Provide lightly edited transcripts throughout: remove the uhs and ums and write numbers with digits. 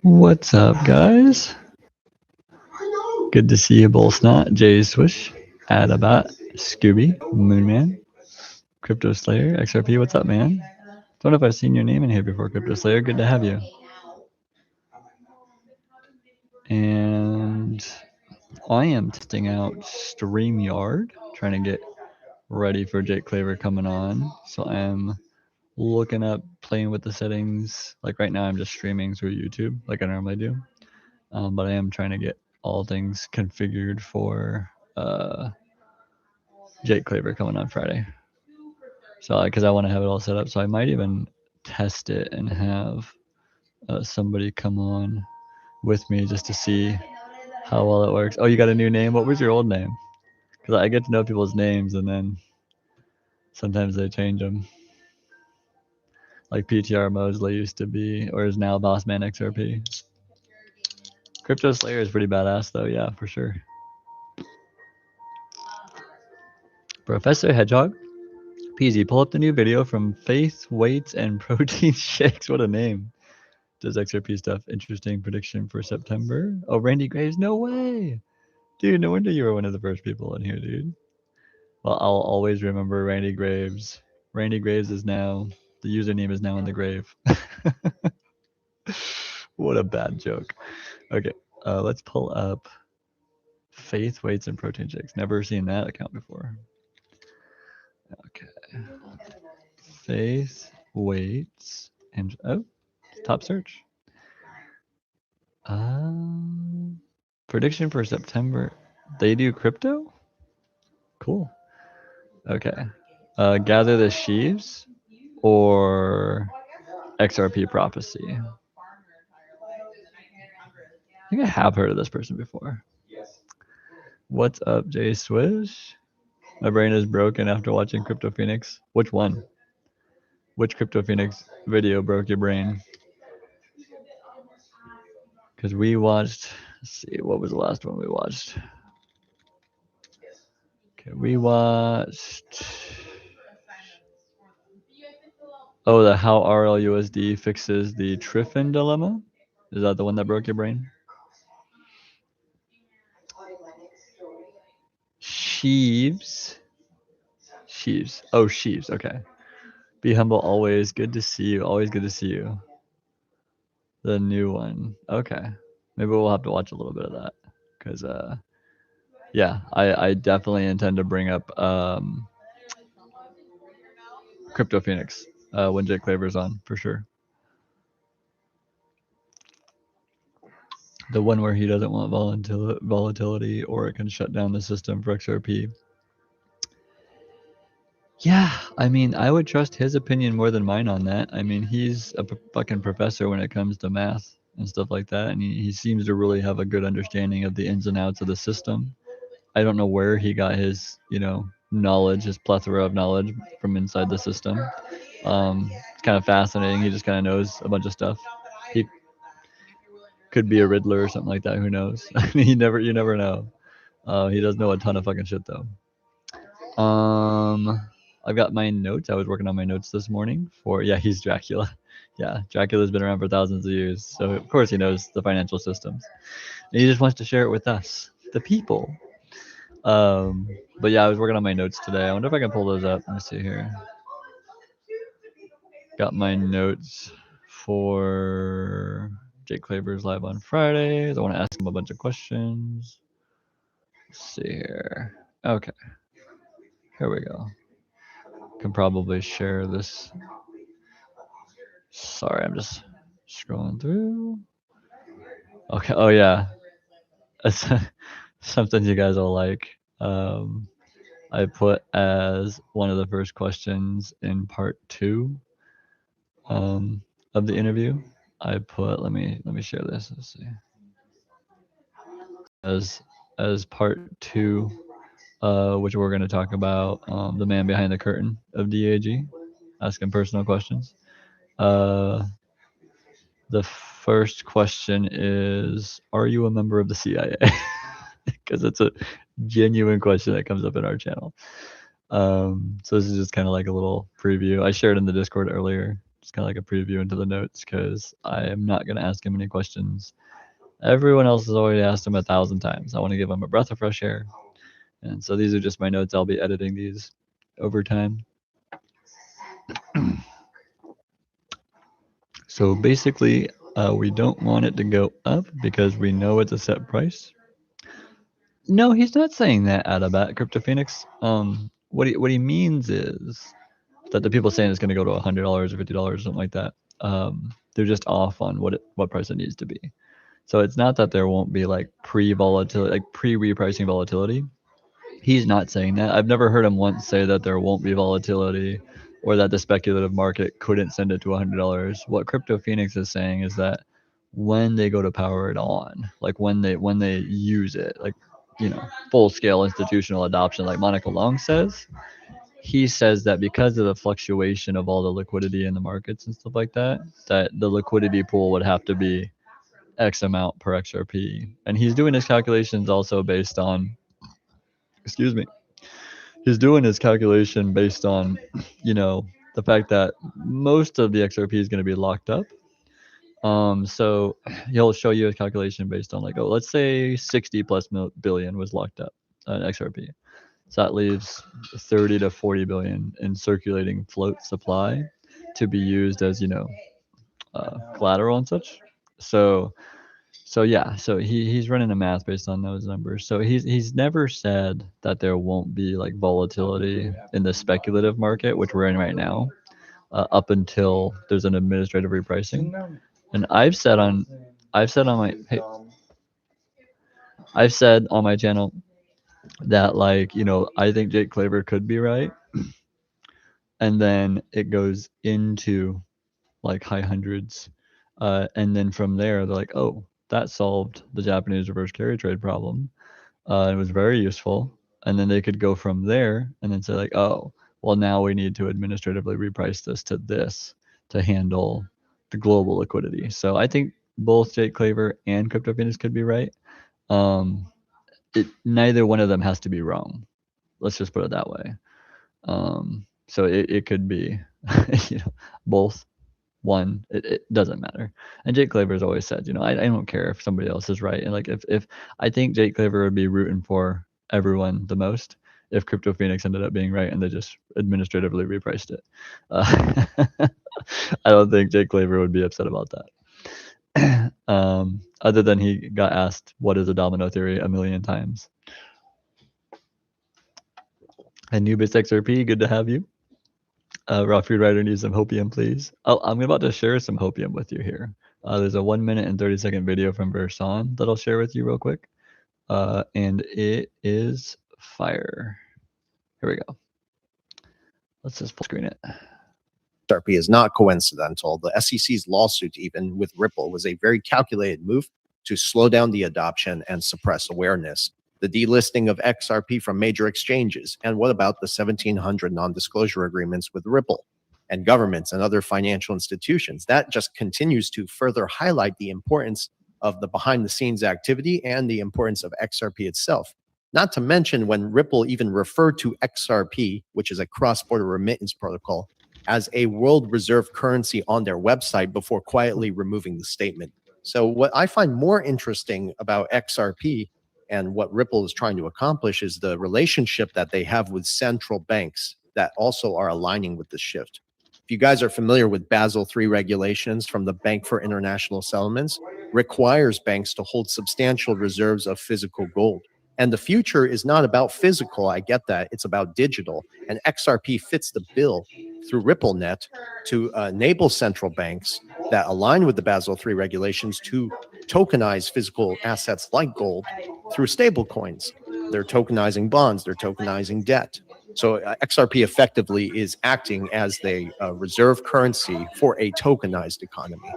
What's up, guys? Good to see you, Bullsnot, Jay Swish, Adabat, Scooby, Moonman, Crypto Slayer, XRP. What's up, man? Don't know if I've seen your name in here before, Crypto Slayer. Good to have you. And I am testing out StreamYard, trying to get ready for Jake Claver coming on. So I'm looking up, playing with the settings. Like right now, I'm just streaming through YouTube, like I normally do. But I am trying to get all things configured for Jake Claver coming on Friday. So because I want to have it all set up, so I might even test it and have somebody come on with me just to see how well it works. Oh, you got a new name? What was your old name? Because I get to know people's names and then sometimes they change them. Like PTR Mosley used to be, or is now Bossman XRP. Crypto Slayer is pretty badass though, yeah, for sure. Professor Hedgehog, PEEZY, pull up the new video from Faith, Weights, and Protein Shakes. What a name. Does XRP stuff. Interesting prediction for September. Oh, Randy Graves, no way. Dude, no wonder you were one of the first people in here, dude. Well, I'll always remember Randy Graves. Randy Graves is now, the username is now in the grave. What a bad joke. Okay, let's pull up Faith, Weights, and Protein Shakes. Never seen that account before. Okay. Faith, Weights, and oh, top search. Prediction for September. They do crypto? Cool. Okay. Gather the Sheaves or XRP Prophecy? I think I have heard of this person before. What's up, Jay Swish? My brain is broken after watching Crypto Phoenix. Which one? Which Crypto Phoenix video broke your brain? Because we watched, let's see, what was the last one we watched? Okay, we watched, oh, the how RLUSD fixes the Triffin dilemma. Is that the one that broke your brain? Sheaves. Oh, Sheaves. Okay. Be humble always. Good to see you. Always good to see you. The new one. Okay. Maybe we'll have to watch a little bit of that. Because, yeah, I definitely intend to bring up Crypto Phoenix when Jake Claver's on, for sure. The one where he doesn't want volatility or it can shut down the system for XRP. Yeah, I mean, I would trust his opinion more than mine on that. I mean, he's a fucking professor when it comes to math and stuff like that, and he seems to really have a good understanding of the ins and outs of the system. I don't know where he got his, knowledge, his plethora of knowledge from inside the system. It's kind of fascinating. He just kind of knows a bunch of stuff. He could be a Riddler or something like that. Who knows? I mean, you never know. He does know a ton of fucking shit though. I've got my notes. I was working on my notes this morning yeah, he's Dracula. Yeah, Dracula's been around for thousands of years, so of course he knows the financial systems. And he just wants to share it with us, the people. But yeah, I was working on my notes today. I wonder if I can pull those up. Let me see here. Got my notes for Jake Claver's live on Fridays. I want to ask him a bunch of questions. Let's see here. Okay. Here we go. Can probably share this. Sorry, I'm just scrolling through. Okay. Oh yeah. That's something you guys will like. I put as one of the first questions in part 2 of the interview. I put, let me share this. Let's see. As part 2, which we're going to talk about the man behind the curtain of DAG, asking personal questions. The first question is, are you a member of the CIA? Because it's a genuine question that comes up in our channel. So this is just kind of like a little preview. I shared in the Discord earlier It's kind of like a preview into the notes because I am not going to ask him any questions. Everyone else has already asked him 1,000 times. I want to give him a breath of fresh air. And so these are just my notes. I'll be editing these over time. So basically, we don't want it to go up because we know it's a set price. No, he's not saying that out of bat, Crypto Phoenix. What he means is that the people saying it's going to go to $100 or $50 or something like that, they're just off on what price it needs to be. So it's not that there won't be like pre-volatility, like pre-repricing volatility. He's not saying that. I've never heard him once say that there won't be volatility or that the speculative market couldn't send it to $100. What Crypto Phoenix is saying is that when they go to power it on, like when they use it, like, you know, full scale institutional adoption, like Monica Long says, he says that because of the fluctuation of all the liquidity in the markets and stuff like that, that the liquidity pool would have to be X amount per XRP. And he's doing his calculations also based on, excuse me, he's doing his calculation based on, you know, the fact that most of the XRP is going to be locked up. So he'll show you a calculation based on like, oh, let's say 60 plus billion was locked up in XRP. So that leaves 30 to 40 billion in circulating float supply to be used as, you know, collateral and such. So yeah, so he's running the math based on those numbers. So he's never said that there won't be like volatility in the speculative market, which we're in right now, up until there's an administrative repricing. And I've said on my channel that, like, you know, I think Jake Claver could be right, and then it goes into like high hundreds, and then from there they're like, oh, that solved the Japanese reverse carry trade problem. It was very useful, and then they could go from there and then say like, oh, well, now we need to administratively reprice this to handle the global liquidity. So I think both Jake Claver and Crypto Phoenix could be right. Neither one of them has to be wrong. Let's just put it that way. So it could be, you know, both. One, it doesn't matter. And Jake Claver has always said, you know, I don't care if somebody else is right. And like, if I think Jake Claver would be rooting for everyone the most if Crypto Phoenix ended up being right and they just administratively repriced it. I don't think Jake Claver would be upset about that. Other than he got asked, what is a domino theory, a million times. And Nubis XRP, good to have you. Raw Food Rider needs some hopium, please. Oh, I'm about to share some hopium with you here. There's a 1 minute and 30-second video from Versan that I'll share with you real quick. And it is fire. Here we go. Let's just full screen it. XRP is not coincidental. The SEC's lawsuit, even with Ripple, was a very calculated move to slow down the adoption and suppress awareness. The delisting of XRP from major exchanges. And what about the 1,700 non-disclosure agreements with Ripple and governments and other financial institutions? That just continues to further highlight the importance of the behind-the-scenes activity and the importance of XRP itself. Not to mention when Ripple even referred to XRP, which is a cross-border remittance protocol, as a world reserve currency on their website before quietly removing the statement. So what I find more interesting about XRP and what Ripple is trying to accomplish is the relationship that they have with central banks that also are aligning with the shift. If you guys are familiar with Basel III regulations from the Bank for International Settlements, requires banks to hold substantial reserves of physical gold. And the future is not about physical, I get that, it's about digital. And XRP fits the bill through RippleNet to enable central banks that align with the Basel III regulations to tokenize physical assets like gold through stable coins. They're tokenizing bonds, they're tokenizing debt. So XRP effectively is acting as the reserve currency for a tokenized economy.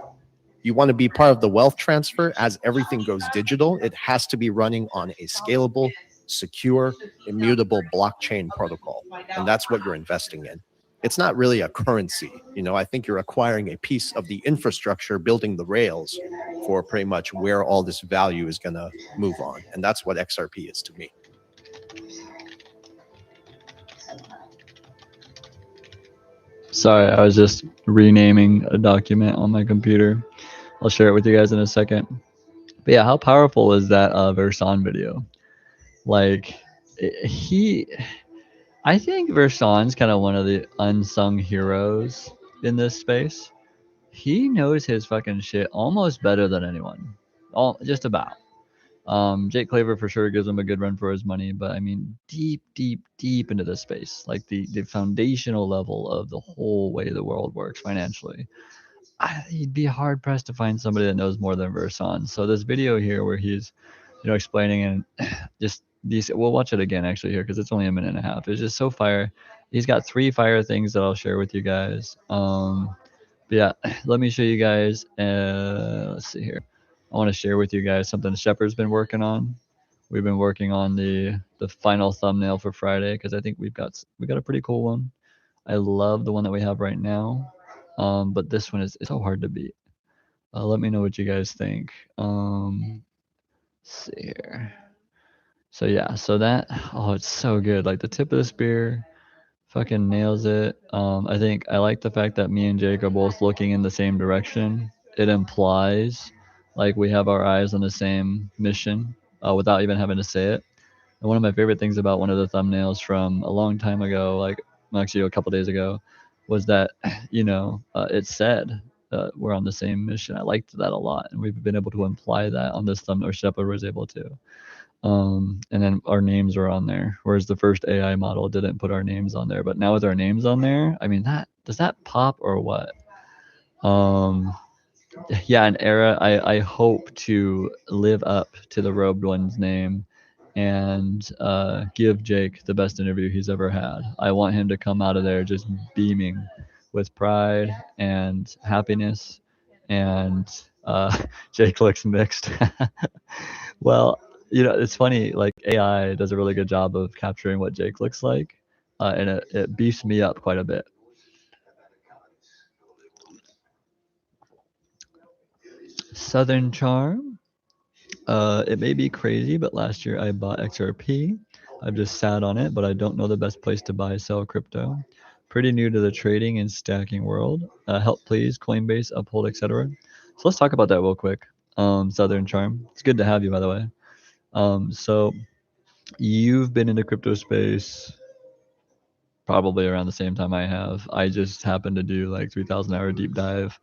You want to be part of the wealth transfer as everything goes digital, it has to be running on a scalable, secure, immutable blockchain protocol. And that's what you're investing in. It's not really a currency. You know, I think you're acquiring a piece of the infrastructure, building the rails for pretty much where all this value is going to move on. And that's what XRP is to me. Sorry, I was just renaming a document on my computer. I'll share it with you guys in a second. But yeah, how powerful is that Versan video? Like, he, I think Versan's kind of one of the unsung heroes in this space. He knows his fucking shit almost better than anyone. All just about. Jake Claver for sure gives him a good run for his money, but I mean, deep, deep, deep into this space, like the foundational level of the whole way the world works financially. You'd be hard pressed to find somebody that knows more than Versan. So this video here where he's, explaining and just these, we'll watch it again actually here because it's only a minute and a half. It's just so fire. He's got 3 fire things that I'll share with you guys. But yeah, let me show you guys. Let's see here. I want to share with you guys something Shepard's been working on. We've been working on the final thumbnail for Friday because I think we got a pretty cool one. I love the one that we have right now, but this one is so hard to beat. Let me know what you guys think. Let's see here. So yeah, so that, oh, it's so good. Like the tip of the spear fucking nails it. I think I like the fact that me and Jake are both looking in the same direction. It implies like we have our eyes on the same mission without even having to say it. And one of my favorite things about one of the thumbnails from a long time ago, like actually a couple days ago, was that it said we're on the same mission. I liked that a lot, and we've been able to imply that on this thumbnail. Or Shepard was able to. And then our names are on there, whereas the first AI model didn't put our names on there. But now with our names on there, I mean, that does that pop or what? Yeah, an era. I hope to live up to the robed one's name and give Jake the best interview he's ever had. I want him to come out of there just beaming with pride and happiness. And Jake looks mixed. Well, it's funny. Like AI does a really good job of capturing what Jake looks like, and it beefs me up quite a bit. Southern Charm. It may be crazy, but last year I bought XRP. I've just sat on it, but I don't know the best place to buy, sell crypto. Pretty new to the trading and stacking world. Help please, Coinbase, Uphold, etc. So let's talk about that real quick. Southern Charm. It's good to have you, by the way. So you've been in the crypto space probably around the same time I have. I just happened to do like 3,000-hour deep dive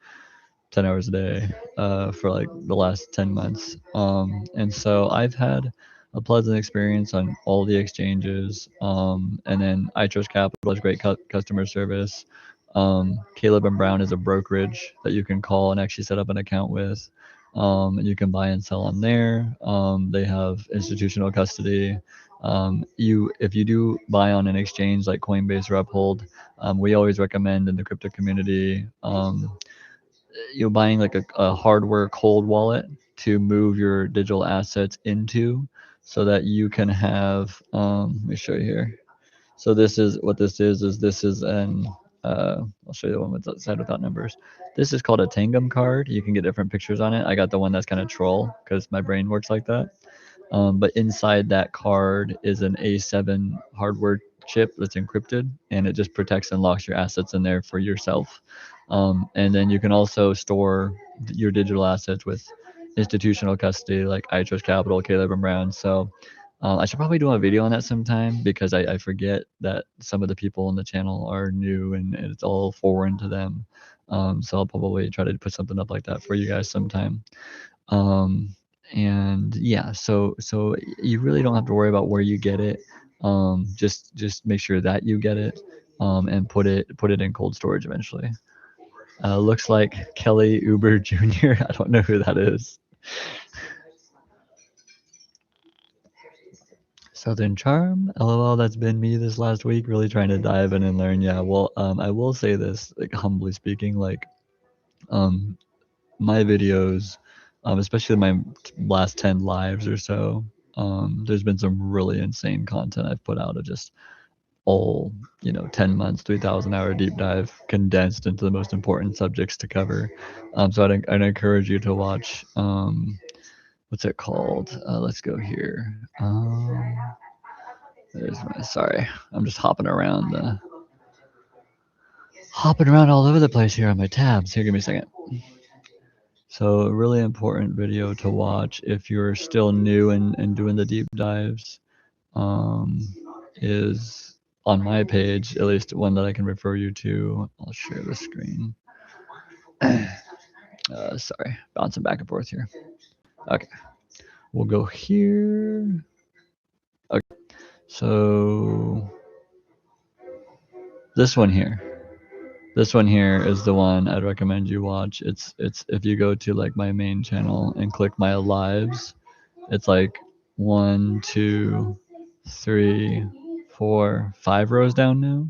10 hours a day for like the last 10 months. And so I've had a pleasant experience on all the exchanges. And then I Trust Capital has great customer service. Caleb and Brown is a brokerage that you can call and actually set up an account with. And you can buy and sell on there. They have institutional custody. If you do buy on an exchange like Coinbase or Uphold, we always recommend in the crypto community you're buying like a hardware cold wallet to move your digital assets into so that you can have let me show you here. So this is what this is this is an I'll show you the one with the side without numbers. This is called a Tangum card. You can get different pictures on it. I got the one that's kind of troll because my brain works like that. But inside that card is an A7 hardware chip that's encrypted, and it just protects and locks your assets in there for yourself. And then you can also store your digital assets with institutional custody like I Trust Capital, Caleb and Brown. So I should probably do a video on that sometime because I forget that some of the people on the channel are new and it's all foreign to them. So I'll probably try to put something up like that for you guys sometime. And yeah, so you really don't have to worry about where you get it. Just make sure that you get it, and put it in cold storage eventually. Looks like Kelly Uber Jr. I don't know who that is. Southern Charm, lol. That's been me this last week, really trying to dive in and learn. Yeah, well, I will say this, like humbly speaking, like um my videos, especially my last 10 lives or so, there's been some really insane content I've put out of just all 10 months 3,000-hour deep dive condensed into the most important subjects to cover. So I'd encourage you to watch what's it called, let's go here. There's my, sorry, I'm just hopping around hopping around all over the place here on my tabs. Here, give me a second. So a really important video to watch if you're still new and doing the deep dives is on my page, at least one that I can refer you to. I'll share the screen. Sorry, bouncing back and forth here. Okay, we'll go here. Okay, so this one here. This one here is the one I'd recommend you watch. It's if you go to like my main channel and click my lives, it's like 1, 2, 3, 4, 5 rows down now.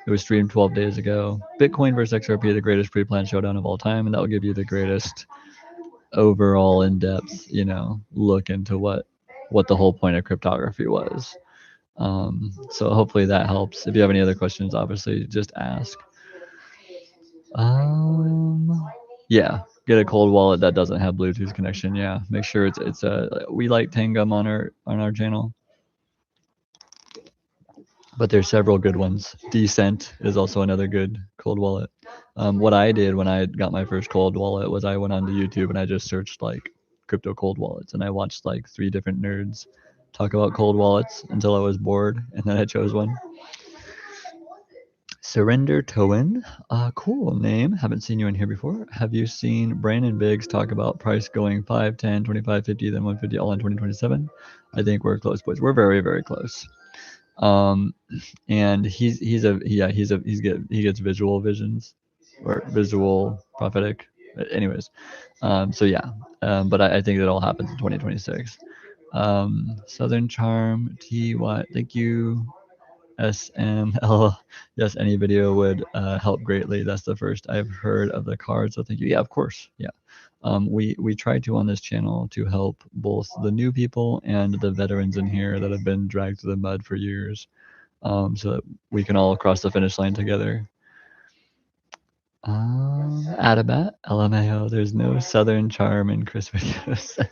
It was streamed 12 days ago. Bitcoin versus XRP, the greatest pre-planned showdown of all time, and that will give you the greatest overall in-depth, look into what the whole point of cryptography was. So hopefully that helps. If you have any other questions, obviously just ask. Yeah, get a cold wallet that doesn't have Bluetooth connection. Yeah, make sure it's we like Tangum on our channel, but there's several good ones. Decent is also another good cold wallet. What I did when I got my first cold wallet was I went onto YouTube and I just searched like crypto cold wallets, and I watched like 3 different nerds talk about cold wallets until I was bored, and then I chose one. Surrender Towen, cool name. Haven't seen you in here before. Have you seen Brandon Biggs talk about price going 5, 10, 25, 50, then 150 all in 2027? I think we're close, boys. We're very, very close. And he gets visual visions or visual prophetic. Anyways, so yeah. But I think it all happens in 2026. Southern Charm, TY, thank you. SML, yes, any video would help greatly. That's the first I've heard of the card, so thank you. Yeah, of course. Yeah. We try to on this channel to help both the new people and the veterans in here that have been dragged through the mud for years, so that we can all cross the finish line together. Adabat, LMAO, there's no Southern Charm in Chris videos.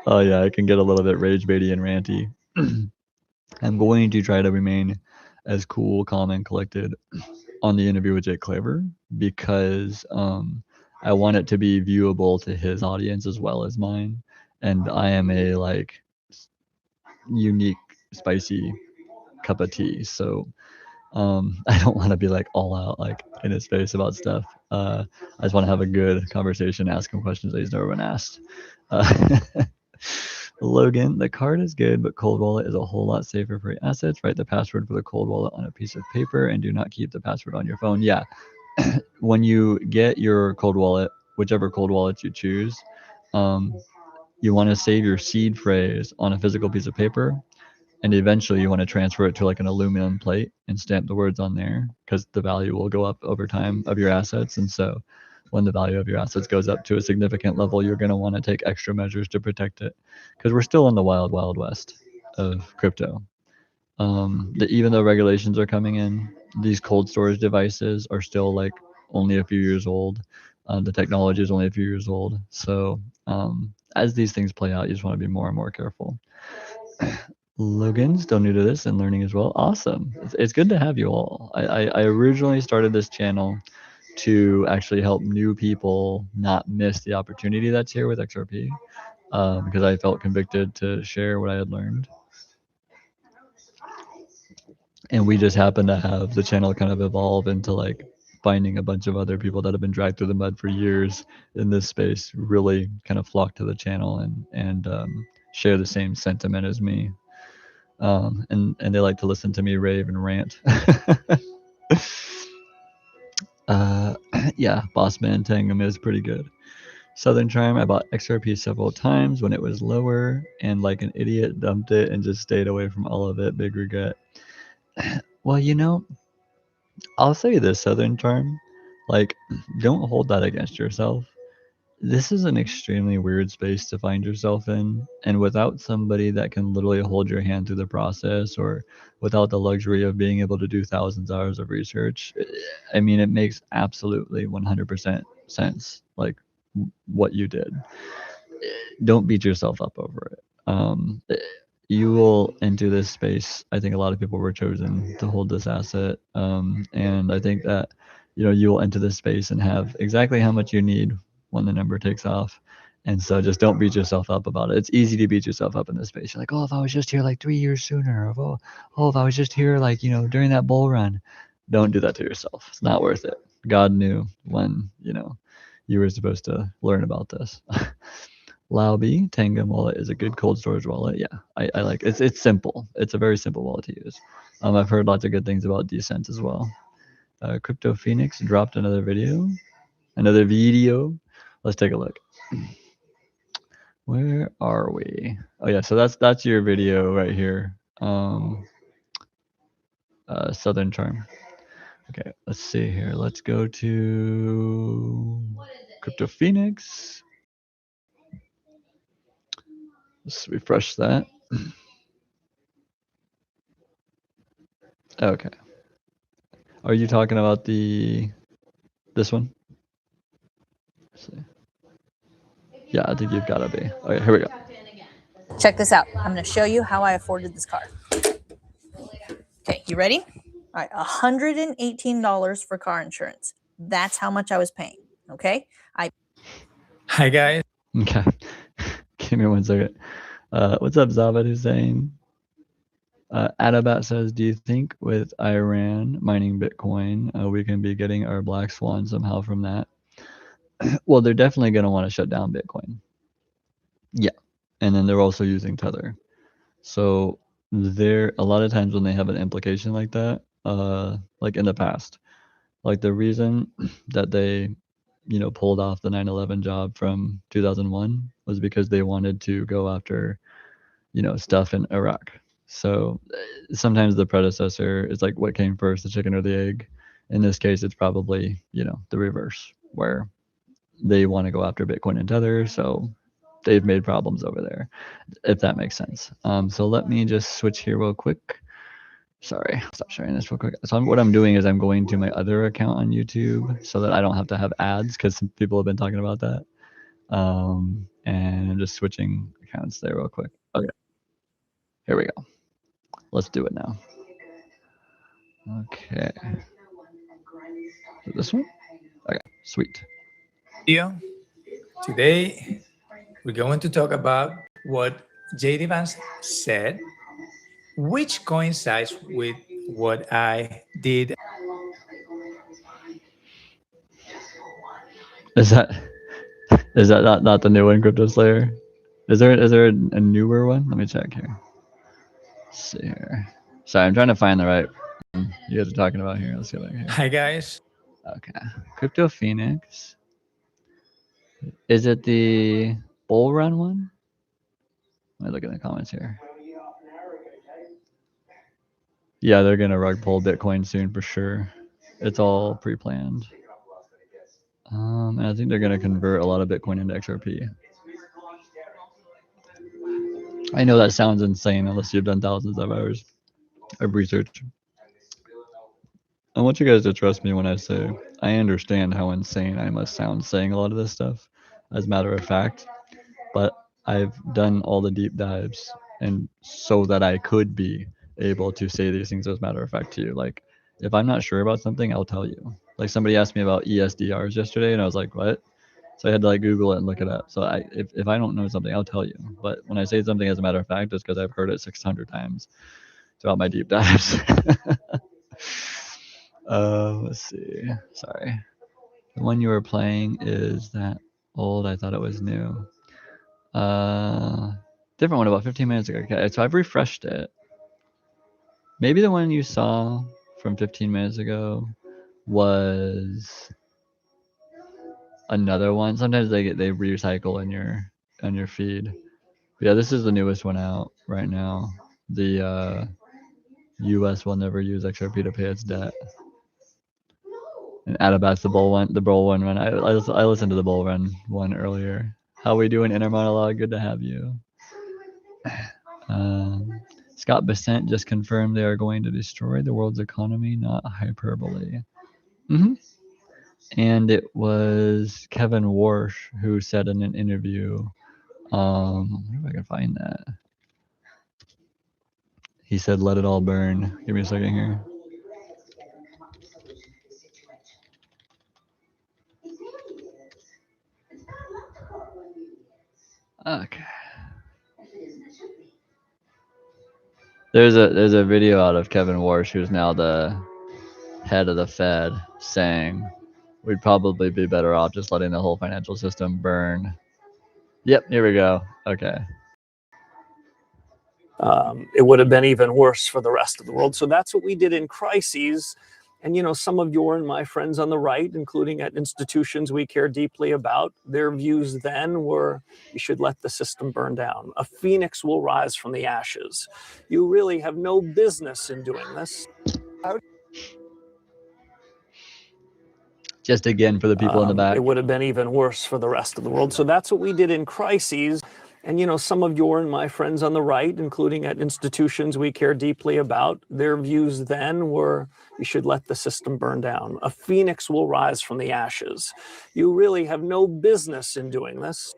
Oh yeah, I can get a little bit rage baity and ranty. I'm going to try to remain as cool, calm, and collected on the interview with Jake Claver because I want it to be viewable to his audience as well as mine. And I am a like unique, spicy cup of tea. So I don't want to be like all out like in his face about stuff. I just want to have a good conversation, ask him questions that he's never been asked. Logan, the card is good, but cold wallet is a whole lot safer for your assets. Write the password for the cold wallet on a piece of paper and do not keep the password on your phone. Yeah. When you get your cold wallet, whichever cold wallet you choose, you want to save your seed phrase on a physical piece of paper, and eventually you want to transfer it to like an aluminum plate and stamp the words on there because the value will go up over time of your assets. And so when the value of your assets goes up to a significant level, you're going to want to take extra measures to protect it because we're still in the wild, wild west of crypto. Even though regulations are coming in, these cold storage devices are still like only a few years old. The technology is only a few years old. So as these things play out, you just want to be more and more careful. Logan, still new to this and learning as well. Awesome. It's good to have you all. I originally started this channel to actually help new people not miss the opportunity that's here with XRP because I felt convicted to share what I had learned. And we just happen to have the channel kind of evolve into like finding a bunch of other people that have been dragged through the mud for years in this space really kind of flock to the channel and share the same sentiment as me. And they like to listen to me rave and rant. Yeah, Bossman Tangum is pretty good. Southern Charm, I bought XRP several times when it was lower and like an idiot dumped it and just stayed away from all of it. Big regret. Well, I'll say this, Southern Charm, like, don't hold that against yourself. This is an extremely weird space to find yourself in, and without somebody that can literally hold your hand through the process, or without the luxury of being able to do thousands of hours of research, I mean, it makes absolutely 100% sense, like, what you did. Don't beat yourself up over it. you will enter this space. I think a lot of people were chosen to hold this asset, and I think that you will enter this space and have exactly how much you need when the number takes off. And so just don't beat yourself up about it. It's easy to beat yourself up in this space. You're like, oh, if I was just here like 3 years sooner, or oh, if I was just here like during that bull run. Don't do that to yourself. It's not worth it. God knew when you were supposed to learn about this. Laobi Tangam wallet is a good cold storage wallet. Yeah, I like it. It's simple. It's a very simple wallet to use. I've heard lots of good things about Decent as well. Crypto Phoenix dropped another video. Let's take a look. Where are we? Oh yeah, so that's your video right here. Southern Charm. Okay, let's see here. Let's go to Crypto Phoenix. Let's refresh that. Okay. Are you talking about this one? Let's see. Yeah, I think you've got to be. Okay, here we go. Check this out. I'm going to show you how I afforded this car. Okay, you ready? All right, $118 for car insurance. That's how much I was paying. Okay. Hi guys. Okay. Give me 1 second. What's up, Zabad Hussein? Adabat says, do you think with Iran mining Bitcoin, we can be getting our black swan somehow from that? Well, they're definitely going to want to shut down Bitcoin. Yeah. And then they're also using Tether. So there, a lot of times when they have an implication like that, like in the past, like the reason that they, pulled off the 9/11 job from 2001 was because they wanted to go after, stuff in Iraq. So sometimes the predecessor is like what came first, the chicken or the egg. In this case, it's probably, the reverse, where they want to go after Bitcoin and Tether. So they've made problems over there, if that makes sense. So let me just switch here real quick. Sorry, stop sharing this real quick. So what I'm doing is I'm going to my other account on YouTube so that I don't have to have ads, because some people have been talking about that. And I'm just switching accounts there real quick. Okay, here we go. Let's do it now. Okay. This one? Okay, sweet. Today we're going to talk about what JD Vance said, which coincides with what I did. Is that not the new one, Crypto Slayer? Is there a newer one? Let me check here. Let's see here. Sorry, I'm trying to find the right one you guys are talking about here. Let's get back here. Hi guys. Okay. Crypto Phoenix. Is it the bull run one? Let me look in the comments here. Yeah, they're gonna rug pull Bitcoin soon for sure. It's all pre-planned. And I think they're gonna convert a lot of Bitcoin into XRP. I know that sounds insane unless you've done thousands of hours of research. I want you guys to trust me when I say I understand how insane I must sound saying a lot of this stuff, as a matter of fact, but I've done all the deep dives, and so that I could be able to say these things as a matter of fact to you. Like, if I'm not sure about something, I'll tell you. Like, somebody asked me about ESDRs yesterday, and I was like, what? So I had to like Google it and look it up. So if I don't know something, I'll tell you. But when I say something as a matter of fact, it's because I've heard it 600 times throughout my deep dives. Let's see. Sorry. The one you were playing is that old. I thought it was new. Different one about 15 minutes ago. Okay, so I've refreshed it. Maybe the one you saw from 15 minutes ago was another one. Sometimes they recycle on your feed. But yeah, this is the newest one out right now. The U.S. will never use XRP to pay its debt. And Adabat's the bull one run. I listened to the bull run one earlier. How we doing, inner monologue? Good to have you. Scott Bessent just confirmed they are going to destroy the world's economy, not hyperbole. And it was Kevin Warsh who said in an interview, I wonder if I can find that. He said, "Let it all burn." Give me a second here. Okay. There's a video out of Kevin Warsh, who's now the head of the Fed, saying we'd probably be better off just letting the whole financial system burn. Yep, here we go. Okay. It would have been even worse for the rest of the world. So that's what we did in crises. And, you know, some of your and my friends on the right, including at institutions we care deeply about, their views then were you should let the system burn down. A phoenix will rise from the ashes. You really have no business in doing this. Just again for the people in the back. It would have been even worse for the rest of the world. So that's what we did in crises. And, you know, some of your and my friends on the right, including at institutions we care deeply about, their views then were you should let the system burn down. A phoenix will rise from the ashes. You really have no business in doing this.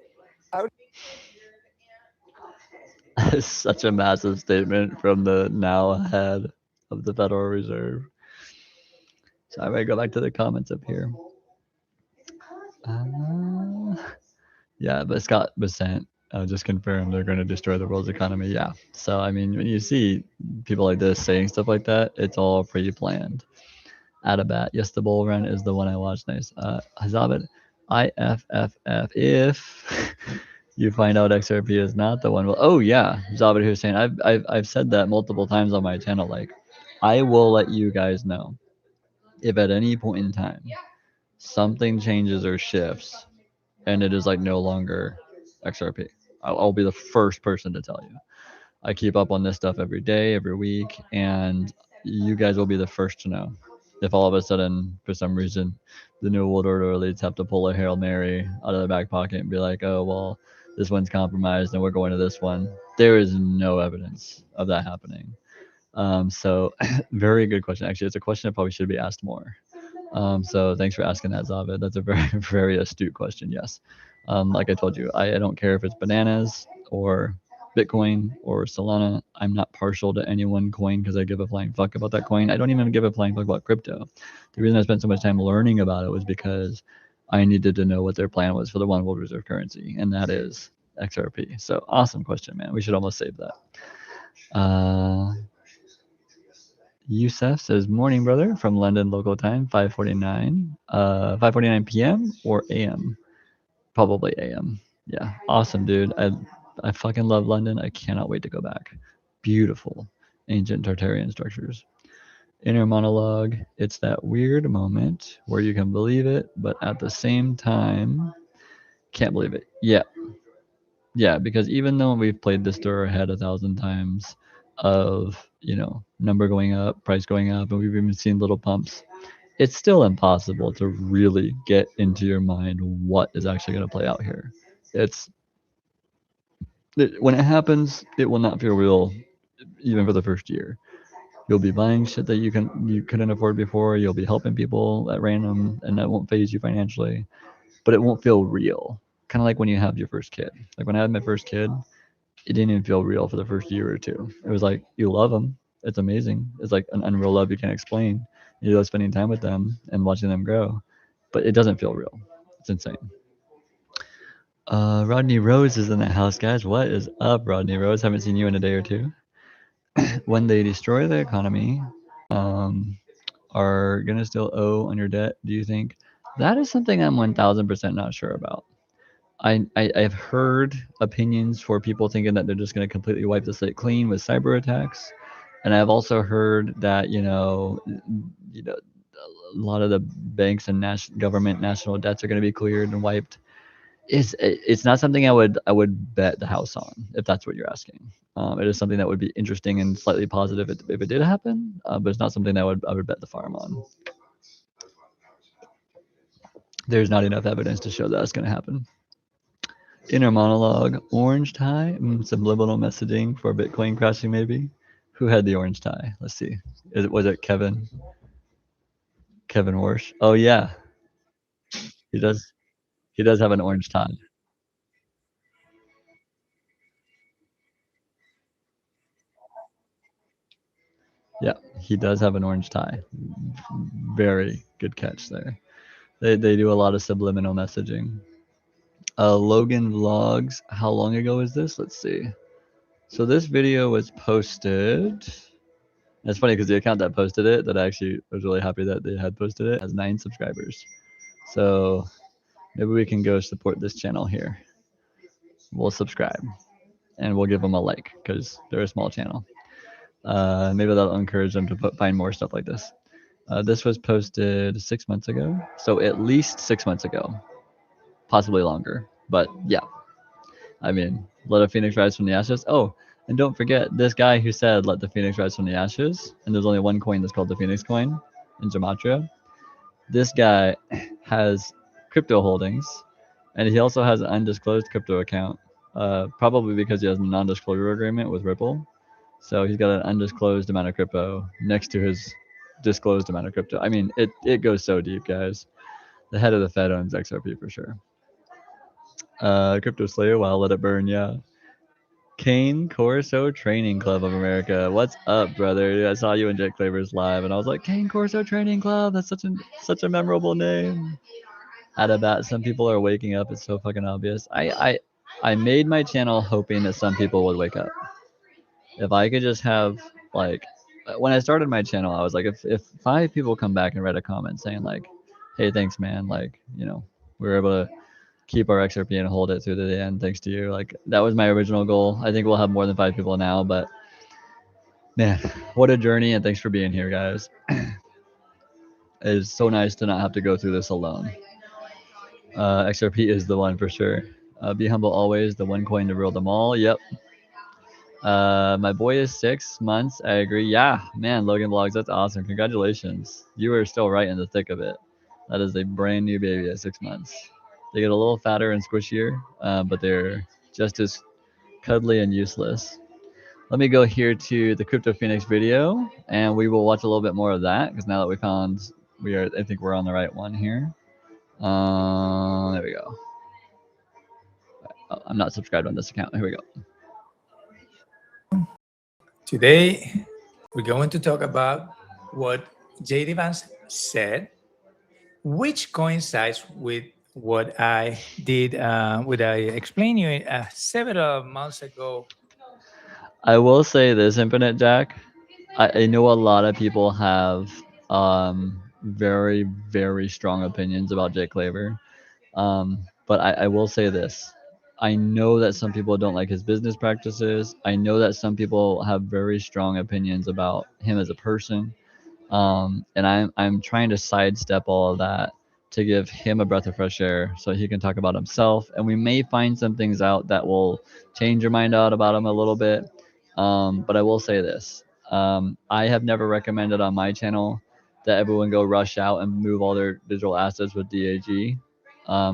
Such a massive statement from the now head of the Federal Reserve. So I'm gonna go back to the comments up here. Yeah, but Scott Bessent just confirmed they're going to destroy the world's economy. Yeah. So, I mean, when you see people like this saying stuff like that, it's all pre-planned. Adabat, yes, the bull run is the one I watched. Nice. Hazabit, IFFF. If you find out XRP is not the one, well, oh yeah, Zabit here saying I've said that multiple times on my channel. Like, I will let you guys know if at any point in time something changes or shifts and it is like no longer XRP. I'll be the first person to tell you. I keep up on this stuff every day, every week, and you guys will be the first to know. If all of a sudden, for some reason, the New World Order elites have to pull a Hail Mary out of their back pocket and be like, oh, well, this one's compromised and we're going to this one. There is no evidence of that happening. So, very good question. Actually, it's a question that probably should be asked more. So thanks for asking that, Zavid. That's a very, very astute question. Yes. Like I told you, I don't care if it's bananas or Bitcoin or Solana. I'm not partial to any one coin because I give a flying fuck about that coin. I don't even give a flying fuck about crypto. The reason I spent so much time learning about it was because I needed to know what their plan was for the one world reserve currency, and that is XRP. So awesome question, man. We should almost save that. Youssef says, morning, brother, from London local time, 5:49. 5:49 p.m. or a.m.? Probably a.m. Yeah, awesome, dude. I fucking love London. I cannot wait to go back. Beautiful ancient Tartarian structures. Inner monologue. It's that weird moment where you can believe it, but at the same time, can't believe it. Yeah. Yeah, because even though we've played this through our head 1,000 times of, you know, number going up, price going up, and we've even seen little pumps, it's still impossible to really get into your mind what is actually going to play out here. When it happens, it will not feel real even for the first year. You'll be buying shit that you couldn't afford before. You'll be helping people at random, and that won't phase you financially, but it won't feel real. Kind of like when you have your first kid. Like when I had my first kid, it didn't even feel real for the first year or two. It was like, you love them. It's amazing. It's like an unreal love you can't explain. You love spending time with them and watching them grow, but it doesn't feel real. It's insane. Rodney Rose is in the house, guys. What is up, Rodney Rose? Haven't seen you in a day or two. When they destroy the economy, are gonna still owe on your debt, do you think? That is something I'm 1000% not sure about. I've heard opinions for people thinking that they're just going to completely wipe the slate clean with cyber attacks, and I've also heard that you know a lot of the banks and government national debts are going to be cleared and wiped. It's not something I would bet the house on, if that's what you're asking. It is something that would be interesting and slightly positive if it did happen, but it's not something that I would bet the farm on. There's not enough evidence to show that it's going to happen. Inner monologue, orange tie, subliminal messaging for Bitcoin crashing maybe. Who had the orange tie? Let's see. Was it Kevin? Kevin Warsh. Oh yeah, he does. He does have an orange tie. Yeah, he does have an orange tie. Very good catch there. They do a lot of subliminal messaging. Logan Vlogs. How long ago is this? Let's see. So this video was posted. It's funny because the account that posted it, that I actually was really happy that they had posted it, has 9 subscribers. So maybe we can go support this channel here. We'll subscribe and we'll give them a like because they're a small channel. Maybe that'll encourage them to find more stuff like this. This was posted 6 months ago, so at least 6 months ago, possibly longer. But yeah, I mean, let a phoenix rise from the ashes. Oh, and don't forget this guy who said let the phoenix rise from the ashes, and there's only one coin that's called the phoenix coin in gematria. This guy has crypto holdings, and he also has an undisclosed crypto account, probably because he has a non-disclosure agreement with Ripple. So he's got an undisclosed amount of crypto next to his disclosed amount of crypto. I mean, it goes so deep, guys. The head of the Fed owns XRP for sure. Crypto Slayer, wow, let it burn, yeah. Kane Corso Training Club of America. What's up, brother? I saw you in Jet Clavers live, and I was like, Kane Corso Training Club. That's such a memorable name. At a bat, some people are waking up. It's so fucking obvious. I made my channel hoping that some people would wake up. If I could just have like, when I started my channel, I was like, if 5 people come back and write a comment saying like, hey, thanks, man. Like, you know, we were able to keep our XRP and hold it through to the end thanks to you. Like, that was my original goal. I think we'll have more than 5 people now, but man, what a journey, and thanks for being here, guys. It's so nice to not have to go through this alone. XRP is the one for sure. Be humble always, the one coin to rule them all. Yep. My boy is 6 months. I agree. Yeah, man, Logan Vlogs, that's awesome. Congratulations. You are still right in the thick of it. That is a brand new baby at 6 months. They get a little fatter and squishier, but they're just as cuddly and useless. Let me go here to the Crypto Phoenix video, and we will watch a little bit more of that because now that we found, I think we're on the right one here. There we go. Oh, I'm not subscribed on this account. Here we go. Today, we're going to talk about what JD Vance said, which coincides with what I did, what I explained you several months ago. I will say this, Infinite Jack. I know a lot of people have very, very strong opinions about Jake Claver. But I will say this. I know that some people don't like his business practices. I know that some people have very strong opinions about him as a person. And I'm trying to sidestep all of that to give him a breath of fresh air so he can talk about himself. And we may find some things out that will change your mind out about him a little bit. But I will say this. I have never recommended on my channel that everyone go rush out and move all their digital assets with DAG,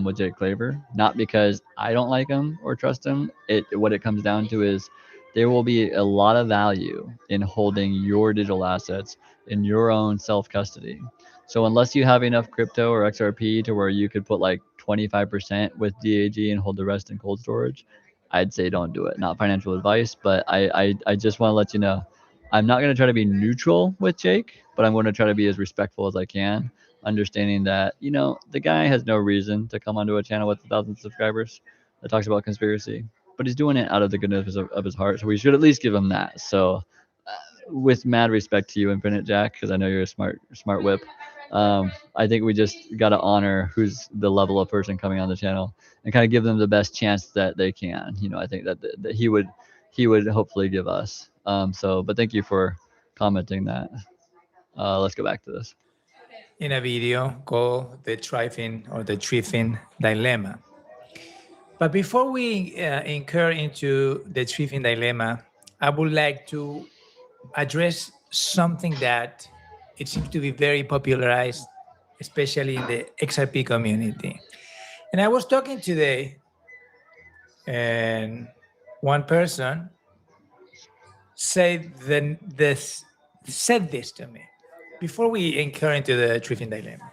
with Jake Claver. Not because I don't like him or trust him. What it comes down to is there will be a lot of value in holding your digital assets in your own self-custody. So unless you have enough crypto or XRP to where you could put like 25% with DAG and hold the rest in cold storage, I'd say don't do it. Not financial advice, but I just want to let you know, I'm not going to try to be neutral with Jake, but I'm going to try to be as respectful as I can, understanding that, you know, the guy has no reason to come onto a channel with 1,000 subscribers that talks about conspiracy, but he's doing it out of the goodness of his heart. So we should at least give him that. So with mad respect to you, Infinite Jack, because I know you're a smart whip. I think we just got to honor who's the level of person coming on the channel and kind of give them the best chance that they can. You know, I think that he would hopefully give us. But thank you for commenting that. Let's go back to this. In a video called the Triffin Dilemma. But before we incur into the Triffin Dilemma, I would like to address something that it seems to be very popularized, especially in the XRP community. And I was talking today, and one person said this to me before we incur into the Triffin Dilemma.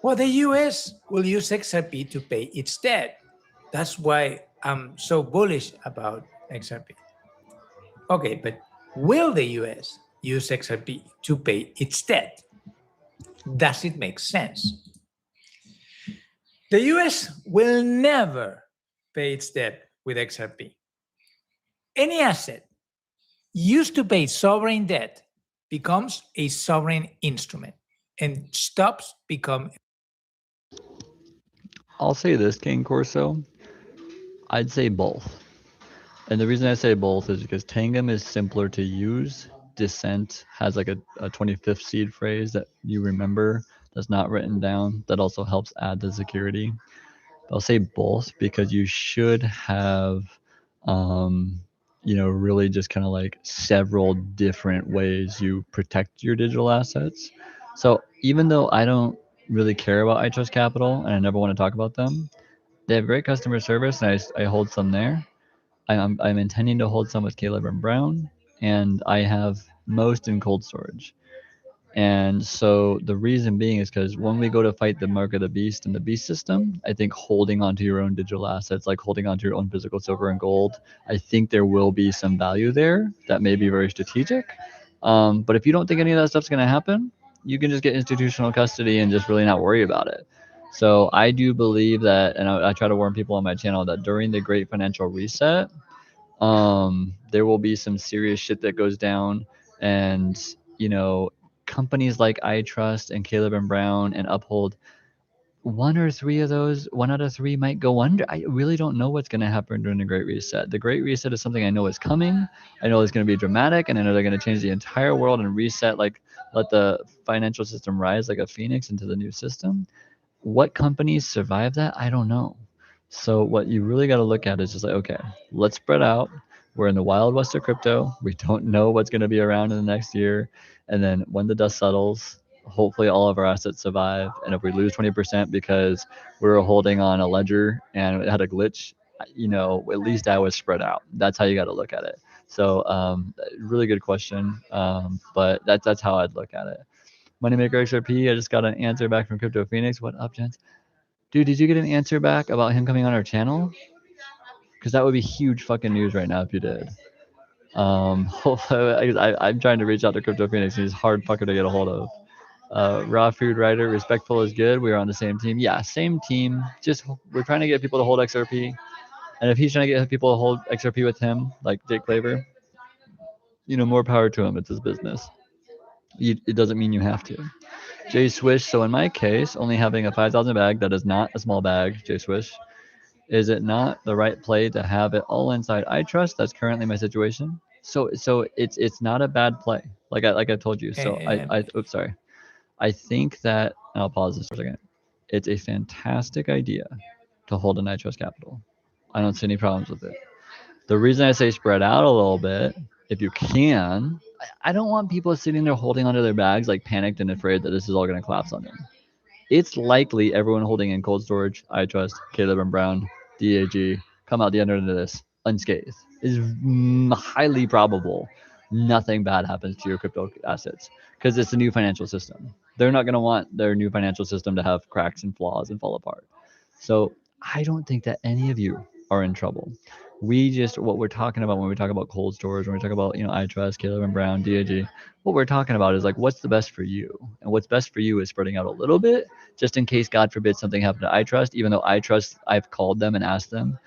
Well, the US will use XRP to pay its debt. That's why I'm so bullish about XRP. Okay, but will the US use XRP to pay its debt. Does it make sense? The US will never pay its debt with XRP. Any asset used to pay sovereign debt becomes a sovereign instrument and stops becoming. I'll say this, King Corso. I'd say both. And the reason I say both is because Tangum is simpler to use. Descent has like a 25th seed phrase that you remember that's not written down that also helps add the security. I'll say both because you should have, really just kind of like several different ways you protect your digital assets. So even though I don't really care about iTrust Capital and I never want to talk about them, they have great customer service and I hold some there. I'm intending to hold some with Caleb and Brown, and I have most in cold storage. And so the reason being is because when we go to fight the mark of the beast and the beast system, I think holding onto your own digital assets, like holding onto your own physical silver and gold, I think there will be some value there that may be very strategic. But if you don't think any of that stuff's going to happen, you can just get institutional custody and just really not worry about it. So I do believe that, and I try to warn people on my channel that during the great financial reset, there will be some serious shit that goes down, and companies like iTrust and Caleb and Brown and Uphold, one out of three might go under. I really don't know what's going to happen during the Great Reset. The Great Reset is something I know is coming. I know it's going to be dramatic, and I know they're going to change the entire world and reset, like let the financial system rise like a phoenix into the new system. What companies survive that? I don't know. So what you really got to look at is just like, okay, let's spread out. We're in the wild west of crypto. We don't know what's going to be around in the next year. And then when the dust settles, hopefully all of our assets survive. And if we lose 20% because we were holding on a ledger and it had a glitch, at least I was spread out. That's how you got to look at it. So really good question. But that's how I'd look at it. MoneymakerXRP, I just got an answer back from Crypto Phoenix. What up, gents? Dude, did you get an answer back about him coming on our channel? Because that would be huge fucking news right now if you did. Hopefully, I'm trying to reach out to Crypto Phoenix, and he's hard fucker to get a hold of. Raw Food Writer, respectful is good. We are on the same team. Yeah, same team. Just we're trying to get people to hold XRP, and if he's trying to get people to hold XRP with him, like Dick Claver, more power to him. It's his business. It doesn't mean you have to. J Swish. So in my case, only having a 5,000 bag that is not a small bag, J Swish, is it not the right play to have it all inside iTrust? That's currently my situation. So it's not a bad play. Like I told you. So oops, sorry. I think that, and I'll pause this for a second. It's a fantastic idea to hold an iTrust Capital. I don't see any problems with it. The reason I say spread out a little bit, if you can, I don't want people sitting there holding onto their bags like panicked and afraid that this is all going to collapse on them. It's likely everyone holding in cold storage, iTrust, Caleb and Brown, DAG, come out the other end of this unscathed. It's highly probable nothing bad happens to your crypto assets because it's a new financial system. They're not going to want their new financial system to have cracks and flaws and fall apart. So I don't think that any of you are in trouble. What we're talking about when we talk about cold storage, when we talk about, iTrust, Caleb and Brown, DAG, what we're talking about is like, what's the best for you? And what's best for you is spreading out a little bit, just in case, God forbid, something happened to iTrust, even though iTrust, I've called them and asked them,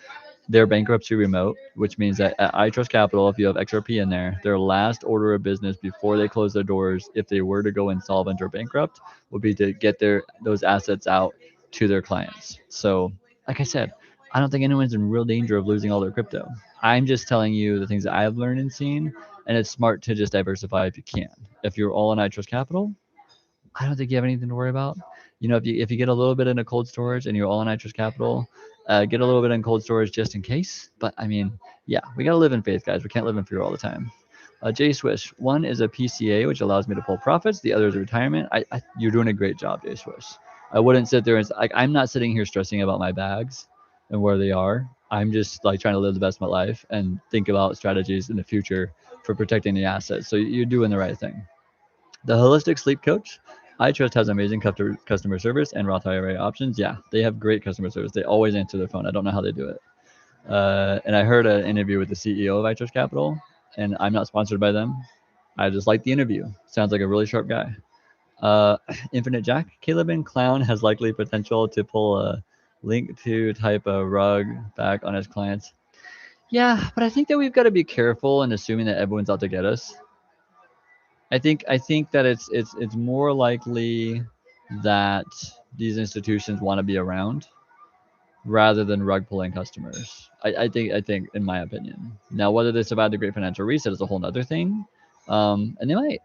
they're bankruptcy remote, which means that at iTrust Capital, if you have XRP in there, their last order of business before they close their doors, if they were to go insolvent or bankrupt, would be to get those assets out to their clients. So, like I said, I don't think anyone's in real danger of losing all their crypto. I'm just telling you the things that I've learned and seen, and it's smart to just diversify if you can. If you're all in iTrust Capital, I don't think you have anything to worry about. If you get a little bit into cold storage and you're all in iTrust Capital, get a little bit in cold storage just in case. But I mean, yeah, we got to live in faith, guys. We can't live in fear all the time. Jay Swish, one is a PCA, which allows me to pull profits. The other is a retirement. You're doing a great job, Jay Swish. I wouldn't sit there and I'm not sitting here stressing about my bags and where they are. I'm just like trying to live the best of my life and think about strategies in the future for protecting the assets. So you're doing the right thing. The Holistic Sleep Coach, iTrust has amazing customer service and Roth IRA options. Yeah, they have great customer service. They always answer their phone. I don't know how they do it. And I heard an interview with the CEO of iTrust Capital, and I'm not sponsored by them. I just like the interview. Sounds like a really sharp guy. Infinite Jack, Caleb and Clown has likely potential to pull a link to type a rug back on his clients. Yeah, but I think that we've got to be careful in assuming that everyone's out to get us. I think that it's more likely that these institutions want to be around rather than rug pulling customers. I think in my opinion. Now whether they survive the Great Financial Reset is a whole other thing. And they might.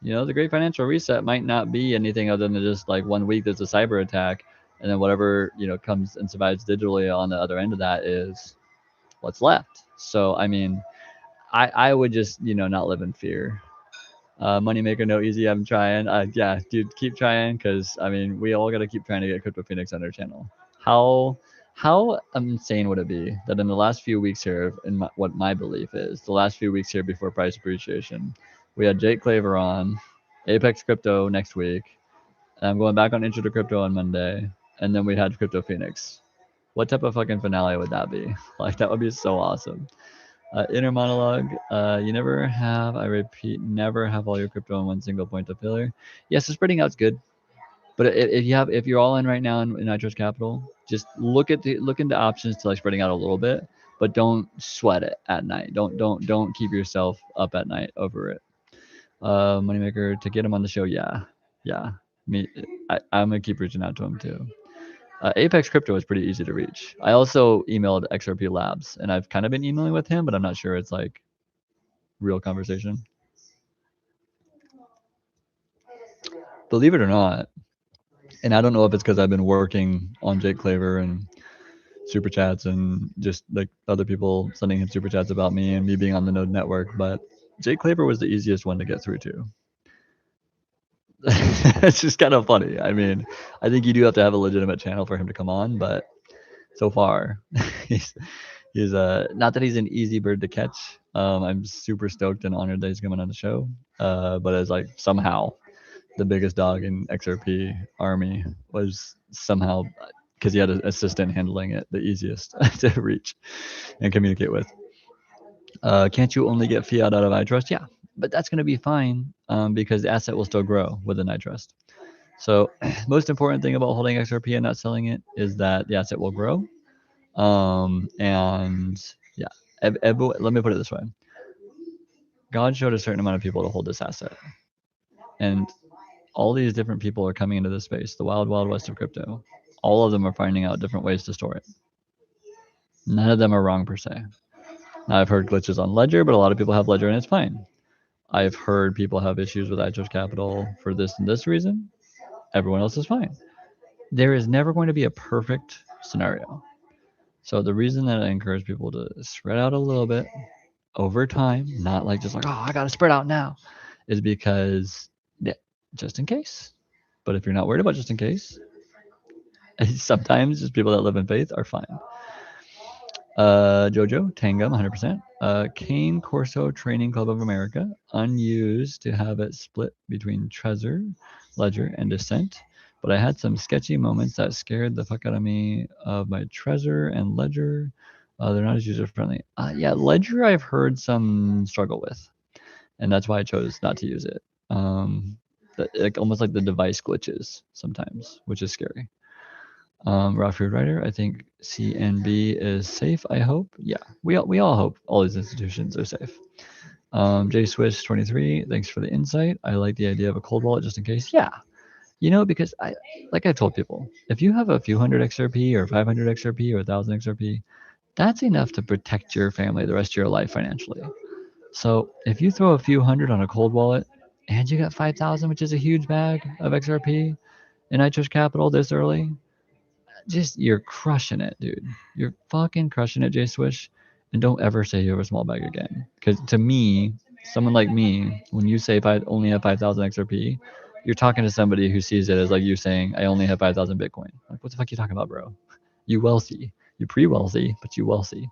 The Great Financial Reset might not be anything other than just like 1 week there's a cyber attack, and then whatever comes and survives digitally on the other end of that is what's left. So I mean, I would just not live in fear. Moneymaker, no easy. I'm trying. Yeah, dude, keep trying, because I mean, we all got to keep trying to get Crypto Phoenix on our channel. How insane would it be that in the last few weeks here, what my belief is, the last few weeks here before price appreciation, we had Jake Claver on, Apex Crypto next week, and I'm going back on Intro to Crypto on Monday, and then we had Crypto Phoenix. What type of fucking finale would that be? Like, that would be so awesome. Inner monologue. You never have, I repeat, never have all your crypto in one single point of failure. Yes, the spreading out's good, but if you're all in right now in I Trust Capital, just look into options to like spreading out a little bit, but don't sweat it at night. Don't keep yourself up at night over it. Moneymaker, to get him on the show, yeah. I'm gonna keep reaching out to him too. Apex Crypto is pretty easy to reach. I also emailed XRP Labs, and I've kind of been emailing with him, but I'm not sure it's like real conversation. Believe it or not, and I don't know if it's because I've been working on Jake Claver and super chats and just like other people sending him super chats about me and me being on the Node network, but Jake Claver was the easiest one to get through to. It's just kind of funny. I mean, I think you do have to have a legitimate channel for him to come on, but so far he's not that he's an easy bird to catch. I'm super stoked and honored that he's coming on the show, but as like somehow the biggest dog in XRP army was somehow, because he had an assistant handling it, the easiest to reach and communicate with. Can't you only get fiat out of iTrust? Yeah, but that's going to be fine, because the asset will still grow within iTrust. So most important thing about holding XRP and not selling it is that the asset will grow. And yeah, let me put it this way. God showed a certain amount of people to hold this asset. And all these different people are coming into this space, the wild, wild west of crypto. All of them are finding out different ways to store it. None of them are wrong per se. Now, I've heard glitches on Ledger, but a lot of people have Ledger and it's fine. I've heard people have issues with iTrust Capital for this and this reason. Everyone else is fine. There is never going to be a perfect scenario. So the reason that I encourage people to spread out a little bit over time, not like just like, oh, I got to spread out now, is because, yeah, just in case. But if you're not worried about just in case, sometimes just people that live in faith are fine. Jojo, Tangum, 100%. Cane Corso Training Club of America, unused to have it split between Trezor, Ledger, and Descent. But I had some sketchy moments that scared the fuck out of me of my Trezor and Ledger. They're not as user friendly. Yeah, Ledger I've heard some struggle with, and that's why I chose not to use it. Like almost like the device glitches sometimes, which is scary. Raw Food Writer, I think CNB is safe. I hope. Yeah, we all hope all these institutions are safe. J Swish 23, thanks for the insight. I like the idea of a cold wallet just in case. Yeah, because I've told people, if you have a few hundred XRP or 500 XRP or 1,000 XRP, that's enough to protect your family the rest of your life financially. So if you throw a few hundred on a cold wallet and you got 5,000, which is a huge bag of XRP in iTrust Capital this early, just you're crushing it, dude. You're fucking crushing it, J Swish. And don't ever say you have a small bag again. Because to me, someone like me, when you say if I only have 5,000 XRP, you're talking to somebody who sees it as like you saying, I only have 5,000 Bitcoin. Like, what the fuck are you talking about, bro? You wealthy. You pre-wealthy, but you wealthy.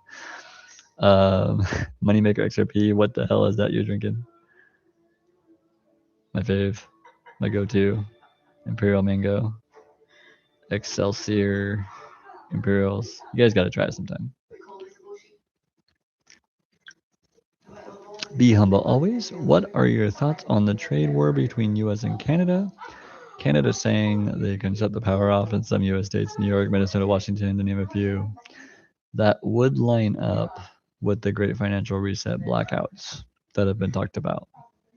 Moneymaker XRP, what the hell is that you're drinking? My fave. My go-to. Imperial Mango. Excelsior. Imperials. You guys got to try it sometime. Be humble always. What are your thoughts on the trade war between US and Canada? Canada saying they can shut the power off in some US states, New York, Minnesota, Washington, to name a few. That would line up with the great financial reset blackouts that have been talked about.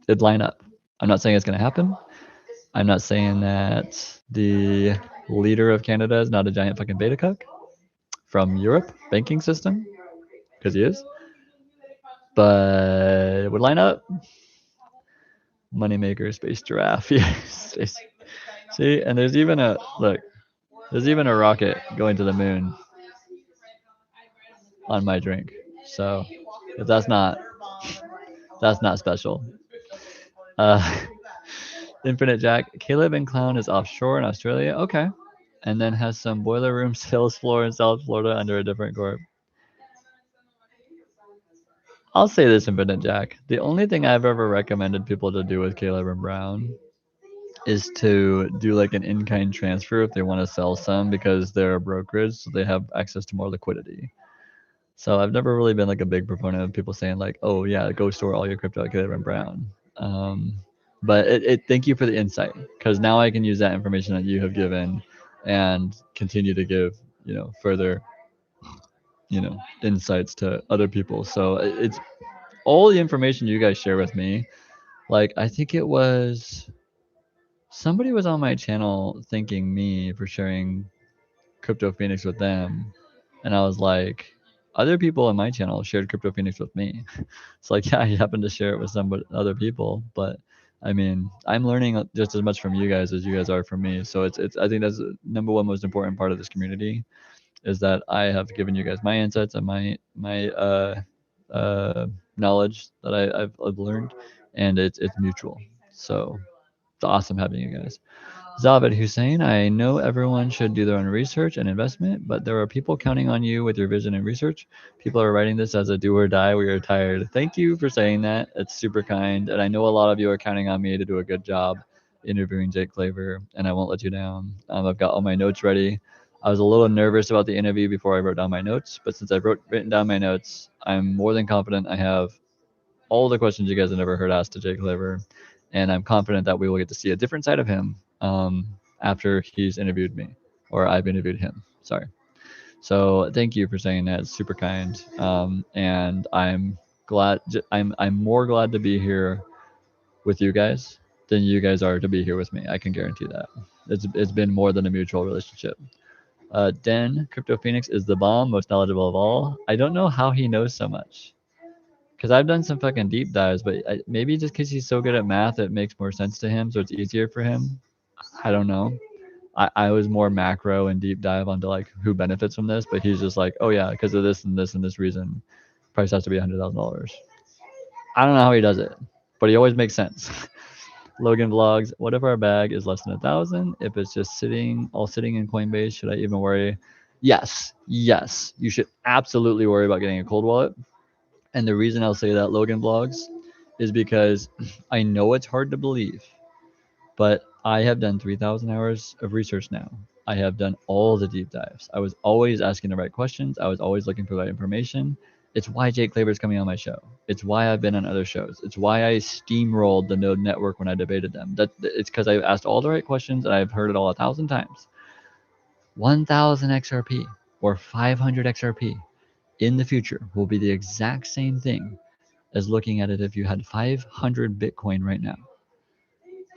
It'd line up. I'm not saying it's going to happen. I'm not saying that the leader of Canada is not a giant fucking beta cuck from Europe banking system, because he is. But it would line up. Moneymaker, space giraffe. Yes. See, and there's even a look. There's even a rocket going to the moon on my drink. So if that's not special. Infinite Jack. Caleb and Clown is offshore in Australia. Okay. And then has some boiler room sales floor in South Florida under a different corp. I'll say this, Infinite Jack. The only thing I've ever recommended people to do with Caleb and Brown is to do like an in-kind transfer if they want to sell some, because they're a brokerage, so they have access to more liquidity. So I've never really been like a big proponent of people saying like, oh yeah, go store all your crypto at Caleb and Brown. But thank you for the insight, because now I can use that information that you have given and continue to give, further, insights to other people. So it's all the information you guys share with me. Like, I think it was somebody was on my channel thanking me for sharing Crypto Phoenix with them. And I was like, other people on my channel shared Crypto Phoenix with me. It's like, yeah, I happened to share it with some other people, but I mean, I'm learning just as much from you guys as you guys are from me. So it's I think that's the number one most important part of this community, is that I have given you guys my insights and my knowledge that I've learned, and it's mutual. So it's awesome having you guys. Zaved Hussein, I know everyone should do their own research and investment, but there are people counting on you with your vision and research. People are writing this as a do or die. We are tired. Thank you for saying that. It's super kind. And I know a lot of you are counting on me to do a good job interviewing Jake Claver, and I won't let you down. I've got all my notes ready. I was a little nervous about the interview before I wrote down my notes, but since I've written down my notes, I'm more than confident I have all the questions you guys have never heard asked to Jake Claver, and I'm confident that we will get to see a different side of him after he's interviewed me, or I've interviewed him. Sorry. So thank you for saying that. It's super kind. And I'm glad. I'm more glad to be here with you guys than you guys are to be here with me. I can guarantee that. It's been more than a mutual relationship. Den Crypto Phoenix is the bomb, most knowledgeable of all. I don't know how he knows so much, because I've done some fucking deep dives, but maybe just because he's so good at math, it makes more sense to him, so it's easier for him. I don't know. I was more macro and deep dive onto like who benefits from this, but he's just like, oh yeah, because of this and this and this reason, price has to be $100,000. I don't know how he does it, but he always makes sense. Logan Vlogs, what if our bag is less than 1,000? If it's just all sitting in Coinbase, should I even worry? Yes, you should absolutely worry about getting a cold wallet. And the reason I'll say that, Logan Vlogs, is because I know it's hard to believe, but I have done 3,000 hours of research now. I have done all the deep dives. I was always asking the right questions. I was always looking for the right information. It's why Jake Claver is coming on my show. It's why I've been on other shows. It's why I steamrolled the Node Network when I debated them. It's because I've asked all the right questions and I've heard it all 1,000 times. 1,000 XRP or 500 XRP in the future will be the exact same thing as looking at it if you had 500 Bitcoin right now.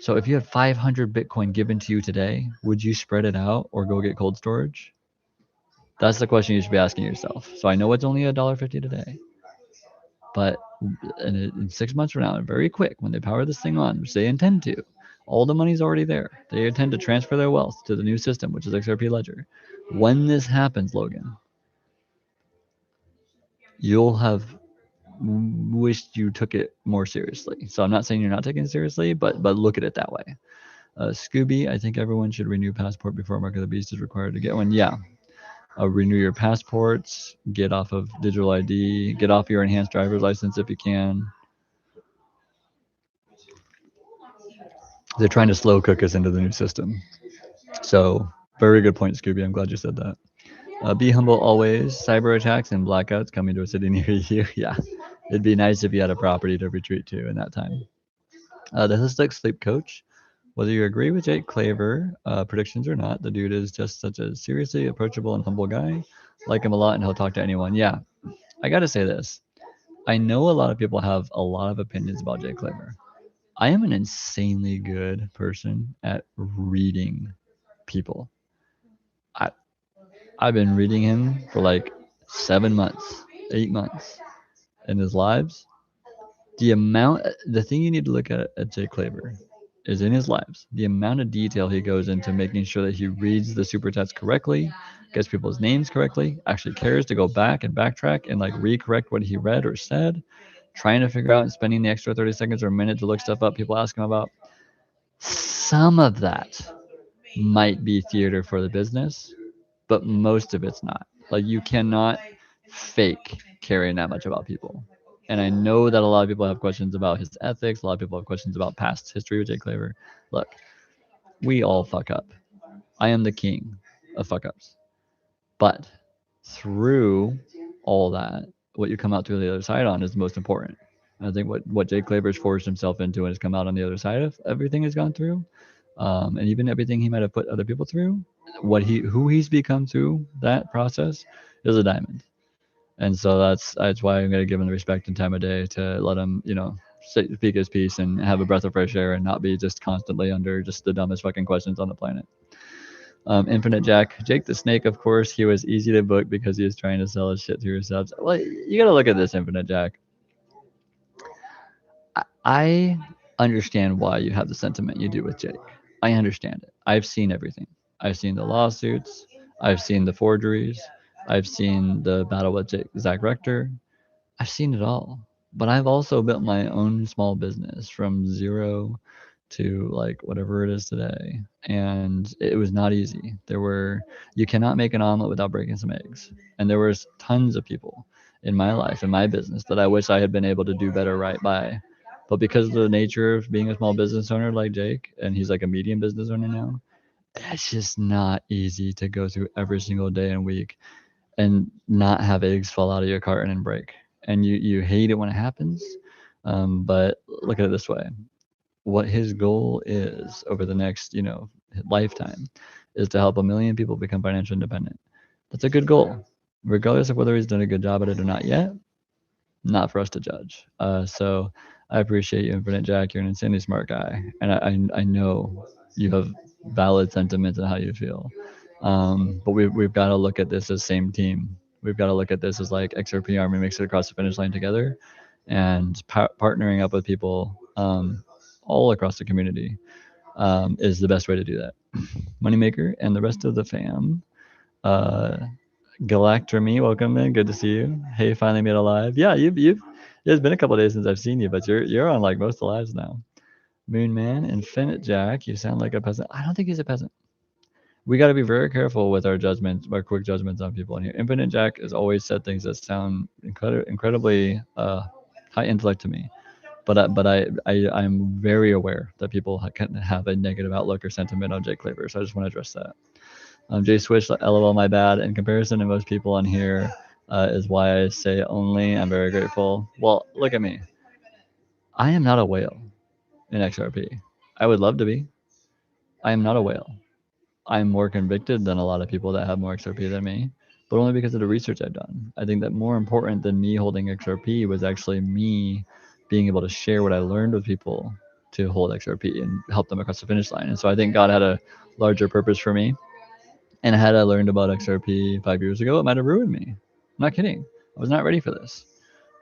So if you had 500 Bitcoin given to you today, would you spread it out or go get cold storage? That's the question you should be asking yourself. So I know it's only $1.50 today, but in 6 months from now, very quick, when they power this thing on, which they intend to, all the money's already there. They intend to transfer their wealth to the new system, which is XRP Ledger. When this happens, Logan, you'll have wished you took it more seriously. So I'm not saying you're not taking it seriously, but look at it that way. Scooby, I think everyone should renew passport before Mark of the Beast is required to get one. Yeah. Renew your passports, get off of digital ID, get off your enhanced driver's license if you can. They're trying to slow cook us into the new system. So very good point, Scooby. I'm glad you said that. Be humble always. Cyber attacks and blackouts coming to a city near you. Yeah. It'd be nice if you had a property to retreat to in that time. The Holistic Sleep Coach. Whether you agree with Jake Claver predictions or not, the dude is just such a seriously approachable and humble guy. Like him a lot, and he'll talk to anyone. Yeah, I got to say this. I know a lot of people have a lot of opinions about Jake Claver. I am an insanely good person at reading people. I've been reading him for like 7 months, 8 months in his lives. The thing you need to look at Jay Claver is in his lives, the amount of detail he goes into making sure that he reads the super chats correctly, gets people's names correctly, actually cares to go back and backtrack and like recorrect what he read or said, trying to figure out and spending the extra 30 seconds or a minute to look stuff up people ask him about. Some of that might be theater for the business, but most of it's not. Like you cannot fake caring that much about people. And I know that a lot of people have questions about his ethics. A lot of people have questions about past history with Jay Claver. Look, we all fuck up. I am the king of fuck ups. But through all that, what you come out to the other side on is the most important. And I think what Jay Claver's forced himself into and has come out on the other side of everything he's gone through, and even everything he might have put other people through, who he's become through that process is a diamond. And so that's why I'm going to give him the respect and time of day to let him, speak his piece and have a breath of fresh air and not be just constantly under just the dumbest fucking questions on the planet. Infinite Jake the Snake, of course, he was easy to book because he was trying to sell his shit through your subs. Well, you got to look at this, Infinite Jack. I understand why you have the sentiment you do with Jake. I understand it. I've seen everything. I've seen the lawsuits. I've seen the forgeries. I've seen the battle with Zach Rector. I've seen it all. But I've also built my own small business from zero to like whatever it is today. And it was not easy. You cannot make an omelet without breaking some eggs. And there was tons of people in my life, in my business, that I wish I had been able to do better right by. But because of the nature of being a small business owner like Jake, and he's like a medium business owner now, it's just not easy to go through every single day and week and not have eggs fall out of your carton and break. And you hate it when it happens. But look at it this way. What his goal is over the next, lifetime is to help 1 million people become financially independent. That's a good goal, regardless of whether he's done a good job at it or not yet. Not for us to judge. So I appreciate you, Infinite Jack. You're an insanely smart guy, and I know you have valid sentiments and how you feel. But we've got to look at this as same team. We've got to look at this as like XRP Army makes it across the finish line together, and partnering up with people all across the community is the best way to do that. Moneymaker and the rest of the fam. Galactremy, welcome in. Good to see you. Hey, finally made it live. Yeah, you've. It's been a couple days since I've seen you, but you're on like most of the lives now. Moon Man, Infinite Jack. You sound like a peasant. I don't think he's a peasant. We got to be very careful with our judgments, our quick judgments on people in here. Infinite Jack has always said things that sound incredibly high intellect to me, but I'm very aware that people can have a negative outlook or sentiment on Jake Claver, so I just want to address that. Jay Switch, LOL, my bad. In comparison to most people on here, is why I say only. I'm very grateful. Well, look at me. I am not a whale in XRP. I would love to be. I am not a whale. I'm more convicted than a lot of people that have more XRP than me, but only because of the research I've done. I think that more important than me holding XRP was actually me being able to share what I learned with people to hold XRP and help them across the finish line. And so I think God had a larger purpose for me. And had I learned about XRP 5 years ago, it might have ruined me. I'm not kidding. I was not ready for this.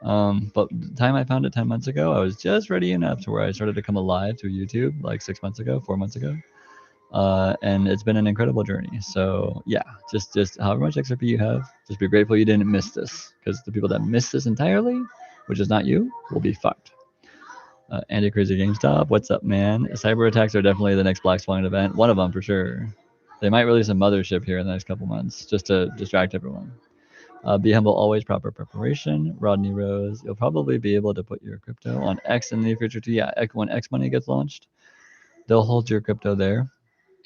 But the time I found it 10 months ago, I was just ready enough to where I started to come alive through YouTube like 4 months ago. And it's been an incredible journey. So yeah, just however much XRP you have, just be grateful you didn't miss this, because the people that miss this entirely, which is not you, will be fucked. Andy Crazy GameStop, what's up, man? Cyber attacks are definitely the next Black Swan event. One of them for sure. They might release a mothership here in the next couple months just to distract everyone. Be humble, always proper preparation. Rodney Rose, you'll probably be able to put your crypto on X in the near future too. Yeah, when X money gets launched, they'll hold your crypto there,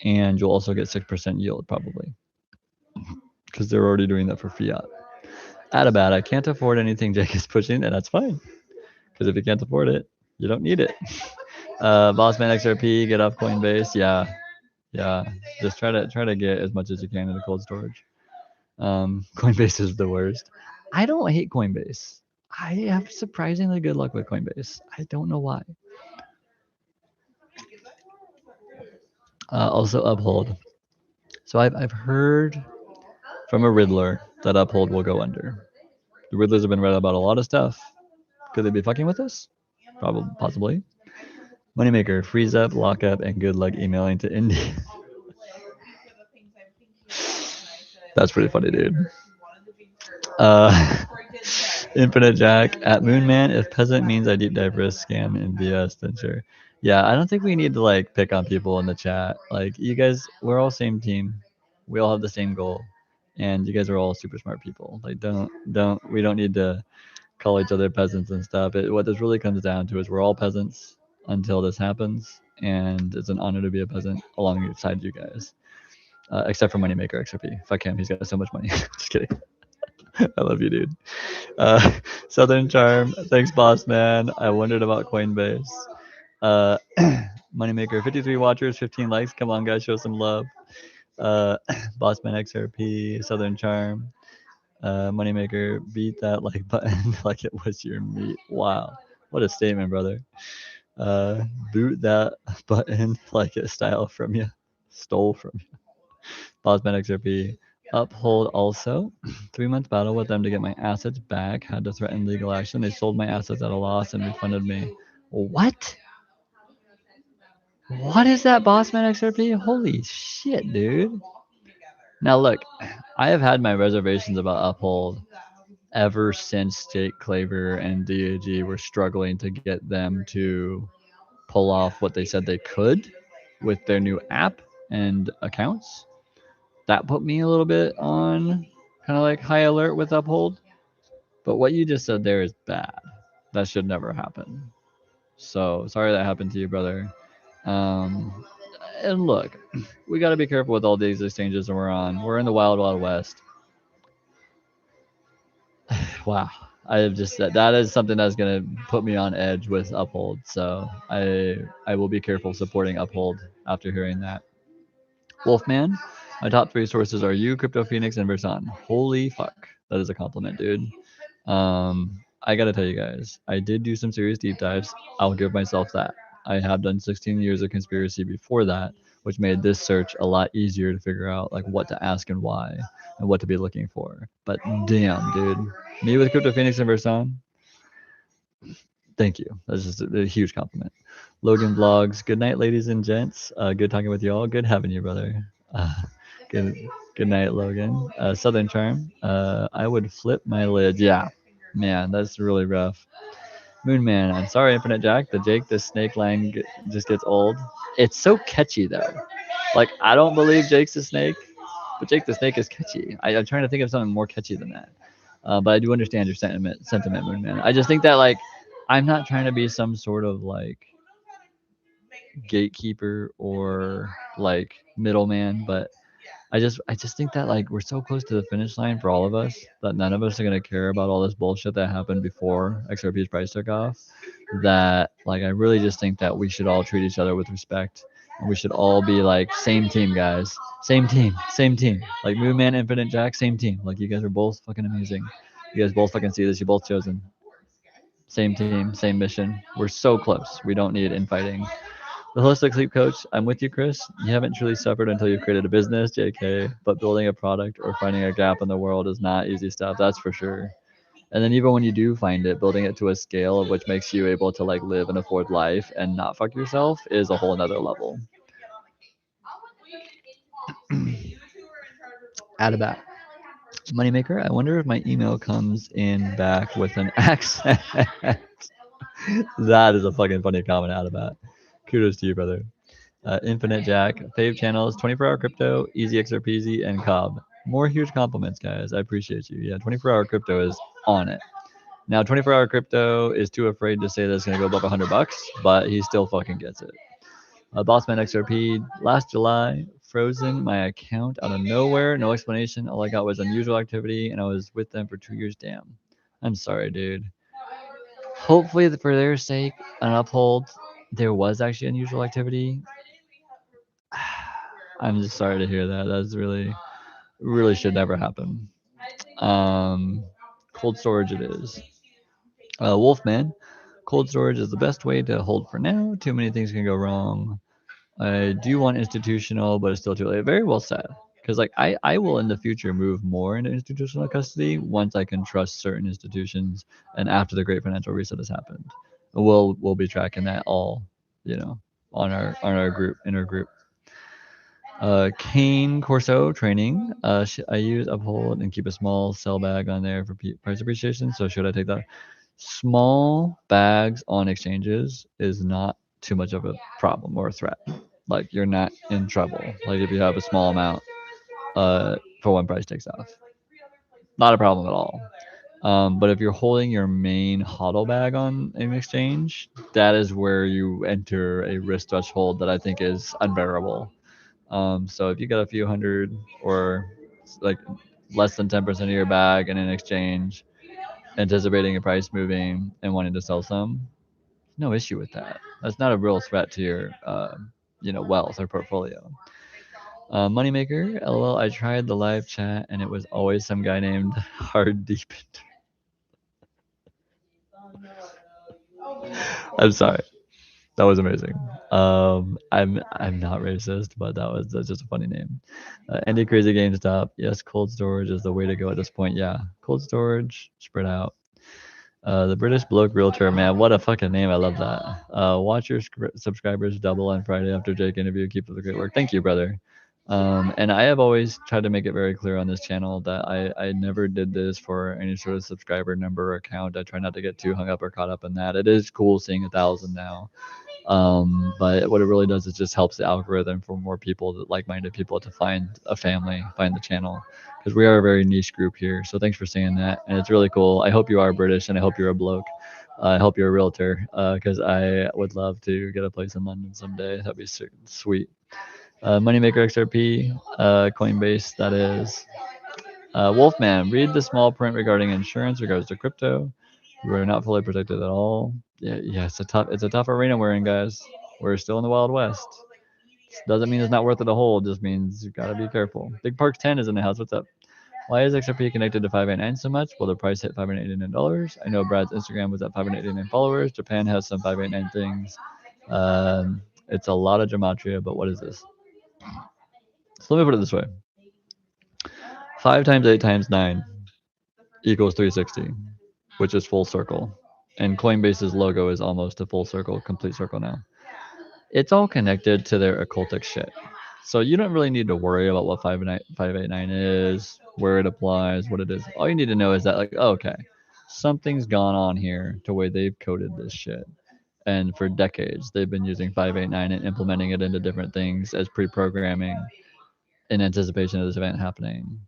and you'll also get 6% yield probably, because they're already doing that for fiat. Adabat, I can't afford anything Jake is pushing, and that's fine. Because if you can't afford it, you don't need it. Bossman XRP, get off Coinbase. Yeah. Just try to get as much as you can into cold storage. Coinbase is the worst. I don't hate Coinbase. I have surprisingly good luck with Coinbase. I don't know why. Also Uphold. So I've heard from a Riddler that Uphold will go under. The Riddlers have been read about a lot of stuff. Could they be fucking with us? Probably, possibly. Moneymaker, freeze up, lock up, and good luck emailing to India. That's pretty funny, dude. Infinite Jack at Moonman. If peasant means I deep dive risk scam in BS, then sure. Yeah, I don't think we need to like pick on people in the chat. Like you guys, we're all same team. We all have the same goal, and you guys are all super smart people. Like we don't need to call each other peasants and stuff. What this really comes down to is we're all peasants until this happens, and it's an honor to be a peasant alongside you guys. Except for Moneymaker XRP. Fuck him, he's got so much money. Just kidding. I love you, dude. Southern Charm, thanks, boss man. I wondered about Coinbase. Moneymaker, 53 watchers, 15 likes. Come on, guys, show some love. Bossman XRP, Southern Charm. Moneymaker, beat that like button like it was your meat. Wow, what a statement, brother. Boot that button like it stole from you. Bossman XRP. Uphold also. 3-month battle with them to get my assets back. Had to threaten legal action. They sold my assets at a loss and refunded me. What? What is that, Bossman XRP? Holy shit, dude. Now look, I have had my reservations about Uphold ever since Jake Claver and DAG were struggling to get them to pull off what they said they could with their new app and accounts. That put me a little bit on kind of like high alert with Uphold. But what you just said there is bad. That should never happen. So sorry that happened to you, brother. And look, we got to be careful with all these exchanges that we're on. We're in the wild, wild west. Wow. I have just said that is something that's going to put me on edge with Uphold. So I will be careful supporting Uphold after hearing that. Wolfman, my top 3 sources are you, Crypto Phoenix, and Versan. Holy fuck. That is a compliment, dude. I got to tell you guys, I did do some serious deep dives. I'll give myself that. I have done 16 years of conspiracy before that, which made this search a lot easier to figure out like what to ask and why and what to be looking for. But damn, dude. Me with Crypto Phoenix and Versan, thank you. That's just a huge compliment. Logan Vlogs, good night, ladies and gents. Good talking with y'all. Good having you, brother. Good night, Logan. Southern Charm, I would flip my lid. Yeah, man, that's really rough. Moonman, I'm sorry, Infinite Jack. The Jake the Snake line just gets old. It's so catchy though. Like I don't believe Jake's the Snake, but Jake the Snake is catchy. I'm trying to think of something more catchy than that. But I do understand your sentiment, Moonman. I just think that like I'm not trying to be some sort of like gatekeeper or like middleman, but I just think that like we're so close to the finish line for all of us that none of us are gonna care about all this bullshit that happened before XRP's price took off. That like I really just think that we should all treat each other with respect, and we should all be like same team, guys. Same team. Like Moonman, Infinite Jack, same team. Like you guys are both fucking amazing. You guys both fucking see this. You're both chosen. Same team, same mission. We're so close. We don't need infighting. The holistic sleep coach, I'm with you, Chris. You haven't truly suffered until you've created a business, JK, but building a product or finding a gap in the world is not easy stuff, that's for sure. And then even when you do find it, building it to a scale of which makes you able to like live and afford life and not fuck yourself is a whole nother level. Add a back. Moneymaker, I wonder if my email comes in back with an accent. That is a fucking funny comment out of that. Kudos to you, brother. Infinite Jack, fave channels, 24-hour crypto, easy XRP, and Cobb. More huge compliments, guys. I appreciate you. Yeah, 24-hour crypto is on it. Now, 24-hour crypto is too afraid to say that it's going to go above $100, but he still fucking gets it. Bossman XRP, last July, frozen my account out of nowhere. No explanation. All I got was unusual activity, and I was with them for 2 years. Damn. I'm sorry, dude. Hopefully, for their sake, an uphold, there was actually unusual activity. I'm just sorry to hear that. That's really should never happen. Cold storage it is. Wolfman, cold storage is the best way to hold for now. Too many things can go wrong. I do want institutional, but it's still too late. Very well said. Because like I will in the future move more into institutional custody once I can trust certain institutions and after the great financial reset has happened. We'll be tracking that all, on our group inner group. Cane Corso training. I use uphold and keep a small sell bag on there for price appreciation. So should I take that? Small bags on exchanges is not too much of a problem or a threat. Like you're not in trouble. Like if you have a small amount, for when price takes off, not a problem at all. But if you're holding your main hodl bag on an exchange, that is where you enter a risk threshold that I think is unbearable. So if you got a few hundred or like less than 10% of your bag in an exchange, anticipating a price moving and wanting to sell some, no issue with that. That's not a real threat to your, wealth or portfolio. Moneymaker, LOL. I tried the live chat and it was always some guy named Hard Deepened. I'm sorry. That was amazing. I'm not racist, but that's just a funny name. Andy Crazy GameStop. Yes, cold storage is the way to go at this point. Yeah, cold storage, spread out. The British Bloke Realtor, man, what a fucking name. I love that. Watch your subscribers double on Friday after Jake interview. Keep up the great work. Thank you, brother. And I have always tried to make it very clear on this channel that I never did this for any sort of subscriber number or account. I try not to get too hung up or caught up in that. It is cool seeing 1,000 now. But what it really does is just helps the algorithm for more people, like-minded people, to find a family, find the channel, because we are a very niche group here. So thanks for saying that, and it's really cool. I hope you are British, and I hope you're a bloke. I hope you're a realtor, because I would love to get a place in London someday. That'd be sweet. MoneymakerXRP, Coinbase, that is. Wolfman, read the small print regarding insurance regards to crypto. We are not fully protected at all. Yeah, it's a tough arena we're in, guys. We're still in the Wild West. Doesn't mean it's not worth it to hold. Just means you gotta be careful. Big Park 10 is in the house. What's up? Why is XRP connected to 589 so much? Well, the price hit $589. I know Brad's Instagram was at 589 followers. Japan has some 589 things. It's a lot of gematria, but what is this? So let me put it this way. 5 times 8 times 9 equals 360, which is full circle. And Coinbase's logo is almost a full circle, complete circle now. It's all connected to their occultic shit. So you don't really need to worry about what 589 is, where it applies, what it is. All you need to know is that, like, oh, okay, something's gone on here to where they've coded this shit. And for decades, they've been using 589 and implementing it into different things as pre-programming in anticipation of this event happening.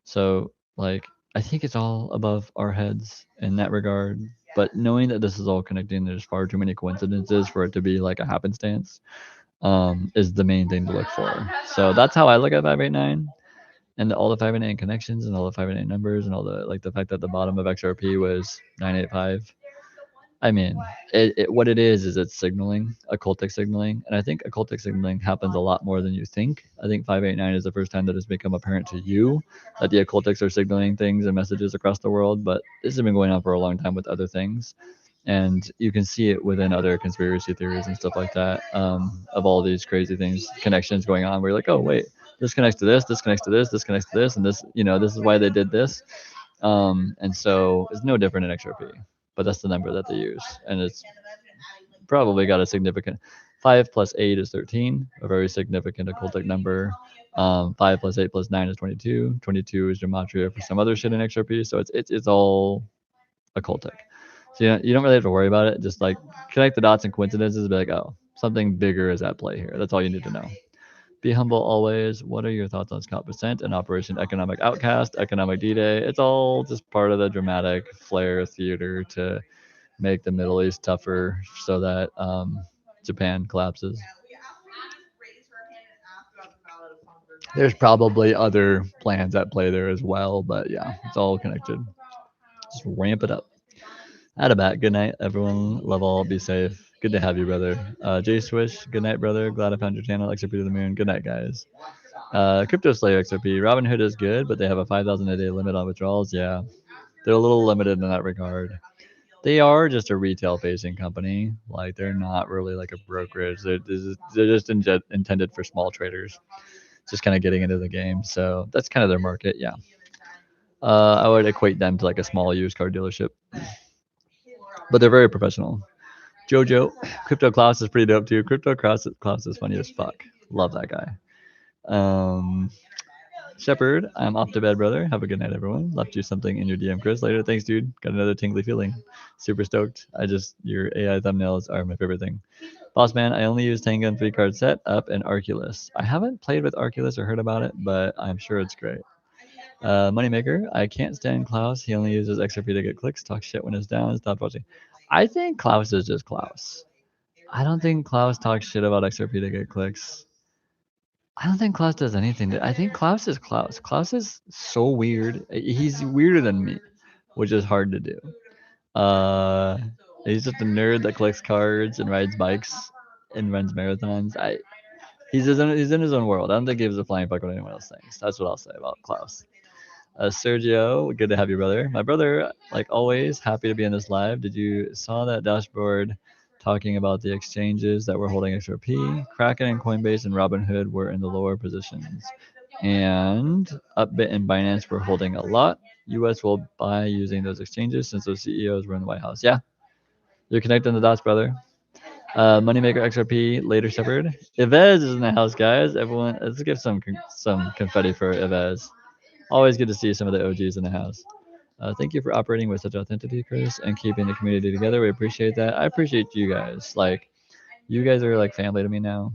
So, like, I think it's all above our heads in that regard. But knowing that this is all connecting, there's far too many coincidences for it to be like a happenstance, is the main thing to look for. So that's how I look at 589 and all the 589 connections and all the 589 numbers and all the fact that the bottom of XRP was 985. I mean, what it is it's signaling, occultic signaling. And I think occultic signaling happens a lot more than you think. I think 589 is the first time that it's become apparent to you that the occultics are signaling things and messages across the world. But this has been going on for a long time with other things. And you can see it within other conspiracy theories and stuff like that, of all these crazy things, connections going on. Where you're like, oh, wait, this connects to this, this connects to this, this connects to this, and this, this is why they did this. And so it's no different in XRP. But that's the number that they use, and it's probably got a significant 5 plus 8 is 13, a very significant occultic number. 5 plus 8 plus 9 is 22. 22 is gematria for some other shit in XRP, so it's all occultic. So you don't really have to worry about it. Just like connect the dots and coincidences, and be like, oh, something bigger is at play here. That's all you need to know. Be humble always. What are your thoughts on Scott Percent and Operation Economic Outcast, Economic D-Day? It's all just part of the dramatic flair theater to make the Middle East tougher so that Japan collapses. There's probably other plans at play there as well, but yeah, it's all connected. Just ramp it up. Adabat, good night, everyone. Love all, be safe. Good to have you, brother. Jay Swish, good night, brother. Glad I found your channel. XRP to the moon. Good night, guys. Crypto Slayer XRP. Robinhood is good, but they have a 5,000 a day limit on withdrawals. Yeah, they're a little limited in that regard. They are just a retail facing company. Like, they're not really like a brokerage. They're just intended for small traders, just kind of getting into the game. So that's kind of their market. Yeah. I would equate them to like a small used car dealership, but they're very professional. Jojo, Crypto Klaus is pretty dope too. Crypto Klaus is funny as fuck. Love that guy. Shepard, I'm off to bed, brother. Have a good night, everyone. Left you something in your DM, Chris. Later. Thanks, dude. Got another tingly feeling. Super stoked. Your AI thumbnails are my favorite thing. Boss man, I only use Tengen 3-card set up and Arculus. I haven't played with Arculus or heard about it, but I'm sure it's great. Moneymaker, I can't stand Klaus. He only uses XRP to get clicks, talk shit when it's down, stop watching. I think Klaus is just Klaus. I don't think Klaus talks shit about XRP to get clicks. I don't think Klaus does anything. I think Klaus is Klaus. Klaus is so weird. He's weirder than me, which is hard to do. He's just a nerd that collects cards and rides bikes and runs marathons. He's in his own world. I don't think he gives a flying fuck what anyone else thinks. That's what I'll say about Klaus. Sergio, good to have you, brother. My brother, like always, happy to be in this live. Did you saw that dashboard talking about the exchanges that were holding XRP? Kraken and Coinbase and Robinhood were in the lower positions, and Upbit and Binance were holding a lot. US will buy using those exchanges since those CEOs were in the White House. Yeah, you're connecting the dots, brother. Moneymaker XRP, later Shepherd. Yves is in the house, guys. Everyone, let's give some confetti for Yves. Always good to see some of the OGs in the house. Thank you for operating with such authenticity, Chris, and keeping the community together. We appreciate that. I appreciate you guys. Like, you guys are like family to me now,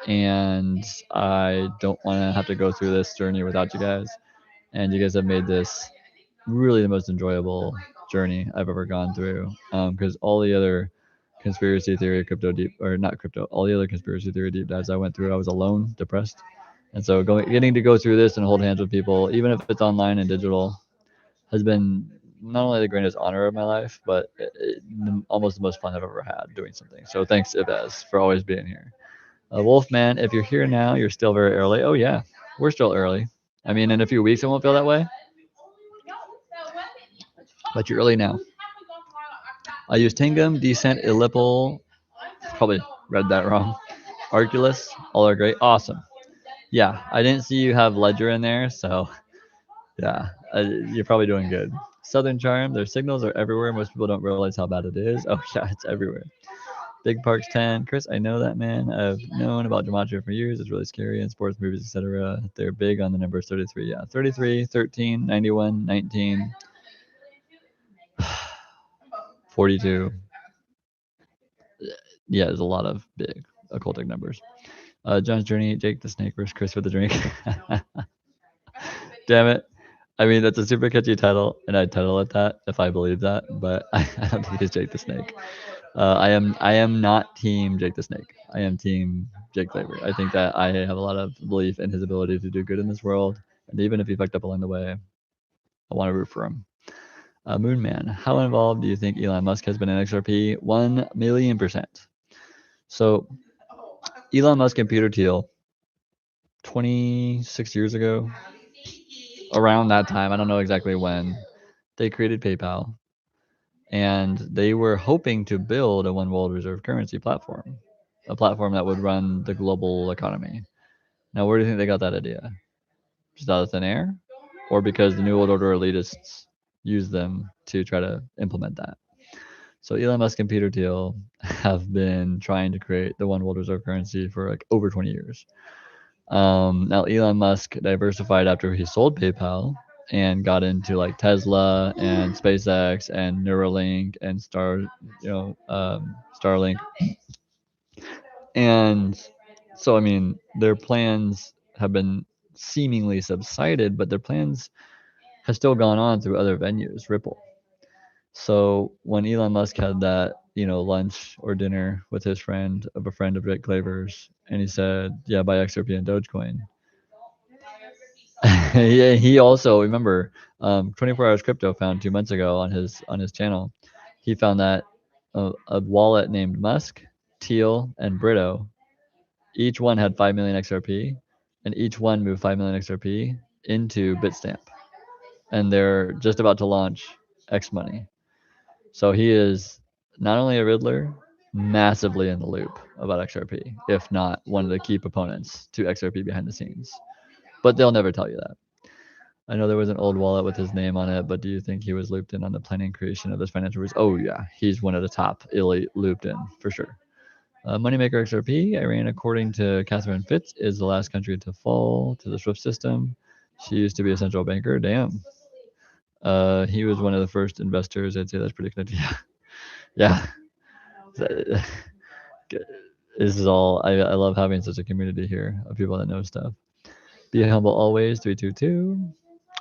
and I don't want to have to go through this journey without you guys. And you guys have made this really the most enjoyable journey I've ever gone through. Because all the other conspiracy theory, all the other conspiracy theory deep dives I went through, I was alone, depressed. And so getting to go through this and hold hands with people, even if it's online and digital, has been not only the greatest honor of my life, but almost the most fun I've ever had doing something. So thanks, Yves, for always being here. Wolfman, if you're here now, you're still very early. Oh, yeah, we're still early. I mean, in a few weeks, it won't feel that way. But you're early now. I use Tingum, Decent, Illipple. Probably read that wrong. Arculus, all are great. Awesome. Yeah, I didn't see you have Ledger in there, so yeah, you're probably doing good. Southern Charm, their signals are everywhere. Most people don't realize how bad it is. Oh yeah, it's everywhere. Big Parks 10. Chris, I know that man. I've known about Gematria for years. It's really scary in sports movies, etc. They're big on the numbers 33. Yeah, 33, 13, 91, 19, 42. Yeah, there's a lot of big occultic numbers. John's Journey, Jake the Snake versus Chris with the drink. Damn it. I mean, that's a super catchy title, and I'd title it that if I believe that, but I don't think it's Jake the Snake. I am not team Jake the Snake. I am team Jake Flavor. I think that I have a lot of belief in his ability to do good in this world, and even if he fucked up along the way, I want to root for him. Moonman, how involved do you think Elon Musk has been in XRP? 1,000,000%. So, Elon Musk and Peter Thiel, 26 years ago, around that time, I don't know exactly when, they created PayPal, and they were hoping to build a one world reserve currency platform, a platform that would run the global economy. Now, where do you think they got that idea? Just out of thin air, or because the New World Order elitists used them to try to implement that? So Elon Musk and Peter Thiel have been trying to create the one world reserve currency for like over 20 years. Now Elon Musk diversified after he sold PayPal and got into like Tesla and SpaceX and Neuralink and Starlink. And so, I mean, their plans have been seemingly subsided, but their plans have still gone on through other venues, Ripple. So when Elon Musk had that, lunch or dinner with his friend of Jake Claver's, and he said, yeah, buy XRP and Dogecoin. Yeah, he also, remember, 24 Hours Crypto found 2 months ago on his channel, he found that a wallet named Musk, Teal, and Brito, each one had 5 million XRP, and each one moved 5 million XRP into Bitstamp, and they're just about to launch X Money. So he is not only a Riddler, massively in the loop about XRP, if not one of the key proponents to XRP behind the scenes. But they'll never tell you that. I know there was an old wallet with his name on it, but do you think he was looped in on the planning and creation of this financial risk? Oh yeah, he's one of the top elite looped in for sure. MoneymakerXRP, Iran, according to Catherine Fitz, is the last country to fall to the SWIFT system. She used to be a central banker. Damn. He was one of the first investors. I'd say that's pretty connected. Yeah. Yeah. This is all. I love having such a community here of people that know stuff. Be humble always. 322.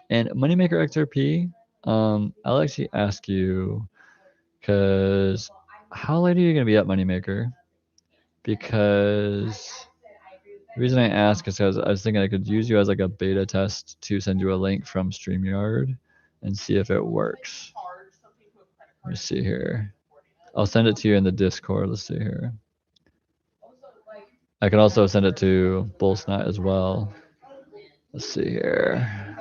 And Moneymaker XRP, I'll actually ask you, because how late are you going to be at Moneymaker? Because the reason I ask is because I was thinking I could use you as like a beta test to send you a link from StreamYard and see if it works. Let me see here. I'll send it to you in the Discord. Let's see here. I can also send it to Bullsnot as well. Let's see here.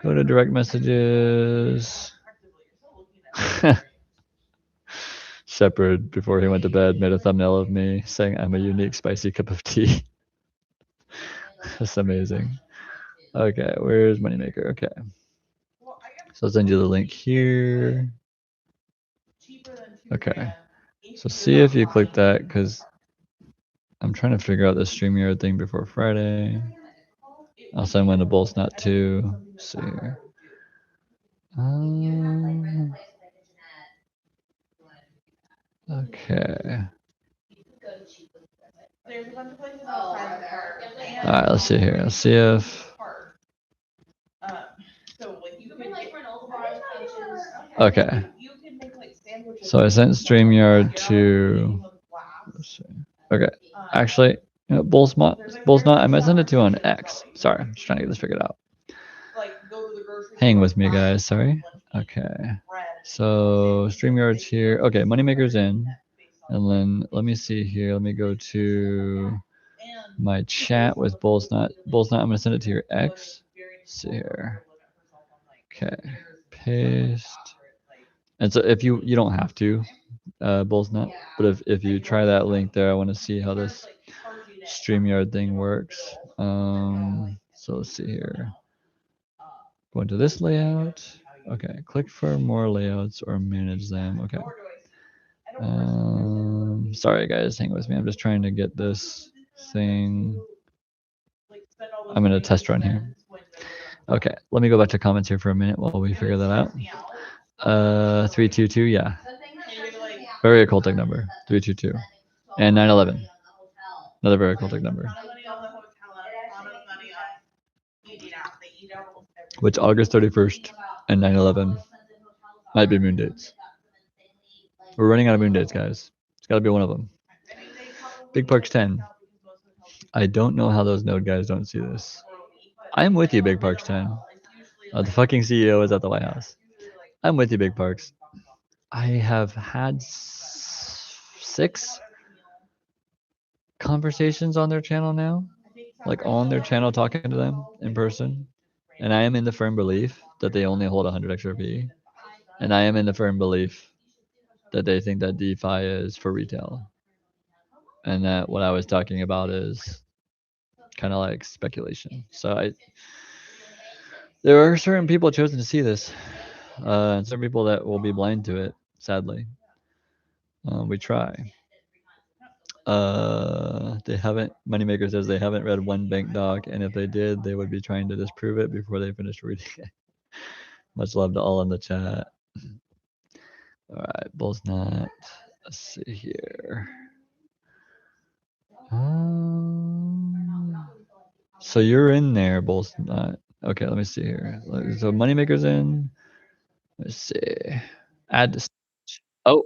Go to direct messages. Shepard, before he went to bed, made a thumbnail of me saying I'm a unique spicy cup of tea. That's amazing. Okay, where's Moneymaker? Okay. So I'll send you the link here. Okay. So see if you click that, because I'm trying to figure out the StreamYard thing before Friday. I'll send one to Bullsnot too. Let's see here. Okay. All right, let's see here. Let's see if. Okay. So I sent StreamYard to. Let's see. Okay. Actually, you know, Bullsnot, I might send it to on X. Sorry, I'm just trying to get this figured out. Hang with me, guys. Sorry. Okay. So StreamYard's here. Okay, Moneymaker's in. And then let me see here. Let me go to my chat with Bullsnot. Bullsnot, I'm going to send it to your X. Let's see here. Okay. Paste. And so if you don't have to, Bullsnot, but if you try that link there, I want to see how this StreamYard thing works. So let's see here. Go into this layout. Okay, click for more layouts or manage them. Okay. Sorry guys, hang with me. I'm just trying to get this thing. I'm gonna test run here. Okay, let me go back to comments here for a minute while we figure that out. 322, yeah. Very occultic number. 322. And 911. Another very occultic number. Which August 31st and 9/11 might be moon dates. We're running out of moon dates, guys. It's got to be one of them. Big Parks 10. I don't know how those node guys don't see this. I'm with you, Big Parks 10. The fucking CEO is at the White House. I'm with you, Big Parks. I have had 6 conversations on their channel now, like on their channel talking to them in person. And I am in the firm belief that they only hold 100 XRP. And I am in the firm belief that they think that DeFi is for retail. And that what I was talking about is kind of like speculation. So there are certain people chosen to see this, and some people that will be blind to it, sadly. We try. They haven't, Moneymaker says they haven't read one bank doc, and if they did, they would be trying to disprove it before they finished reading it. Much love to all in the chat. All right, Bullsnot. Let's see here. So you're in there, Bullsnot. Okay, let me see here. So Moneymaker's in. Let's see. Add to. Oh.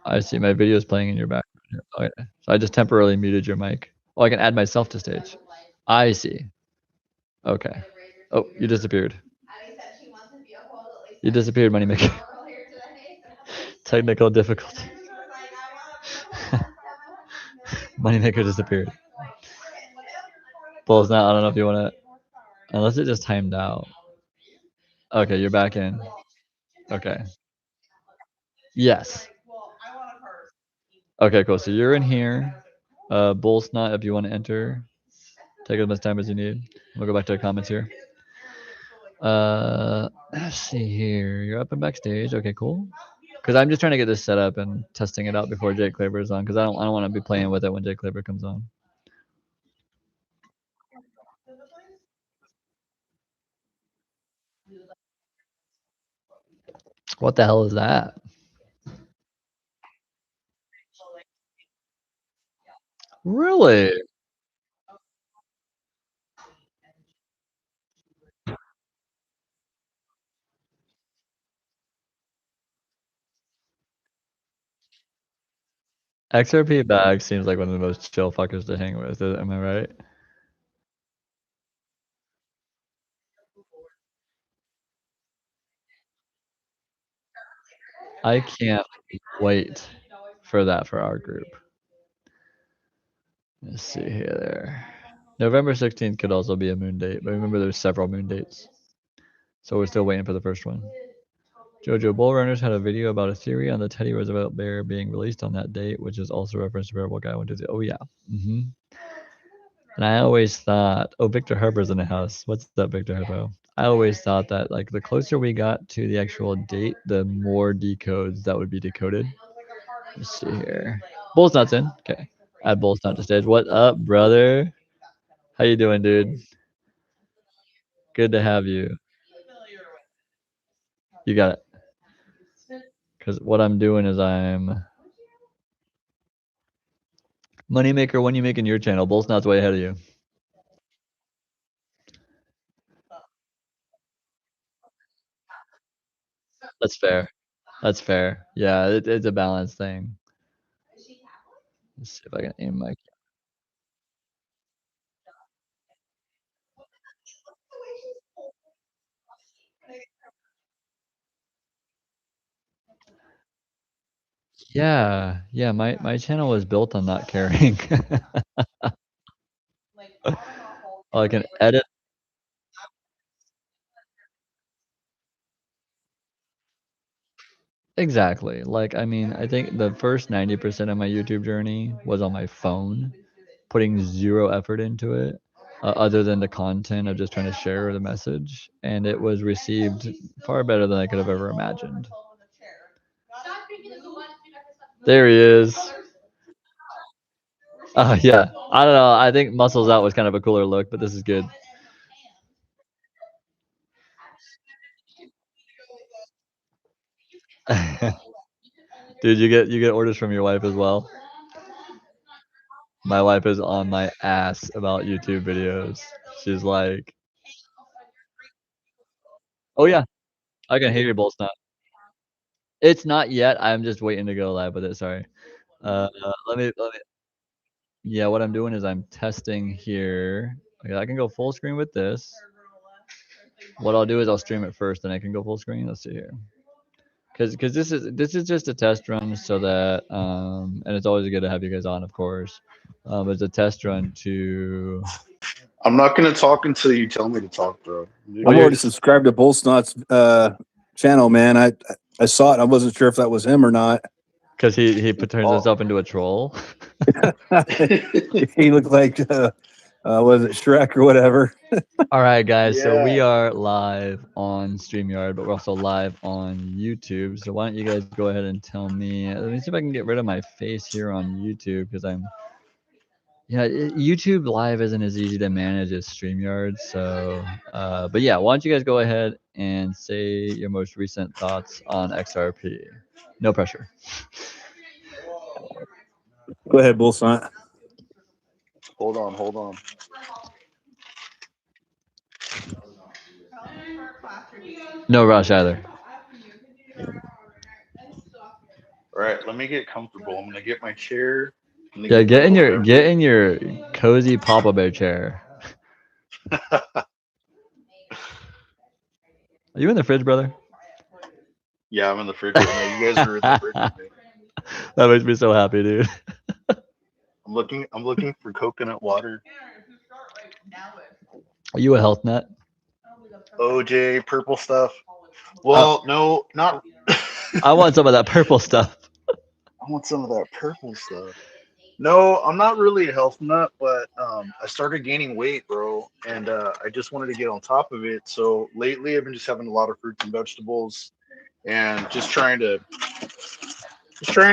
I see my video is playing in your background. Okay. So I just temporarily muted your mic. Oh, I can add myself to stage. I see. Okay. Oh, you disappeared. You disappeared, Moneymaker. Technical difficulty. Moneymaker disappeared. Bulls now. I don't know if you want to, unless it just timed out. Okay, you're back in. Okay. Yes. Okay, cool. So you're in here. Bull Snot, if you want to enter, take as much time as you need. We'll go back to the comments here. Let's see here. You're up and backstage. Okay, cool. Because I'm just trying to get this set up and testing it out before Jake Claver is on. Because I don't want to be playing with it when Jake Claver comes on. What the hell is that? Really? XRP bag seems like one of the most chill fuckers to hang with. Am I right? I can't wait for that for our group. Let's see here. November 16th could also be a moon date, but remember there's several moon dates. So we're still waiting for the first one. Jojo Bull Runners had a video about a theory on the Teddy Roosevelt bear being released on that date, which is also referenced to Variable Guy 120. Oh, yeah. And I always thought, oh, Victor Harper's in the house. What's up, Victor Harper? I always thought that like the closer we got to the actual date, the more decodes that would be decoded. Let's see here. Bull's Nuts in. Okay. Add Bull's Nut to stage. What up, brother? How you doing, dude? Good to have you. You got it. Because what I'm doing is I'm Moneymaker. When you making your channel? Bull's Nut's way ahead of you. That's fair. That's fair. Yeah, it's a balanced thing. Let's see if I can aim my. Yeah, yeah. My channel was built on not caring. I can edit. Exactly. Like, I mean, I think the first 90% of my YouTube journey was on my phone, putting zero effort into it, other than the content of just trying to share the message. And it was received far better than I could have ever imagined. There he is. Yeah. I don't know. I think Muscles Out was kind of a cooler look, but this is good. Dude, you get orders from your wife as well? My wife is on my ass about YouTube videos. She's like, "Oh yeah, I can hear your Bolt Snap." It's not yet. I'm just waiting to go live with it. Sorry. Let me. Yeah, what I'm doing is I'm testing here. Okay, I can go full screen with this. What I'll do is I'll stream it first, then I can go full screen. Let's see here. Because this is just a test run, so that and it's always good to have you guys on, of course. It's a test run to. I'm not gonna talk until you tell me to talk, bro. I'm already subscribed to Bullsnot's channel, man. I saw it. I wasn't sure if that was him or not. Because he turns himself into a troll. He looked like was it Shrek or whatever? All right, guys. Yeah. So we are live on StreamYard, but we're also live on YouTube. So why don't you guys go ahead and tell me? Let me see if I can get rid of my face here on YouTube because I'm. Yeah, YouTube Live isn't as easy to manage as StreamYard. So, but yeah, why don't you guys go ahead and say your most recent thoughts on XRP? No pressure. Go ahead, Bullsnot. Hold on. No rush either. All right, let me get comfortable. I'm gonna get my chair. Yeah, get in your cozy Papa Bear chair. Are you in the fridge, brother? Yeah, I'm in the fridge right now. You guys are in the fridge with me. That makes me so happy, dude. I'm looking for coconut water. Are you a health nut? OJ, purple stuff. Well, no, not. I want some of that purple stuff. I want some of that purple stuff. No, I'm not really a health nut, but I started gaining weight, bro, and I just wanted to get on top of it. So lately, I've been just having a lot of fruits and vegetables, and just trying to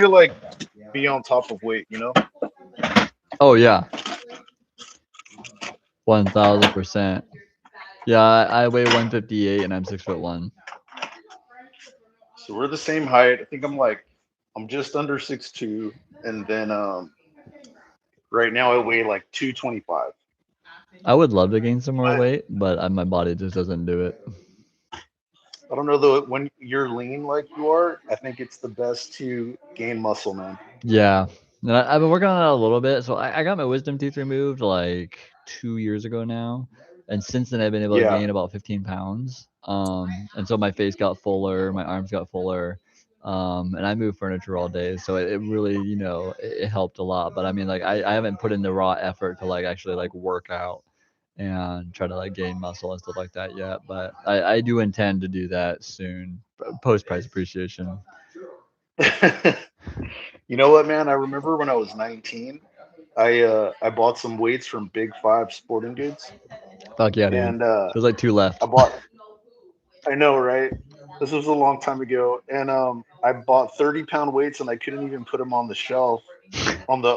like be on top of weight, you know? Oh yeah, 1000%. Yeah, I weigh 158 and I'm 6'1". So we're the same height. I think I'm just under 6'2", and then right now I weigh like 225. I would love to gain some more weight, but my body just doesn't do it. I don't know though. When you're lean like you are, I think it's the best to gain muscle, man. Yeah, and I've been working on that a little bit. So I got my wisdom teeth removed like 2 years ago now, and since then I've been able to Yeah. gain about 15 pounds. And so my face got fuller, my arms got fuller, and I move furniture all day, so it really, it helped a lot. But I mean, like I haven't put in the raw effort to like actually like work out and try to like gain muscle and stuff like that yet. But I do intend to do that soon, post price appreciation. You know what, man? I remember when I was 19, I bought some weights from Big Five Sporting Goods. Fuck yeah, dude. And There's like 2 left. I know, right? This was a long time ago, and I bought 30-pound weights, and I couldn't even put them on the shelf, on the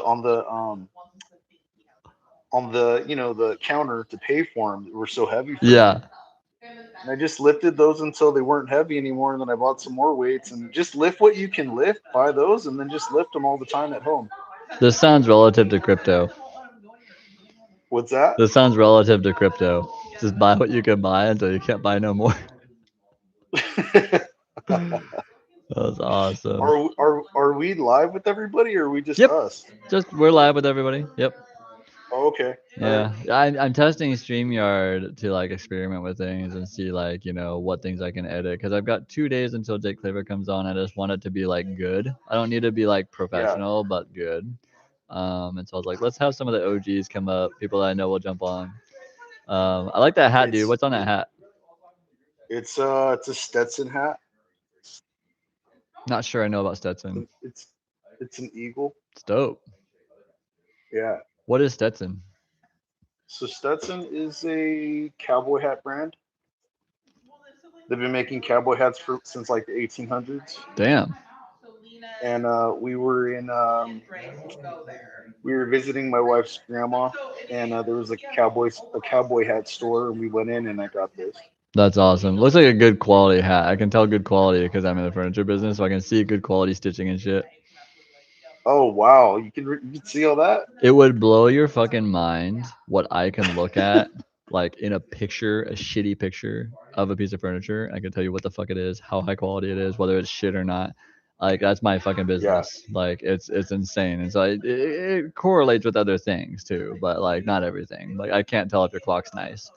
the counter to pay for them. They were so heavy. Yeah. And I just lifted those until they weren't heavy anymore, and then I bought some more weights, and just lift what you can lift, buy those, and then just lift them all the time at home. This sounds relative to crypto. What's that? This sounds relative to crypto. Just buy what you can buy until you can't buy no more. That's awesome. Are we live with everybody, or are we just Yep. us? Just we're live with everybody. Yep. Oh, okay. Yeah, I'm testing StreamYard to like experiment with things and see like what things I can edit, because I've got 2 days until Jake Claver comes on. I just want it to be like good. I don't need to be like professional, but good. And so I was like, let's have some of the OGs come up, people that I know will jump on. I like that hat, dude. What's on that hat? It's a Stetson hat. Not sure I know about Stetson. It's an eagle. It's dope. Yeah. What is Stetson? So Stetson is a cowboy hat brand. They've been making cowboy hats since like the 1800s. Damn. And we were visiting my wife's grandma, and there was a cowboy hat store, and we went in, and I got this. That's awesome. Looks like a good quality hat. I can tell good quality because I'm in the furniture business, so I can see good quality stitching and shit. Oh wow, you can see all that? It would blow your fucking mind what I can look at, like in a picture, a shitty picture of a piece of furniture. I can tell you what the fuck it is, how high quality it is, whether it's shit or not. Like that's my fucking business. Yeah. Like it's insane, and so it correlates with other things too, but like not everything. Like I can't tell if your clock's nice.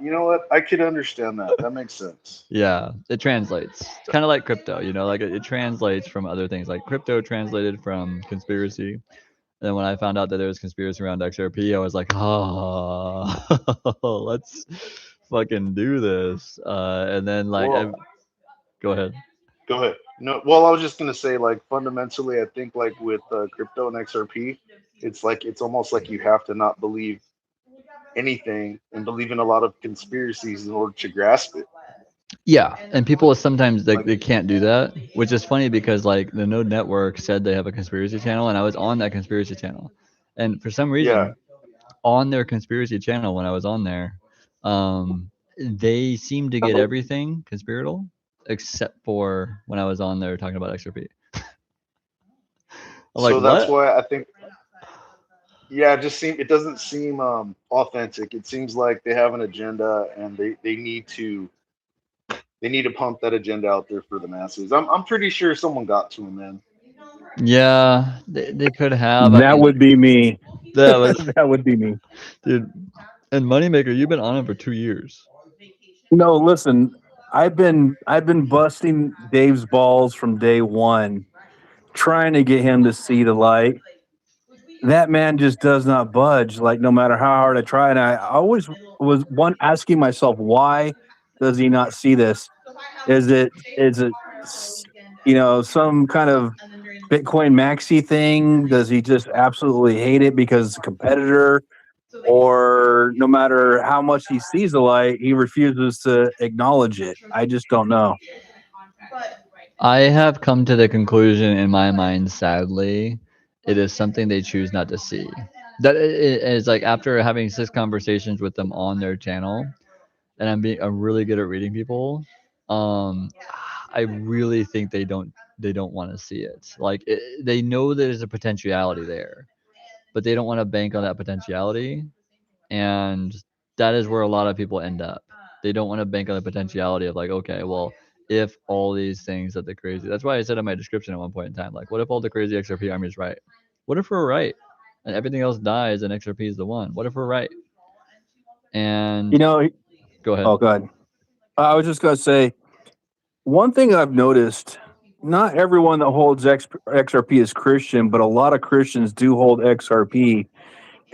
You know what? I could understand that. That makes sense. Yeah, it translates. It's kind of like crypto, like it translates from other things. Like crypto translated from conspiracy. And then when I found out that there was conspiracy around XRP, I was like, oh, let's fucking do this. And then like, go ahead. Go ahead. No, well, I was just gonna say, like, fundamentally, I think like with crypto and XRP, it's almost like you have to not believe anything and believe in a lot of conspiracies in order to grasp it. Yeah, and people sometimes they can't do that, which is funny because like the Node Network said they have a conspiracy channel, and I was on that conspiracy channel, and for some reason, on their conspiracy channel when I was on there, they seemed to get everything conspiratorial except for when I was on there talking about XRP. So that's why I think. Yeah, it doesn't seem authentic. It seems like they have an agenda, and they need to pump that agenda out there for the masses. I'm pretty sure someone got to them, man. Yeah, they could have. That would be me. That was, That would be me. dude. And Moneymaker, you've been on him for 2 years. No, listen, I've been busting Dave's balls from day one, trying to get him to see the light. That man just does not budge. Like no matter how hard I try, and I always was one asking myself, why does he not see this? Is it some kind of Bitcoin maxi thing? Does he just absolutely hate it because it's a competitor? Or no matter how much he sees the light, he refuses to acknowledge it. I just don't know. I have come to the conclusion in my mind, sadly, it is something they choose not to see. That is like after having 6 conversations with them on their channel, and I'm really good at reading people. I really think they don't want to see it. Like they know there's a potentiality there, but they don't want to bank on that potentiality, and that is where a lot of people end up. They don't want to bank on the potentiality of like, okay, well, if all these things that the crazy, that's why I said in my description at one point in time, like, what if all the crazy XRP army is right? What if we're right and everything else dies and XRP is the one? What if we're right? And go ahead. Oh, God. I was just going to say, one thing I've noticed, not everyone that holds XRP is Christian, but a lot of Christians do hold XRP.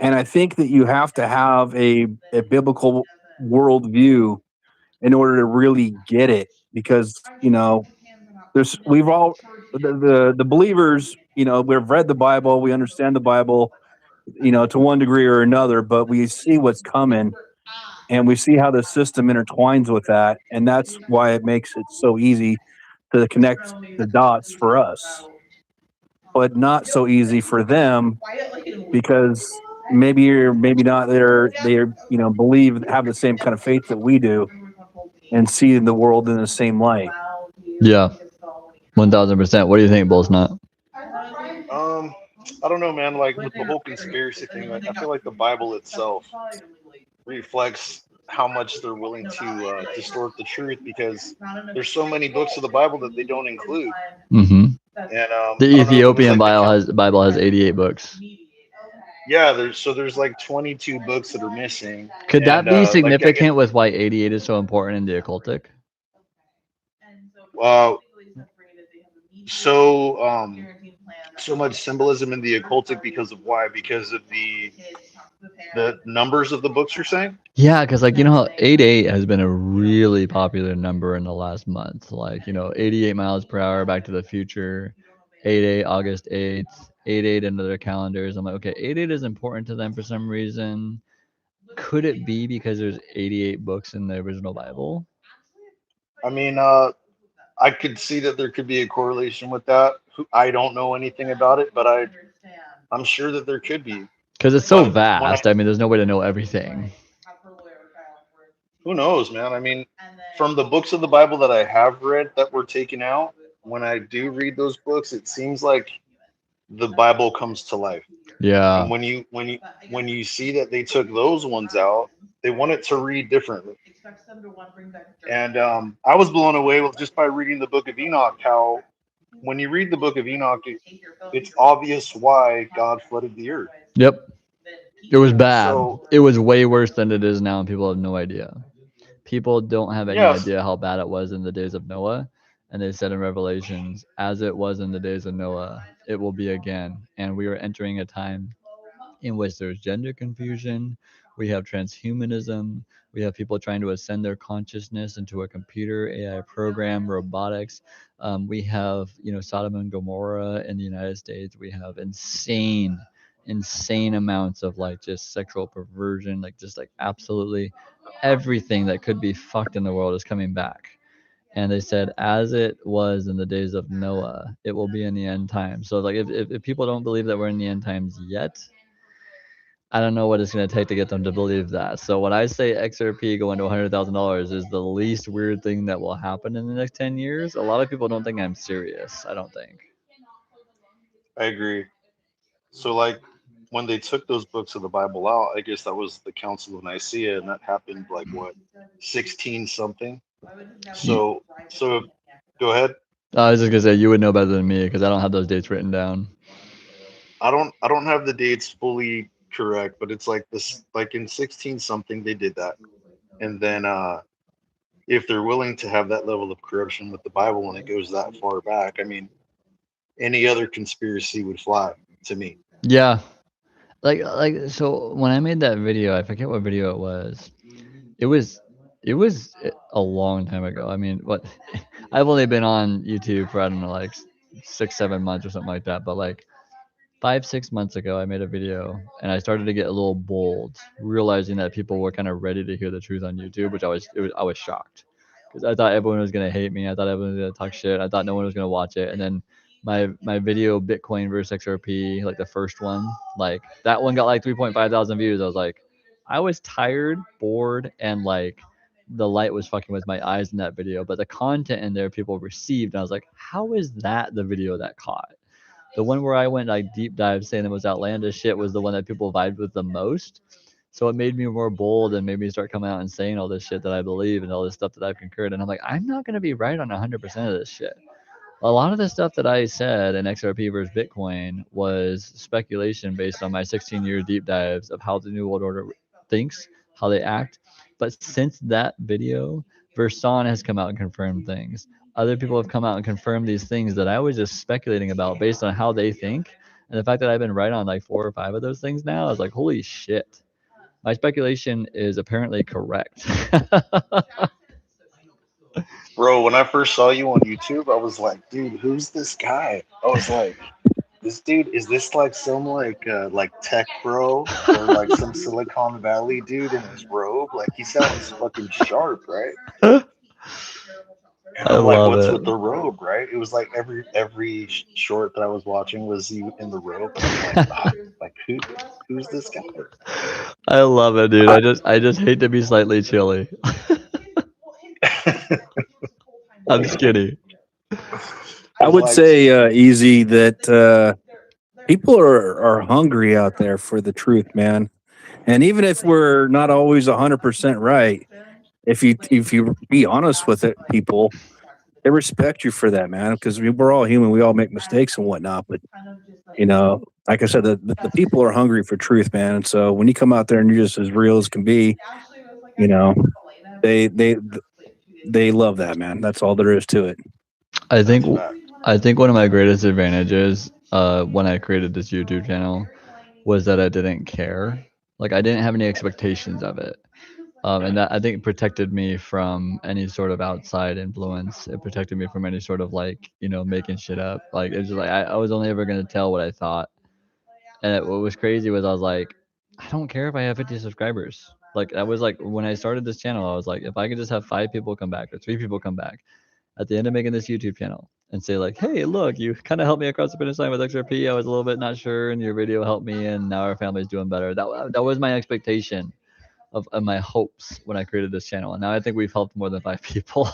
And I think that you have to have a biblical worldview in order to really get it, because we've all the believers, we've read the Bible, we understand the Bible, to one degree or another, but we see what's coming and we see how the system intertwines with that, and that's why it makes it so easy to connect the dots for us, but not so easy for them, because maybe or maybe not they're believe, have the same kind of faith that we do and see the world in the same light. Yeah, 1000%. What do you think, Bull's not? I don't know, man. Like with the whole conspiracy thing, like I feel like the Bible itself reflects how much they're willing to distort the truth, because there's so many books of the Bible that they don't include. Mm-hmm. And the Ethiopian Bible has 88 books. Yeah, there's like 22 books that are missing. Could that be significant with why 88 is so important in the occultic? So much symbolism in the occultic because of why? Because of the numbers of the books, you're saying? Yeah, because like how 88 has been a really popular number in the last month. Like 88 miles per hour, Back to the Future, 88 August 8th, 88 into their calendars. I'm like, okay, 88 is important to them for some reason. Could it be because there's 88 books in the original Bible? I mean, I could see that there could be a correlation with that. I don't know anything about it, but I'm sure that there could be. Because it's so vast. I mean, there's no way to know everything. Who knows, man? I mean, from the books of the Bible that I have read that were taken out, when I do read those books, it seems like the Bible comes to life. Yeah. And when you see that they took those ones out, they want it to read differently. And I was blown away with just by reading the Book of Enoch, how when you read the Book of Enoch, it's obvious why God flooded the earth. Yep. It was bad. It was way worse than it is now, and people have no idea. People don't have any idea how bad it was in the days of Noah. And they said in Revelations, as it was in the days of Noah, it will be again. And we are entering a time in which there's gender confusion. We have transhumanism. We have people trying to ascend their consciousness into a computer, AI program, robotics. We have, Sodom and Gomorrah in the United States. We have insane amounts of like just sexual perversion, like just like absolutely everything that could be fucked in the world is coming back. And they said, as it was in the days of Noah, it will be in the end times. So like if people don't believe that we're in the end times yet, I don't know what it's going to take to get them to believe that. So when I say XRP going to $100,000 is the least weird thing that will happen in the next 10 years, a lot of people don't think I'm serious. I don't think. I agree. So like when they took those books of the Bible out, I guess that was the Council of Nicaea, and that happened like what, 16 something. So go ahead. I was just gonna say you would know better than me because I don't have those dates written down. I don't have the dates fully correct, but it's like this, like in 16 something they did that, and then if they're willing to have that level of corruption with the Bible and it goes that far back, I mean, any other conspiracy would fly to me. Yeah. Like so when I made that video, I forget what video it was. It was a long time ago. I mean, what I've only been on YouTube for I don't know like 6-7 months or something like that, but like 5-6 months ago I made a video and I started to get a little bold, realizing that people were kind of ready to hear the truth on YouTube, which I was shocked. Because I thought everyone was gonna hate me. I thought everyone was gonna talk shit. I thought no one was gonna watch it. And then my video Bitcoin versus XRP, like the first one, like that one got like 3.5 thousand views. I was like, I was tired, bored, and like the light was fucking with my eyes in that video. But the content in there people received, and I was like, how is that the video that caught? The one where I went like deep dive saying it was outlandish shit was the one that people vibed with the most. So it made me more bold and made me start coming out and saying all this shit that I believe and all this stuff that I've concurred. And I'm like, I'm not going to be right on 100% of this shit. A lot of the stuff that I said in XRP versus Bitcoin was speculation based on my 16-year deep dives of how the New World Order thinks, how they act. But since that video, Versan has come out and confirmed things. Other people have come out and confirmed these things that I was just speculating about based on how they think. And the fact that I've been right on like 4 or 5 of those things now, I was like, holy shit. My speculation is apparently correct. Bro, when I first saw you on YouTube, I was like, dude, who's this guy? I was like, this dude, is this like some like tech bro or like some Silicon Valley dude in his robe? Like he sounds fucking sharp, right? And I I'm like, love what's it. with the robe, right? It was like every short that I was watching was you in the robe, and I'm like, like who's this guy? I love it, dude. I just hate to be slightly chilly. I'm skinny. I would say, Easy, that people are hungry out there for the truth, man. And even if we're not always 100% right, if you be honest with it, people, they respect you for that, man. Because we're all human, we all make mistakes and whatnot. But you know, like I said, the people are hungry for truth, man. And so when you come out there and you're just as real as can be, you know, they love that, man. That's all there is to it. I think one of my greatest advantages when I created this YouTube channel was that I didn't care. Like I didn't have any expectations of it. And that I think protected me from any sort of outside influence. It protected me from any sort of like, you know, making shit up. Like it's just like I was only ever gonna tell what I thought. And what was crazy was I was like, I don't care if I have 50 subscribers. Like I was like when I started this channel, I was like, if I could just have 5 people come back or 3 people come back at the end of making this YouTube channel and say like, hey, look, you kind of helped me across the finish line with XRP. I was a little bit not sure, and your video helped me, and now our family's doing better. That was my expectation of my hopes when I created this channel, and now I think we've helped more than 5 people.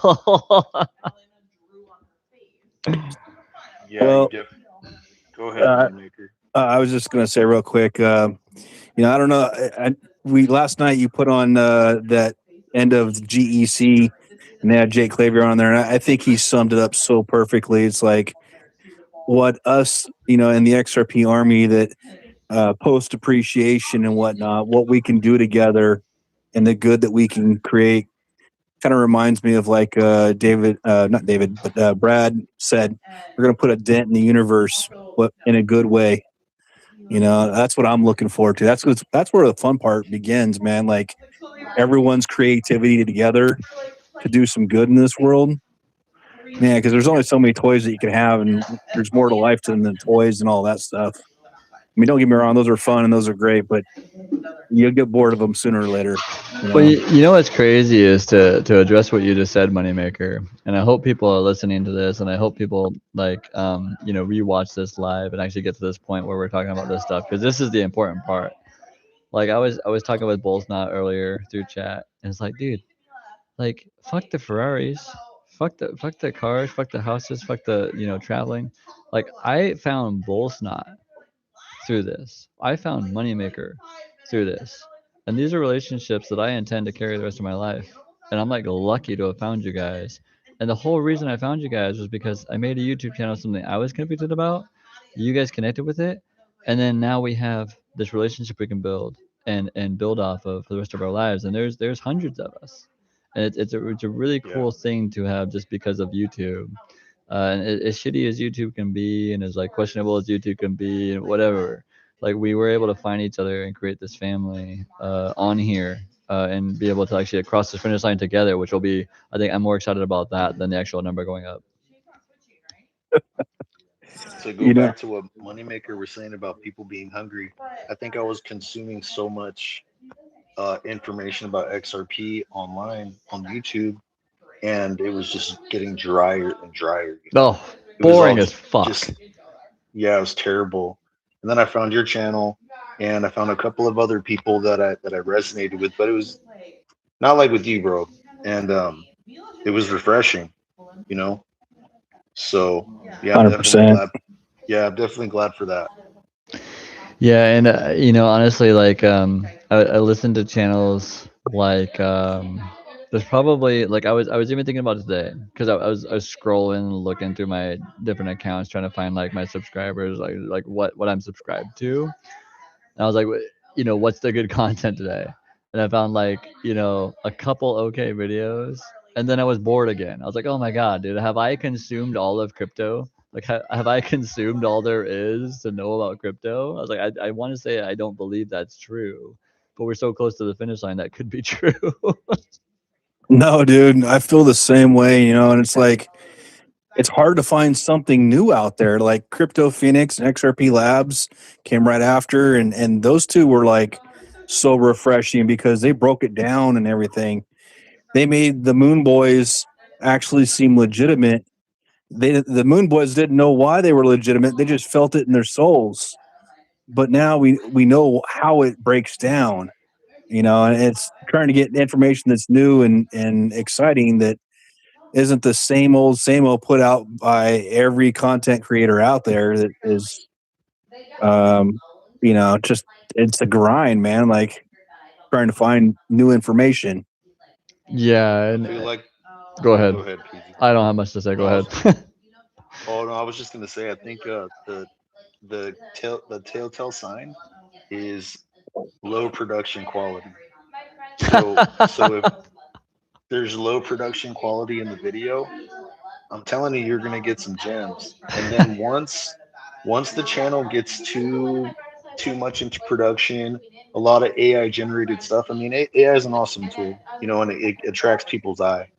Yeah, Well, go ahead, Moneymaker. I was just gonna say real quick. You know, I don't know. We last night you put on that end of GEC, and they had Jake Clavier on there, and I think he summed it up so perfectly. It's like what us, you know, in the XRP army that post appreciation and whatnot, what we can do together, and the good that we can create. Kind of reminds me of like not David, but Brad said, we're going to put a dent in the universe, but in a good way. You know, that's what I'm looking forward to. That's where the fun part begins, man. Like everyone's creativity together to do some good in this world, man. Because there's only so many toys that you can have, and there's more to life to them than toys and all that stuff. I mean, don't get me wrong; those are fun and those are great, but you'll get bored of them sooner or later. You know? Well, you know what's crazy is to address what you just said, Moneymaker, and I hope people are listening to this, and I hope people like you know, rewatch this live and actually get to this point where we're talking about this stuff, because this is the important part. Like I was talking with Bullsnot earlier through chat, and it's like, dude, like fuck the Ferraris, fuck the cars, fuck the houses, fuck the, you know, traveling. Like I found Bullsnot through this. I found Moneymaker through this. And these are relationships that I intend to carry the rest of my life. And I'm like lucky to have found you guys. And the whole reason I found you guys was because I made a YouTube channel, something I was convicted about. You guys connected with it. And then now we have this relationship we can build and build off of for the rest of our lives. And there's hundreds of us, and it's a really cool thing to have just because of YouTube. And as shitty as YouTube can be, and as like questionable as YouTube can be, and whatever, like we were able to find each other and create this family on here, and be able to actually cross the finish line together, which will be, I think I'm more excited about that than the actual number going up. To go You know, back to what Moneymaker was saying about people being hungry, I think I was consuming so much information about XRP online on YouTube, and it was just getting drier and drier. You know, Oh, it was all boring as fuck. just yeah, it was terrible. And then I found your channel, and I found a couple of other people that I resonated with, but it was not like with you, bro. And it was refreshing, you know. So yeah, I'm definitely 100%. glad. Yeah, I'm definitely glad for that. Yeah, and you know, honestly, like I listen to channels like there's probably like I was even thinking about it today because I was scrolling, looking through my different accounts, trying to find like my subscribers, like what I'm subscribed to. And I was like, you know, what's the good content today? And I found like, you know, a couple okay videos. And then I was bored again. I was like, oh my God, dude, have I consumed all of crypto? Like, have I consumed all there is to know about crypto? I was like, I want to say I don't believe that's true, but we're so close to the finish line that could be true. No, dude, I feel the same way, you know, and it's like, it's hard to find something new out there. Like Crypto Phoenix and XRP Labs came right after, and those two were like so refreshing because they broke it down and everything. They made the Moon Boys actually seem legitimate. The Moon Boys didn't know why they were legitimate. They just felt it in their souls. But now we know how it breaks down, you know, and it's trying to get information that's new and exciting that isn't the same old put out by every content creator out there that is you know, just it's a grind, man, like trying to find new information. Yeah, I and feel like. go Oh, ahead. go ahead, PZ. I don't have much to say. No, Go I was. ahead. Oh no, I was just gonna say. I think the telltale sign is low production quality. So if there's low production quality in the video, I'm telling you, you're gonna get some gems. And then once the channel gets too much into production, a lot of AI generated stuff. I mean, AI is an awesome tool, you know, and it attracts people's eye.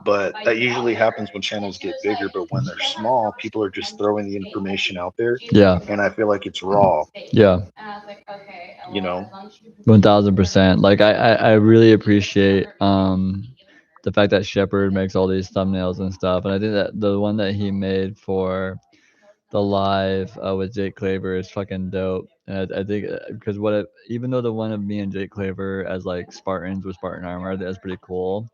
But that usually happens when channels get bigger. But when they're small, people are just throwing the information out there, Yeah, and I feel like it's raw, yeah. you know. 1000%. Like I really appreciate the fact that Shepard makes all these thumbnails and stuff, and I think that the one that he made for the live with Jake Claver is fucking dope. And I think because even though the one of me and Jake Claver as like Spartans with Spartan armor, that's pretty cool.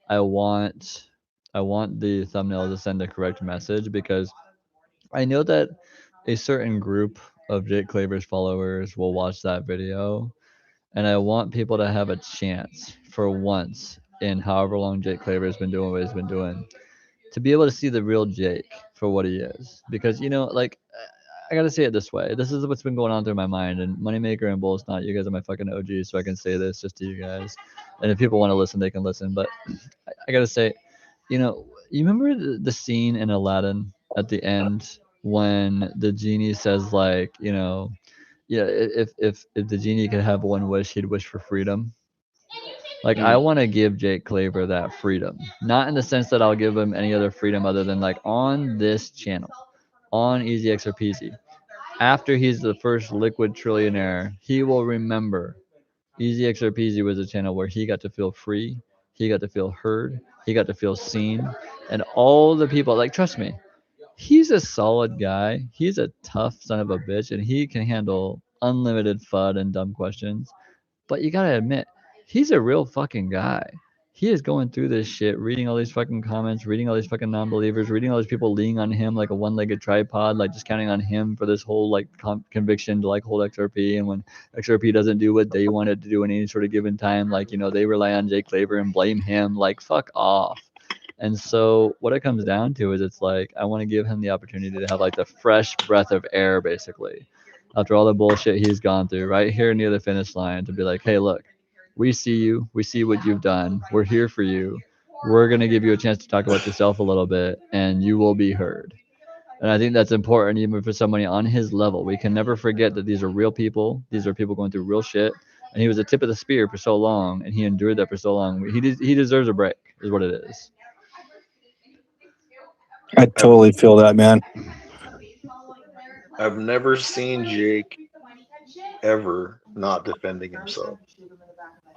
I want I want the thumbnail to send the correct message because I know that a certain group of Jake Claver's followers will watch that video, and I want people to have a chance for once in however long Jake Claver has been doing what he's been doing to be able to see the real Jake for what he is. Because, you know, like, I gotta say it this way. This is what's been going on through my mind. And Moneymaker and Bull's not, you guys are my fucking OGs, so I can say this just to you guys. And if people want to listen, they can listen. But I gotta say, you know, you remember the scene in Aladdin at the end when the genie says, like, you know, yeah, if the genie could have one wish, he'd wish for freedom. Like, I Mm. want to give Jake Claver that freedom, not in the sense that I'll give him any other freedom other than like on this channel, on Easy X or PEEZY. After he's the first liquid trillionaire, he will remember Easy X or PEEZY was a channel where he got to feel free, he got to feel heard, he got to feel seen, and all the people, like, trust me, he's a solid guy. He's a tough son of a bitch, and he can handle unlimited FUD and dumb questions. But you gotta admit, he's a real fucking guy. He is going through this shit, reading all these fucking comments, reading all these fucking non-believers, reading all these people leaning on him like a one-legged tripod, like just counting on him for this whole like conviction to like hold XRP. And when XRP doesn't do what they wanted to do in any sort of given time, like, you know, they rely on Jake Claver and blame him. Like, fuck off. And so what it comes down to is it's like I want to give him the opportunity to have like the fresh breath of air, basically. after all the bullshit he's gone through, right here near the finish line, to be like, hey, look, we see you. We see what you've done. We're here for you. We're going to give you a chance to talk about yourself a little bit, and you will be heard. And I think that's important even for somebody on his level. We can never forget that these are real people. These are people going through real shit. And he was the tip of the spear for so long, and he endured that for so long. He deserves a break, is what it is. I totally feel that, man. I've never seen Jake ever not defending himself.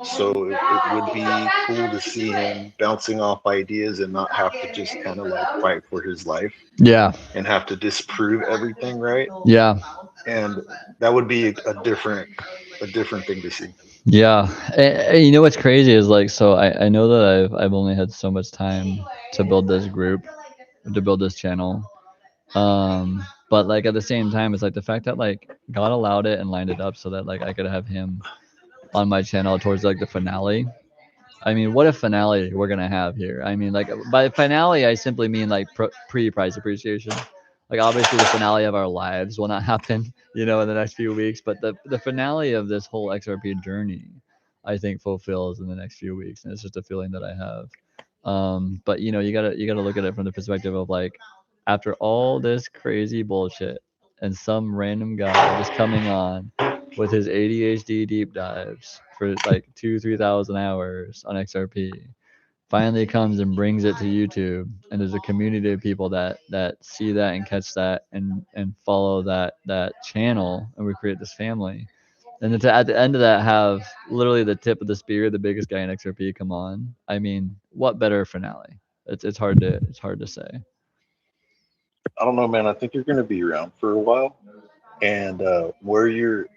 So it would be cool to see him bouncing off ideas and not have to just kind of like fight for his life. Yeah. And have to disprove everything, right? Yeah. And that would be a different thing to see. Yeah. And you know what's crazy is like, so I know that I've only had so much time to build this group, to build this channel. But like at the same time, it's like the fact that like God allowed it and lined it up so that like I could have him on my channel towards like the finale. I mean, what a finale we're gonna have here. I mean, like by finale, I simply mean like pre-price appreciation. Like obviously the finale of our lives will not happen, you know, in the next few weeks, but the finale of this whole XRP journey, I think fulfills in the next few weeks, and it's just a feeling that I have. But you know, you gotta look at it from the perspective of like, after all this crazy bullshit, and some random guy just coming on with his ADHD deep dives for like 2,000-3,000 hours on XRP, finally comes and brings it to YouTube, and there's a community of people that see that and catch that and follow that channel, and we create this family. And then to, at the end of that, have literally the tip of the spear, the biggest guy in XRP, come on. I mean, what better finale? It's hard to say. I don't know, man. I think you're going to be around for a while, and where you're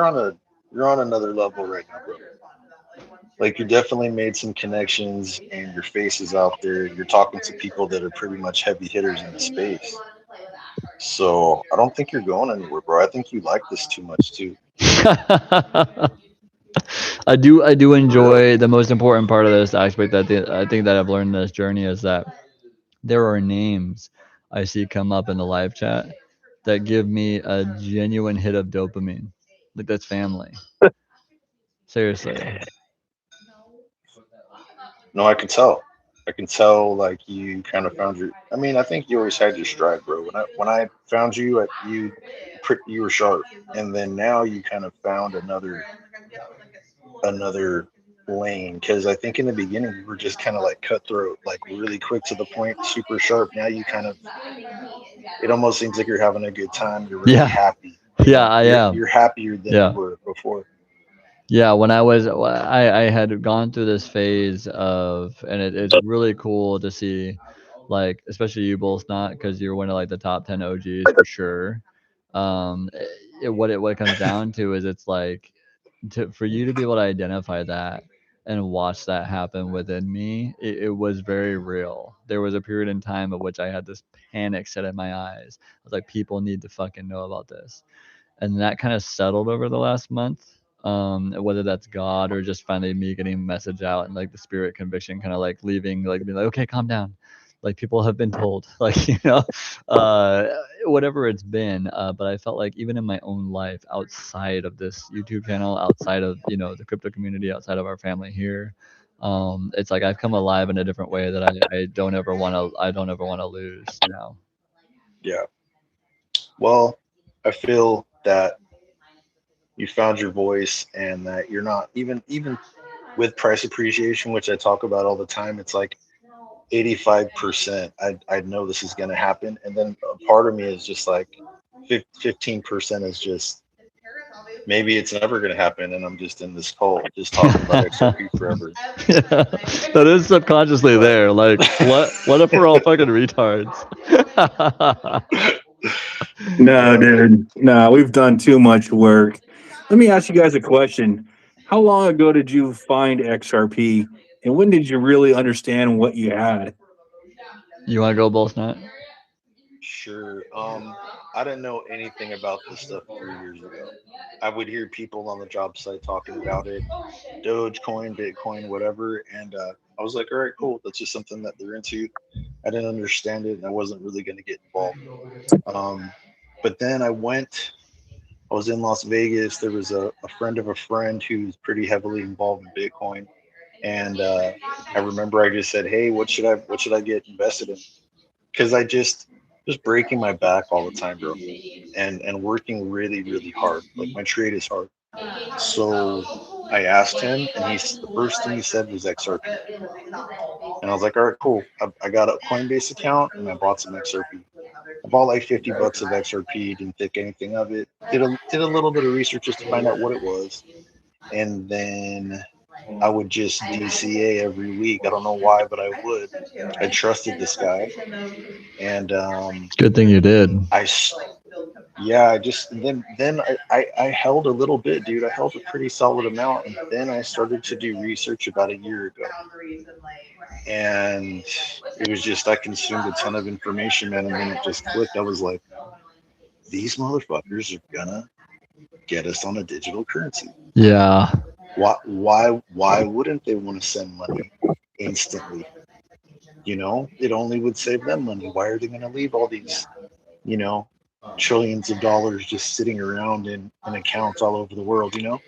on another level right now, bro. Like you definitely made some connections, and your face is out there. You're talking to people that are pretty much heavy hitters in the space. So I don't think you're going anywhere, bro. I think you like this too much too. I do enjoy the most important part of this aspect that I think that I've learned in this journey is that there are names I see come up in the live chat that give me a genuine hit of dopamine. Like that's family. Seriously. No, I can tell. I can tell. Like you kind of found your. I mean, I think you always had your stride, bro. When I found you, you were sharp, and then now you kind of found another lane. Because I think in the beginning you were just kind of like cutthroat, like really quick to the point, super sharp. Now you kind of. It almost seems like you're having a good time. You're really happy. Yeah, I am. You're happier than you were before. Yeah, when I had gone through this phase of, and it's really cool to see, like, especially you both, not because you're one of like the top 10 OGs for sure. What it comes down to is it's like, for you to be able to identify that and watch that happen within me, it was very real. There was a period in time of which I had this panic set in my eyes. I was like, people need to fucking know about this. And that kind of settled over the last month. Whether that's God or just finally me getting a message out and like the spirit conviction kind of like leaving, like being like, okay, calm down. Like people have been told, like, you know, whatever it's been. But I felt like even in my own life, outside of this YouTube channel, outside of, you know, the crypto community, outside of our family here, it's like I've come alive in a different way that I don't ever want to lose now. Yeah. Well, I feel that you found your voice and that you're not even with price appreciation, which I talk about all the time. It's like 85%. I know this is going to happen. And then a part of me is just like 15% is just maybe it's never going to happen. And I'm just in this cult, just talking about XRP forever. Yeah, that is subconsciously there. Like, what if we're all fucking retards? No, dude. No, we've done too much work. Let me ask you guys a question. How long ago did you find XRP, and when did you really understand what you had? You want to go, Bullsnot? Sure. I didn't know anything about this stuff 3 years ago. I would hear people on the job site talking about it, Dogecoin, Bitcoin, whatever, and I was like, all right, cool. That's just something that they're into. I didn't understand it, and I wasn't really going to get involved. But then I went I was in Las Vegas. There was a friend of a friend who's pretty heavily involved in Bitcoin, and I remember I just said, "Hey, what should I get invested in?" Because I just breaking my back all the time, bro, and working really really hard. Like my trade is hard. So I asked him, and the first thing he said was XRP, and I was like, "All right, cool." I got a Coinbase account, and I bought some XRP. I bought like $50 of XRP, didn't think anything of it. Did a little bit of research just to find out what it was, and then I would just DCA every week. I don't know why, but I would. I trusted this guy, and Good thing you did. I just then I held a little bit, dude. I held a pretty solid amount, and then I started to do research about a year ago, and it was just I consumed a ton of information, man, and then it just clicked. I was like, these motherfuckers are gonna get us on a digital currency. Yeah. Why wouldn't they want to send money instantly? You know, it only would save them money. Why are they going to leave all these, you know, trillions of dollars just sitting around in accounts all over the world, you know?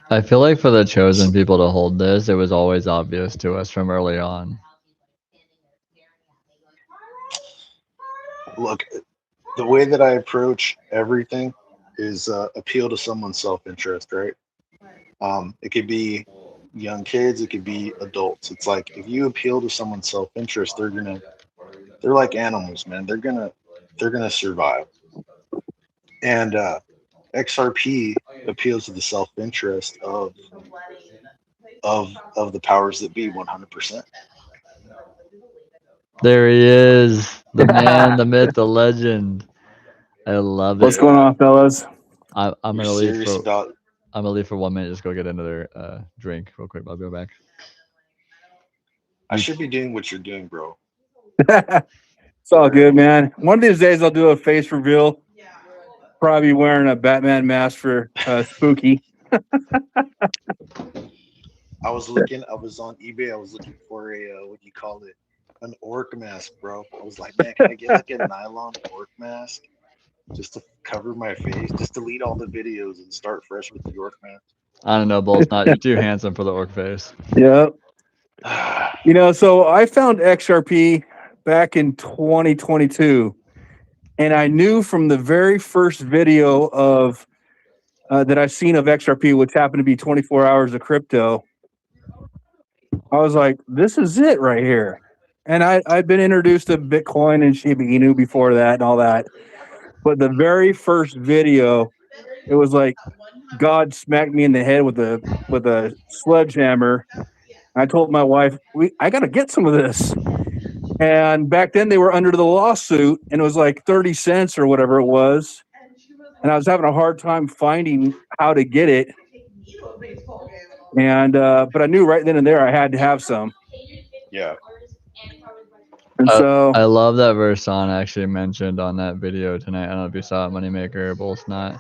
I feel like for the chosen people to hold this, it was always obvious to us from early on. Look, the way that I approach everything is appeal to someone's self-interest, right? It could be young kids, it could be adults. It's like if you appeal to someone's self-interest, they're like animals, man. They're gonna survive. And XRP appeals to the self-interest of the powers that be 100%. There he is, the man, the myth, the legend. I love it. What's going on, fellas? I'm You're gonna leave serious for about I'm gonna leave for 1 minute. Just go get another drink real quick. I'll be right back. I should be doing what you're doing, bro. It's all good, man. One of these days I'll do a face reveal. Probably wearing a Batman mask for Spooky. I was on eBay, I was looking for a what do you call it? An orc mask, bro. I was like, man, can I get like a nylon orc mask just to cover my face? Just delete all the videos and start fresh with the orc mask. I don't know, Bolt's not. You're too handsome for the orc face. Yeah. You know, so I found XRP back in 2022, and I knew from the very first video of that I've seen of XRP, which happened to be 24 hours of crypto, I was like, this is it right here. And I'd been introduced to Bitcoin and Shiba Inu before that and all that. But the very first video, it was like God smacked me in the head with a sledgehammer. I told my wife, I got to get some of this. And back then they were under the lawsuit, and it was like 30 cents or whatever it was. And I was having a hard time finding how to get it. And but I knew right then and there I had to have some. Yeah. And so I love that Versan actually mentioned on that video tonight. I don't know if you saw it, Moneymaker or both not.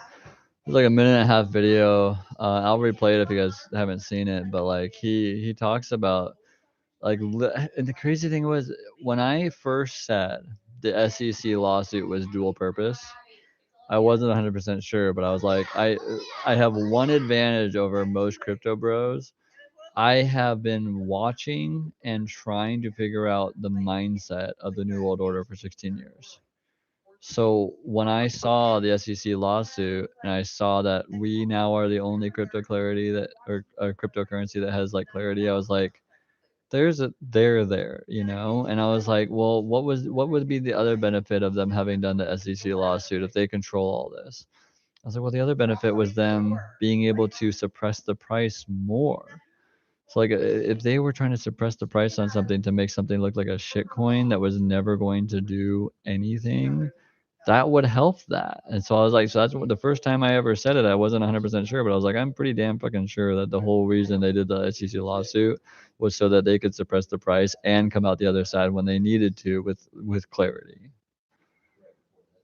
It's like a 1.5-minute video. I'll replay it if you guys haven't seen it. But like he talks about like, and the crazy thing was when I first said the SEC lawsuit was dual purpose, I wasn't 100% sure, but I was like, I have one advantage over most crypto bros. I have been watching and trying to figure out the mindset of the New World Order for 16 years. So when I saw the SEC lawsuit and I saw that we now are the only cryptocurrency that has like clarity, I was like, there's a there, you know? And I was like, well, what would be the other benefit of them having done the SEC lawsuit if they control all this? I was like, well, the other benefit was them being able to suppress the price more. So like if they were trying to suppress the price on something to make something look like a shit coin that was never going to do anything, that would help that. And so I was like, so that's what the first time I ever said it, I wasn't 100% sure, but I was like, I'm pretty damn fucking sure that the whole reason they did the SEC lawsuit was so that they could suppress the price and come out the other side when they needed to with clarity.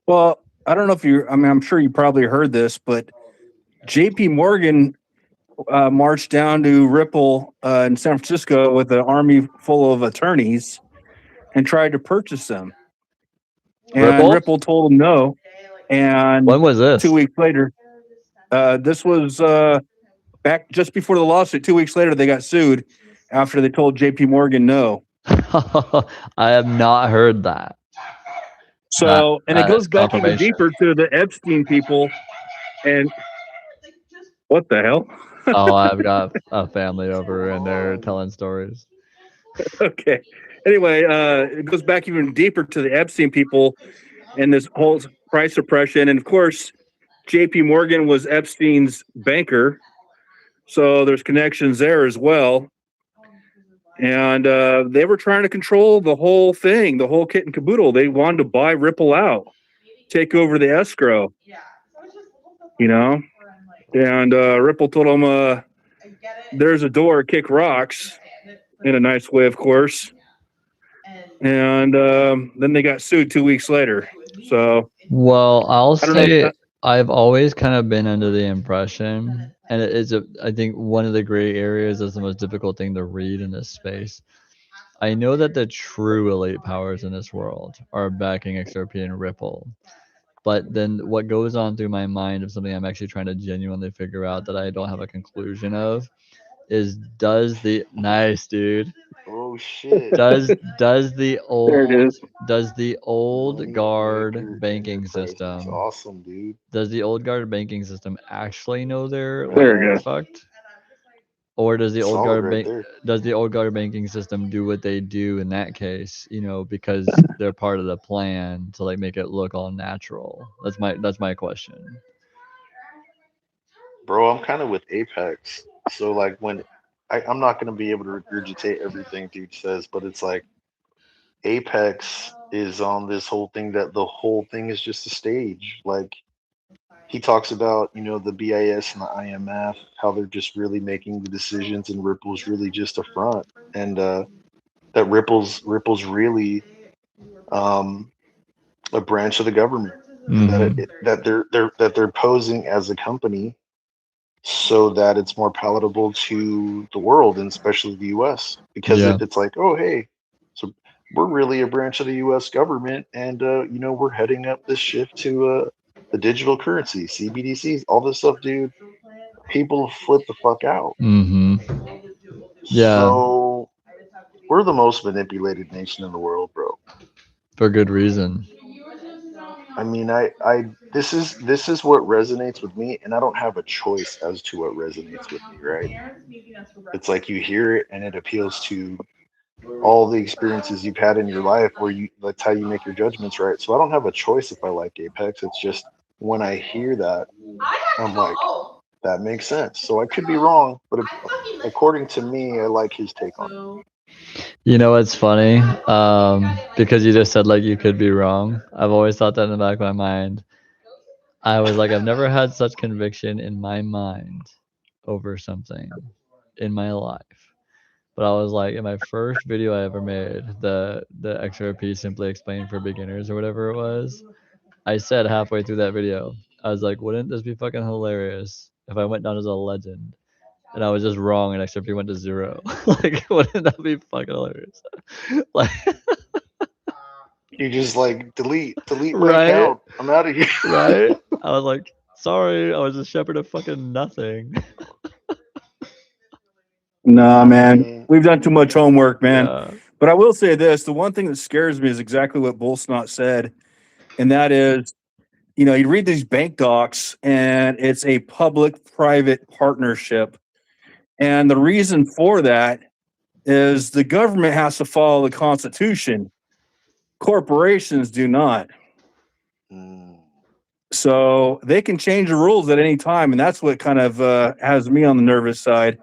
well, I don't know if I'm sure you probably heard this, but JP Morgan marched down to Ripple in San Francisco with an army full of attorneys and tried to purchase them. And Ripple told them no. And when was this? 2 weeks later, This was back just before the lawsuit. 2 weeks later, they got sued after they told J.P. Morgan no. I have not heard that. So, and it that goes is back even confirmation. deeper to the Epstein people. And what the hell? Oh, I've got a family over and they're telling stories. Okay. Anyway, it goes back even deeper to the Epstein people and this whole price suppression. And of course, J.P. Morgan was Epstein's banker. So there's connections there as well. And they were trying to control the whole thing, the whole kit and caboodle. They wanted to buy Ripple out, take over the escrow, you know? And Ripple told them, there's a door, kick rocks, in a nice way, of course. And then they got sued 2 weeks later. So, well, I'll I don't know. say I've always kind of been under the impression, and it is, I think, one of the gray areas is the most difficult thing to read in this space. I know that the true elite powers in this world are backing XRP and Ripple. But then what goes on through my mind of something I'm actually trying to genuinely figure out that I don't have a conclusion of is, does the nice dude Oh shit. does the old There it is. does the old guard Moneymaker banking Enterprises. system Awesome, dude. does the old guard banking system actually know they're There it like is. fucked? Or does the old Solid guard right there. does the old guard banking system do what they do in that case, you know, because they're part of the plan to like make it look all natural? That's my question. Bro, I'm kind of with Apex. So like when I'm not gonna be able to regurgitate everything dude says, but it's like Apex is on this whole thing that the whole thing is just a stage. Like he talks about, you know, the BIS and the IMF, how they're just really making the decisions and Ripple's really just a front. And that Ripple's really a branch of the government. And that they're posing as a company so that it's more palatable to the world and especially the US. Because Yeah. if it's like, oh hey, so we're really a branch of the US government and you know, we're heading up this shift to the digital currency, CBDCs, all this stuff, dude, people flip the fuck out. Yeah. So we're the most manipulated nation in the world, bro. For good reason. I mean, this is what resonates with me, and I don't have a choice as to what resonates with me, right? It's like you hear it and it appeals to all the experiences you've had in your life where that's how you make your judgments, right? So I don't have a choice if I like Apex. It's just when I hear that, I'm like, that makes sense. So I could be wrong, but according to me, I like his take on it. You know what's funny? Because you just said like you could be wrong. I've always thought that in the back of my mind. I was like, I've never had such conviction in my mind over something in my life. But I was like, in my first video I ever made, the XRP simply explained for beginners or whatever it was, I said halfway through that video, I was like, wouldn't this be fucking hilarious if I went down as a legend? And I was just wrong, and XRP went to 0. Like, wouldn't that be fucking hilarious? Like, You just like delete my right? account. I'm out of here. Right? I was like, sorry, I was a shepherd of fucking nothing. Nah, man, we've done too much homework, man. Yeah. But I will say this: the one thing that scares me is exactly what Bullsnot said, and that is, you know, you read these bank docs, and it's a public-private partnership, and the reason for that is the government has to follow the Constitution. Corporations do not. So they can change the rules at any time, and that's what kind of has me on the nervous side,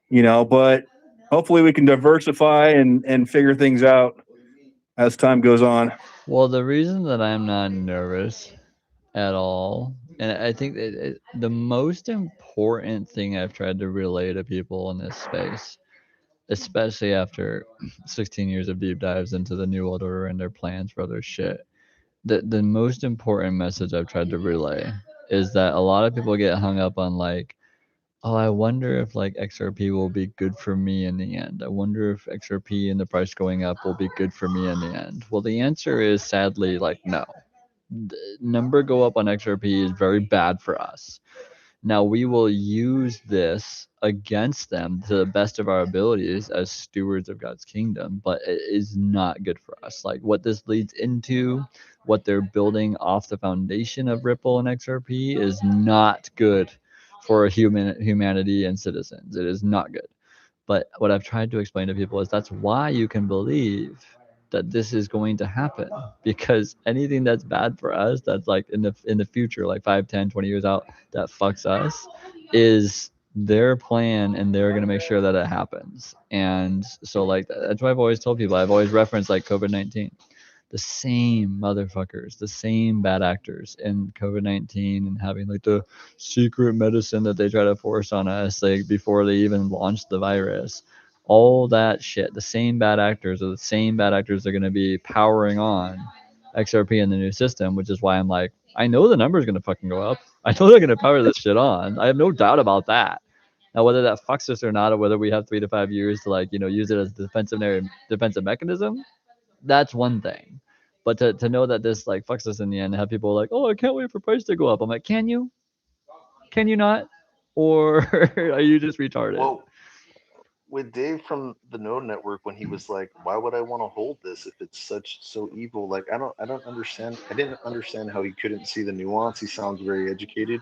you know. But hopefully, we can diversify and figure things out as time goes on. Well, the reason that I'm not nervous at all, and I think the most important thing I've tried to relay to people in this space, especially after 16 years of deep dives into the New World Order and their plans for other shit, the most important message I've tried to relay is that a lot of people get hung up on like, oh, I wonder if like XRP will be good for me in the end. I wonder if XRP and the price going up will be good for me in the end. Well, the answer is sadly like no. The number go up on XRP is very bad for us. Now we will use this against them to the best of our abilities as stewards of God's kingdom, but it is not good for us. Like what this leads into, what they're building off the foundation of Ripple and XRP is not good for humanity and citizens. It is not good. But what I've tried to explain to people is that's why you can believe that this is going to happen, because anything that's bad for us, that's like in the future, like 5, 10, 20 years out, that fucks us, is their plan, and they're going to make sure that it happens. And so like that's why I've always told people, I've always referenced like COVID-19, the same motherfuckers, the same bad actors in COVID-19 and having like the secret medicine that they try to force on us like before they even launched the virus. All that shit, the same bad actors are the same bad actors that are going to be powering on XRP in the new system, which is why I'm like, I know the number is going to fucking go up. I know they're going to power this shit on. I have no doubt about that. Now, whether that fucks us or not, or whether we have 3 to 5 years to like, use it as a defensive mechanism, that's one thing. But to know that this like fucks us in the end, and have people like, oh, I can't wait for price to go up. I'm like, can you? Can you not? Or are you just retarded? Well, with Dave from the Node Network, when he was like, "Why would I want to hold this if it's so evil?" Like, I don't understand. I didn't understand how he couldn't see the nuance. He sounds very educated,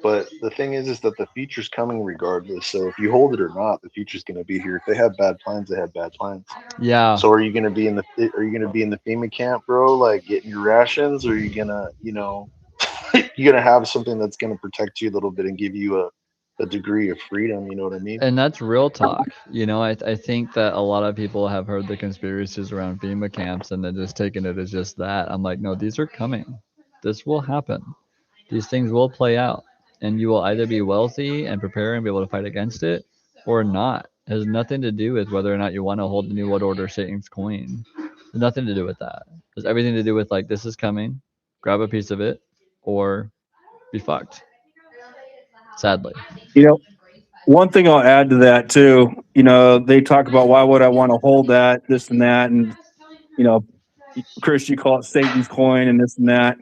but the thing is that the future's coming regardless. So if you hold it or not, the future's going to be here. If they have bad plans, they have bad plans. Yeah. So are you going to be in the FEMA camp, bro? Like getting your rations, or are you gonna, you're gonna have something that's gonna protect you a little bit and give you a degree of freedom? You know what I mean? And that's real talk. I think that a lot of people have heard the conspiracies around FEMA camps and then just taken it as just that. I'm like, no, these are coming. This will happen. These things will play out. And you will either be wealthy and prepare and be able to fight against it or not. It has nothing to do with whether or not you want to hold the New World Order Satan's coin. There's nothing to do with that. There's everything to do with like, this is coming, grab a piece of it, or be fucked. Sadly. One thing I'll add to that too, they talk about why would I want to hold that, this and that, and Chris, you call it Satan's coin and this and that.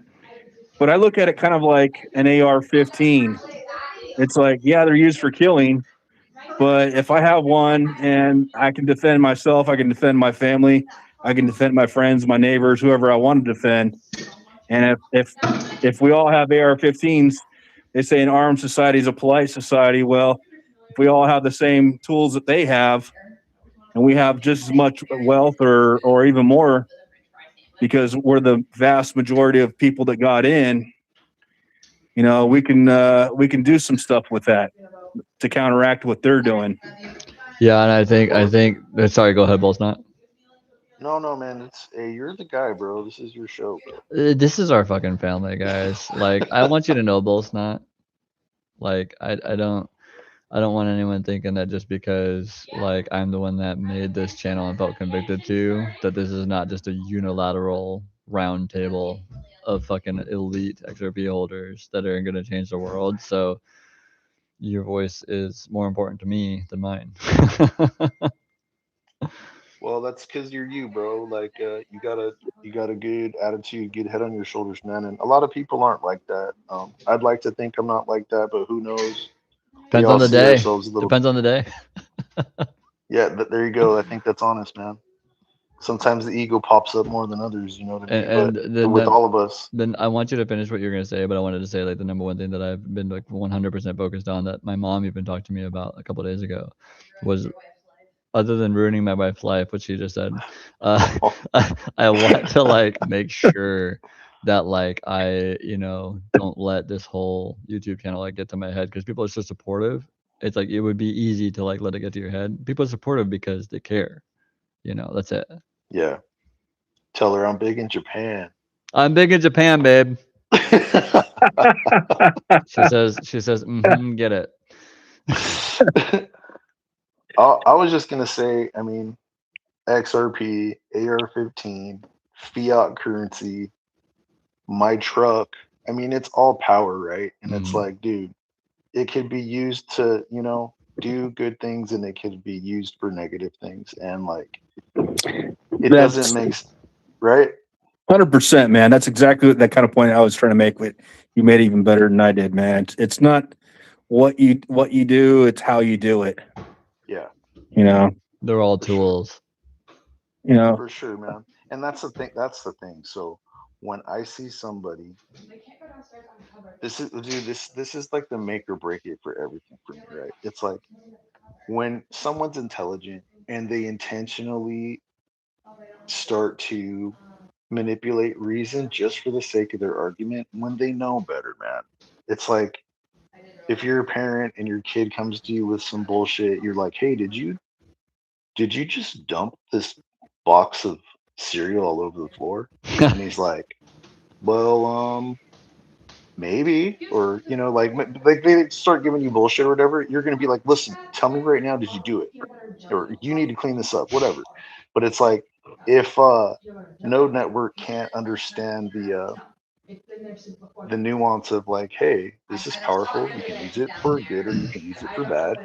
But I look at it kind of like an AR-15. It's like, yeah, they're used for killing, but if I have one and I can defend myself, I can defend my family, I can defend my friends, my neighbors, whoever I want to defend. And if we all have AR-15s, they say an armed society is a polite society. Well, if we all have the same tools that they have, and we have just as much wealth or even more, because we're the vast majority of people that got in, we can do some stuff with that to counteract what they're doing. Yeah, and I think sorry, go ahead, Bolsnot. No, man. Hey, you're the guy, bro. This is your show, bro. This is our fucking family, guys. Like, I want you to know, Bolsnot. Like, I don't want anyone thinking that just because like I'm the one that made this channel and felt convicted to, that this is not just a unilateral round table of fucking elite XRP holders that are going to change the world. So your voice is more important to me than mine. Well, that's because you're you, bro. Like, you got a good attitude, good head on your shoulders, man. And a lot of people aren't like that. I'd like to think I'm not like that, but who knows? Depends on the day. Depends on the day. Yeah, there you go. I think that's honest, man. Sometimes the ego pops up more than others, you know what I mean? And then with all of us. Then I want you to finish what you're gonna say, but I wanted to say like the number one thing that I've been like 100% focused on, that my mom even talked to me about a couple of days ago, was, other than ruining my wife's life, which she just said, I want to like make sure that like I don't let this whole YouTube channel like get to my head, because people are so supportive. It's like it would be easy to like let it get to your head. People are supportive because they care. That's it. Yeah. Tell her I'm big in Japan. I'm big in Japan, babe. She says, get it. I was just gonna say, I mean, XRP, AR-15, fiat currency, my truck. I mean, it's all power, right? And it's like, dude, it could be used to, do good things, and it could be used for negative things. And like, it doesn't make right. 100%, man. That's exactly that kind of point I was trying to make. With you made it even better than I did, man. It's not what you do, it's how you do it. Yeah, You know, They're all for sure. tools. you know. For sure, man. And that's the thing. That's the thing. So when I see somebody, this is, dude, this is like the make or break it for everything for me, right? It's like when someone's intelligent and they intentionally start to manipulate reason just for the sake of their argument when they know better, man. It's like if you're a parent and your kid comes to you with some bullshit, you're like, "Hey, did you just dump this box of cereal all over the floor?" And he's like, "Well, maybe," or like they start giving you bullshit or whatever. You're gonna be like, "Listen, tell me right now, did you do it? Or you need to clean this up, whatever." But it's like if Node Network can't understand the nuance of like, hey, this is powerful. You can use it for good or you can use it for bad,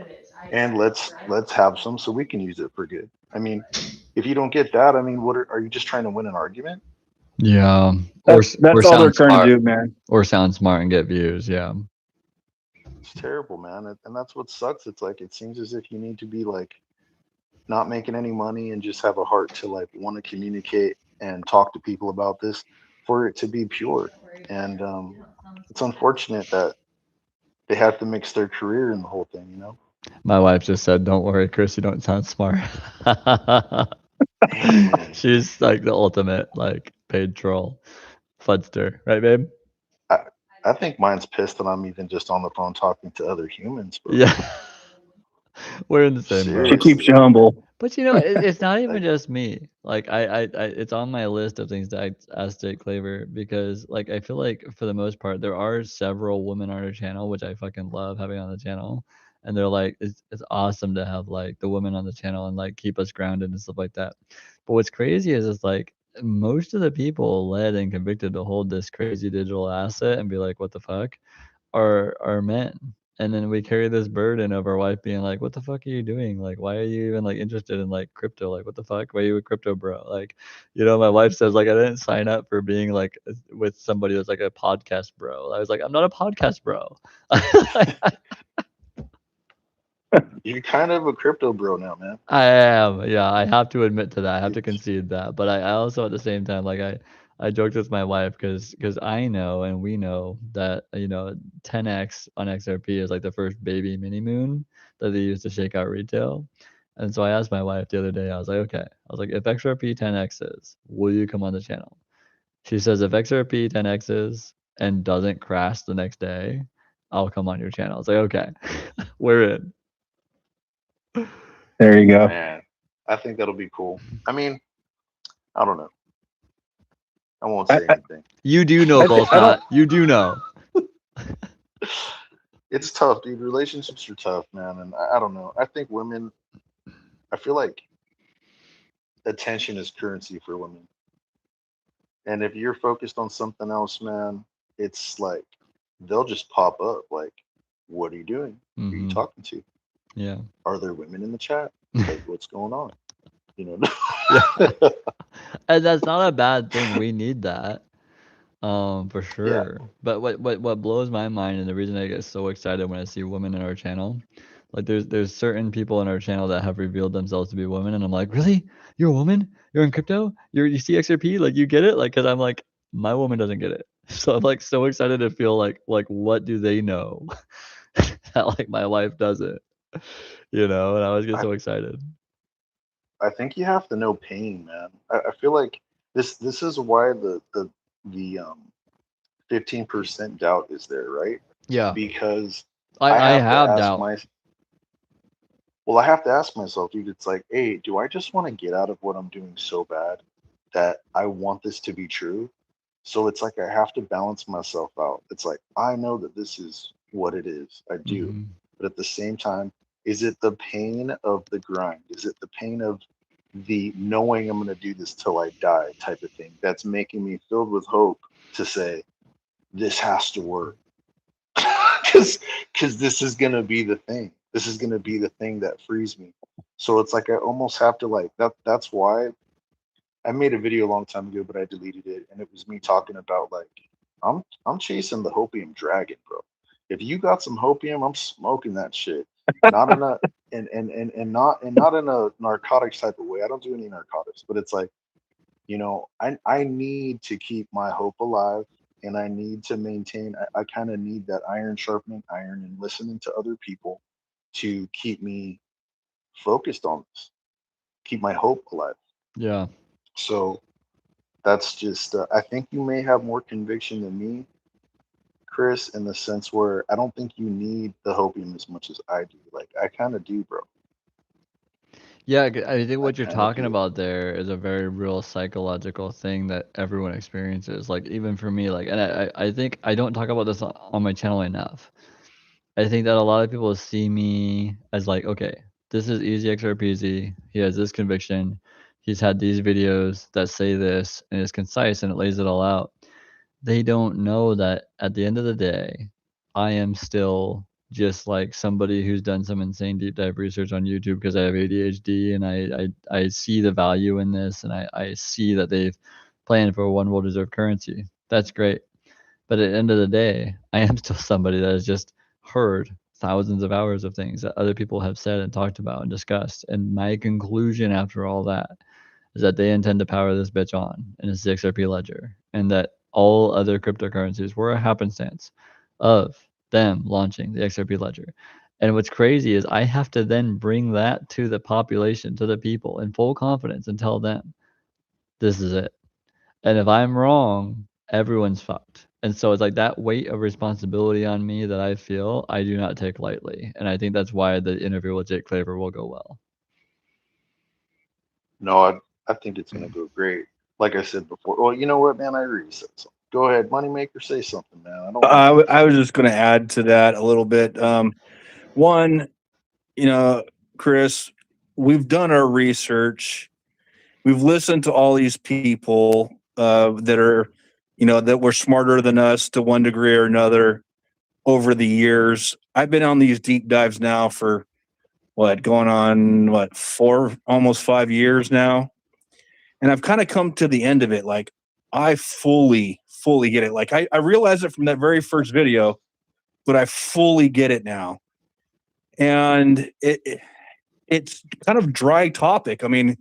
and let's have some so we can use it for good. I mean, if you don't get that, I mean, what are you just trying to win an argument? Yeah. Or That's all they're sound trying to smart. do, man. Or sound smart and get views. Yeah. It's terrible, man, and that's what sucks. It's like it seems as if you need to be like not making any money and just have a heart to like want to communicate and talk to people about this for it to be pure. And it's unfortunate that they have to mix their career in the whole thing, you know? My wife just said, "Don't worry, Chris, you don't sound smart." Dang. She's like the ultimate like paid troll, fudster, right, babe? I, I think mine's pissed that I'm even just on the phone talking to other humans, bro. Yeah. We're in the same She boat. keeps Seriously. you humble. But it's not even Like, just me. Like it's on my list of things to ask Jake Claver because like I feel like for the most part there are several women on our channel, which I fucking love having on the channel. And they're like, it's awesome to have like the women on the channel and like keep us grounded and stuff like that. But what's crazy is it's like most of the people led and convicted to hold this crazy digital asset and be like, what the fuck, are men. And then we carry this burden of our wife being like, what the fuck are you doing? Like, why are you even like interested in like crypto? Like, what the fuck? Why are you a crypto bro? Like, my wife says like I didn't sign up for being like with somebody that's like a podcast bro. I was like, I'm not a podcast bro. you're kind of a crypto bro now, man. I am. Yeah, I have to admit to that. I have to concede that. But I also at the same time like I joked with my wife because I know and we know that 10x on XRP is like the first baby mini moon that they use to shake out retail. And so I asked my wife the other day, I was like, okay, I was like, if XRP 10x's, will you come on the channel? She says if XRP 10x's and doesn't crash the next day, I'll come on your channel. I was like, okay, we're in. There you go. Man, I think that'll be cool. I mean, I don't know. I won't say anything. You do know, I Bullshot. You do know. It's tough, dude. Relationships are tough, man. And I don't know. I think women, I feel like attention is currency for women. And if you're focused on something else, man, it's like they'll just pop up. Like, what are you doing? Who are you Mm-hmm. talking to? Yeah. Are there women in the chat? Like, what's going on? Yeah. And that's not a bad thing. We need that. For Yeah. sure. But what blows my mind and the reason I get so excited when I see women in our channel, like there's certain people in our channel that have revealed themselves to be women, and I'm like, really? You're a woman? You're in crypto? You see XRP? Like you get it? Like, cause I'm like, my woman doesn't get it. So I'm like so excited to feel like what do they know that like my wife doesn't, and I always get I, so excited. I think you have to know pain, man. I feel like this is why the 15% doubt is there, right? Yeah. Because I have doubt. I have to ask myself, dude, it's like, hey, do I just want to get out of what I'm doing so bad that I want this to be true? So it's like I have to balance myself out. It's like I know that this is what it is. I do. Mm-hmm. But at the same time, is it the pain of the grind? Is it the pain of the knowing I'm going to do this till I die type of thing that's making me filled with hope to say this has to work? Because this is going to be the thing. This is going to be the thing that frees me. So it's like I almost have to like that's why I made a video a long time ago, but I deleted it, and it was me talking about like I'm chasing the hopium dragon, bro. If you got some hopium, I'm smoking that shit. Not in a and not in a narcotics type of way. I don't do any narcotics, but it's like, I need to keep my hope alive, and I need to maintain. I kind of need that iron sharpening iron and listening to other people to keep me focused on this, keep my hope alive. Yeah. So that's just. I think you may have more conviction than me, Chris, in the sense where I don't think you need the hopium as much as I do. Like I kind of do, bro. Yeah, I think I what you're kind of talking do. about there is a very real psychological thing that everyone experiences. Like even for me, like, and I think I don't talk about this on my channel enough. I think that a lot of people see me as like, okay, this is easy XRPZ. He has this conviction. He's had these videos that say this, and it's concise and it lays it all out. They don't know that at the end of the day, I am still just like somebody who's done some insane deep dive research on YouTube because I have ADHD, and I see the value in this, and I see that they've planned for a one world reserve currency. That's great. But at the end of the day, I am still somebody that has just heard thousands of hours of things that other people have said and talked about and discussed. And my conclusion after all that is that they intend to power this bitch on, and it's the XRP ledger, and that all other cryptocurrencies were a happenstance of them launching the XRP ledger. And what's crazy is I have to then bring that to the population, to the people in full confidence and tell them, this is it. And if I'm wrong, everyone's fucked. And so it's like that weight of responsibility on me that I feel I do not take lightly. And I think that's why the interview with Jake Claver will go well. No, I think it's gonna go great. Like I said before. Well, you know what, man? I already said something. Go ahead, Moneymaker, say something, man. I don't want I was just going to add to that a little bit. One, Chris, we've done our research. We've listened to all these people that are, that were smarter than us to one degree or another over the years. I've been on these deep dives now for going on almost 5 years now. And I've kind of come to the end of it. Like I fully get it. Like I realized it from that very first video, but I fully get it now. And it's kind of dry topic. I mean,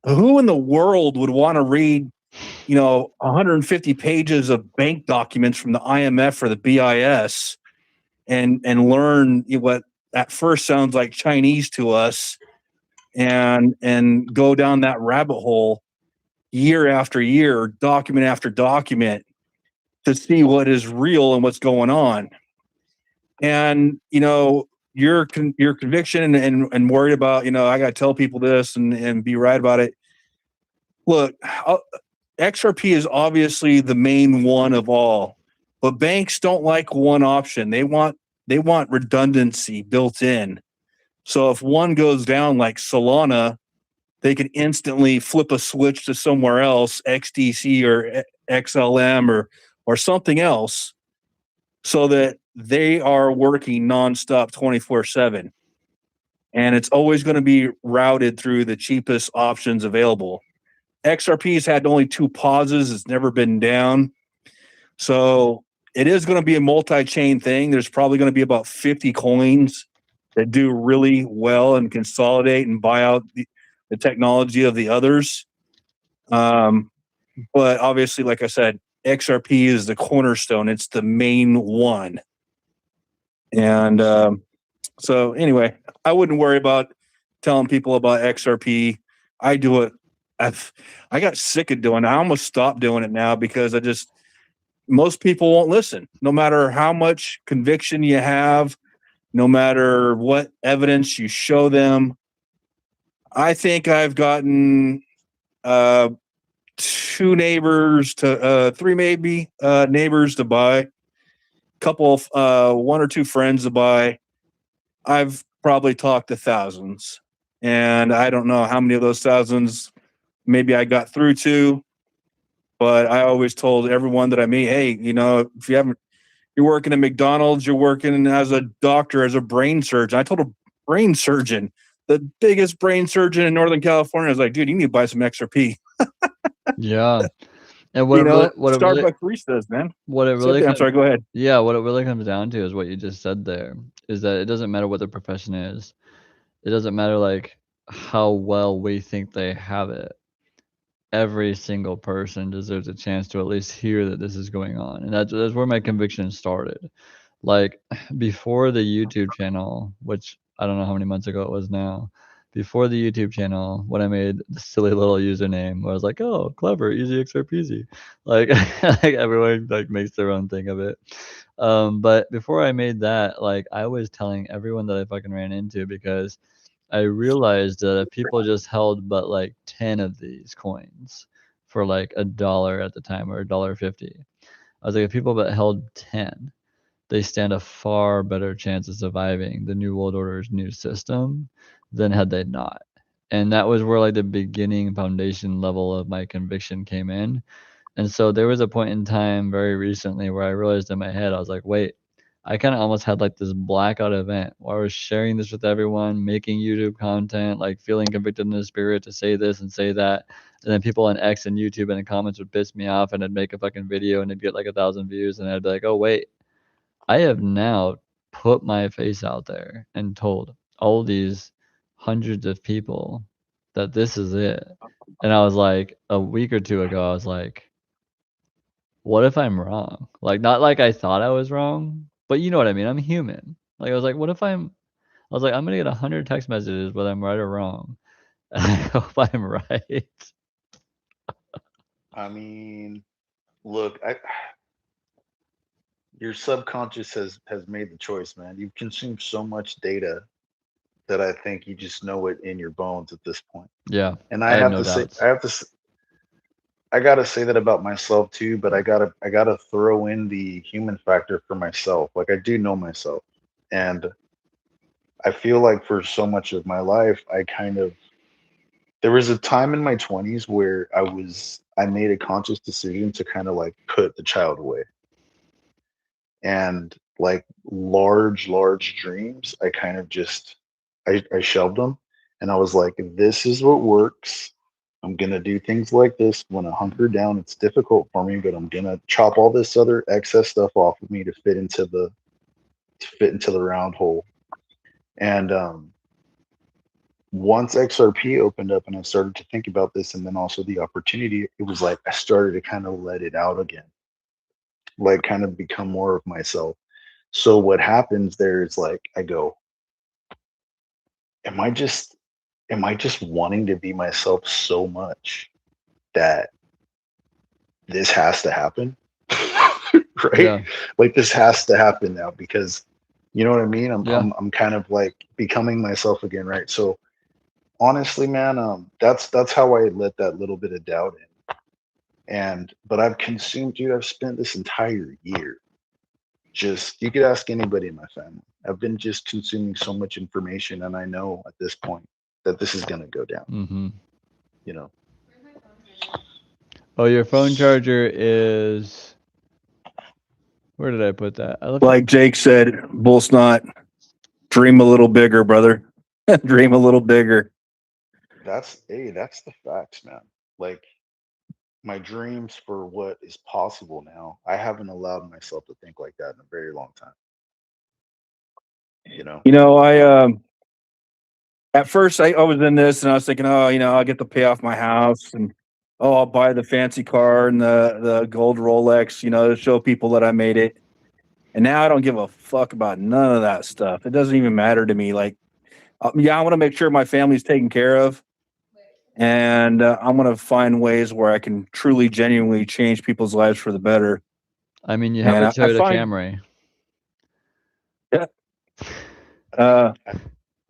who in the world would want to read, 150 pages of bank documents from the IMF or the BIS and learn what at first sounds like Chinese to us, and go down that rabbit hole year after year, document after document, to see what is real and what's going on. And your conviction and worried about, I got to tell people this and be right about it. Look, XRP is obviously the main one of all, but banks don't like one option. They want redundancy built in. So if one goes down, like Solana, they can instantly flip a switch to somewhere else, XDC or XLM or something else, so that they are working nonstop 24/7. And it's always going to be routed through the cheapest options available. XRP's had only 2 pauses. It's never been down. So it is going to be a multi-chain thing. There's probably going to be about 50 coins that do really well and consolidate and buy out the technology of the others. But obviously, like I said, XRP is the cornerstone. It's the main one. And so anyway, I wouldn't worry about telling people about XRP. I do it. I got sick of doing it. I almost stopped doing it now because most people won't listen, no matter how much conviction you have, no matter what evidence you show them. I think I've gotten 2 neighbors to 3 maybe neighbors to buy, couple of 1 or 2 friends to buy. I've probably talked to thousands, and I don't know how many of those thousands maybe I got through to, but I always told everyone that I meet, hey, if you're working at McDonald's, you're working as a doctor, as a brain surgeon. I told a brain surgeon, the biggest brain surgeon in Northern California, I was like, dude, you need to buy some XRP. Yeah. And what You it know, really, what it really, Starbucks baristas, man. what it Same really, thing. I'm sorry. Go ahead. yeah, what it really comes down to is what you just said there, is that it doesn't matter what the profession is. It doesn't matter like how well we think they have it. Every single person deserves a chance to at least hear that this is going on. And that's where my conviction started. Like before the YouTube channel, which I don't know how many months ago it was now, before the YouTube channel, when I made the silly little username where I was like, oh, clever, easy XRPeezy. Like, like everyone like makes their own thing of it. But before I made that, like I was telling everyone that I fucking ran into, because I realized that if people just held but like 10 of these coins for like $1 at the time, or $1.50. I was like, if people but held 10, they stand a far better chance of surviving the New World Order's new system than had they not. And that was where like the beginning foundation level of my conviction came in. And so there was a point in time very recently where I realized in my head, I was like, wait, I kind of almost had like this blackout event where I was sharing this with everyone, making YouTube content, like feeling convicted in the spirit to say this and say that. And then people on X and YouTube and the comments would piss me off, and I'd make a fucking video and it'd get like 1,000 views. And I'd be like, oh, wait, I have now put my face out there and told all these hundreds of people that this is it. And I was like, a week or two ago, I was like, what if I'm wrong? Like, not like I thought I was wrong, but you know what I mean? I'm human. Like, I was like, what if I was like, I'm going to get 100 text messages whether I'm right or wrong. I hope I'm right. I mean, look, your subconscious has made the choice, man. You've consumed so much data that I think you just know it in your bones at this point. Yeah. And I have no doubts. I gotta say that about myself too, but I gotta throw in the human factor for myself. Like I do know myself, and I feel like for so much of my life, there was a time in my 20s where I made a conscious decision to kind of like put the child away, and like large dreams, I kind of just I shelved them, and I was like, this is what works. I'm gonna do things like this. I'm gonna hunker down. It's difficult for me, but I'm gonna chop all this other excess stuff off of me to fit into the round hole. And once XRP opened up and I started to think about this, and then also the opportunity, it was like I started to kind of let it out again, like kind of become more of myself. So what happens there is like I go, am I just wanting to be myself so much that this has to happen? Right? Yeah. Like this has to happen now, because you know what I mean? Yeah. I'm kind of like becoming myself again, right? So honestly, man, that's how I let that little bit of doubt in. But I've spent this entire year, just, you could ask anybody in my family. I've been just consuming so much information, and I know at this point that this is gonna go down. Mm-hmm. You know. Oh, your phone charger is. Where did I put that? Like Jake said, bull snot. Dream a little bigger, brother. Dream a little bigger. That's the facts, man. Like my dreams for what is possible now, I haven't allowed myself to think like that in a very long time. You know, I at first I was in this and I was thinking, oh, I'll get to pay off my house, and I'll buy the fancy car and the gold Rolex, to show people that I made it. And now I don't give a fuck about none of that stuff. It doesn't even matter to me. Like, I want to make sure my family's taken care of, and I'm going to find ways where I can truly, genuinely change people's lives for the better. I mean, you have a Toyota Camry. Yeah.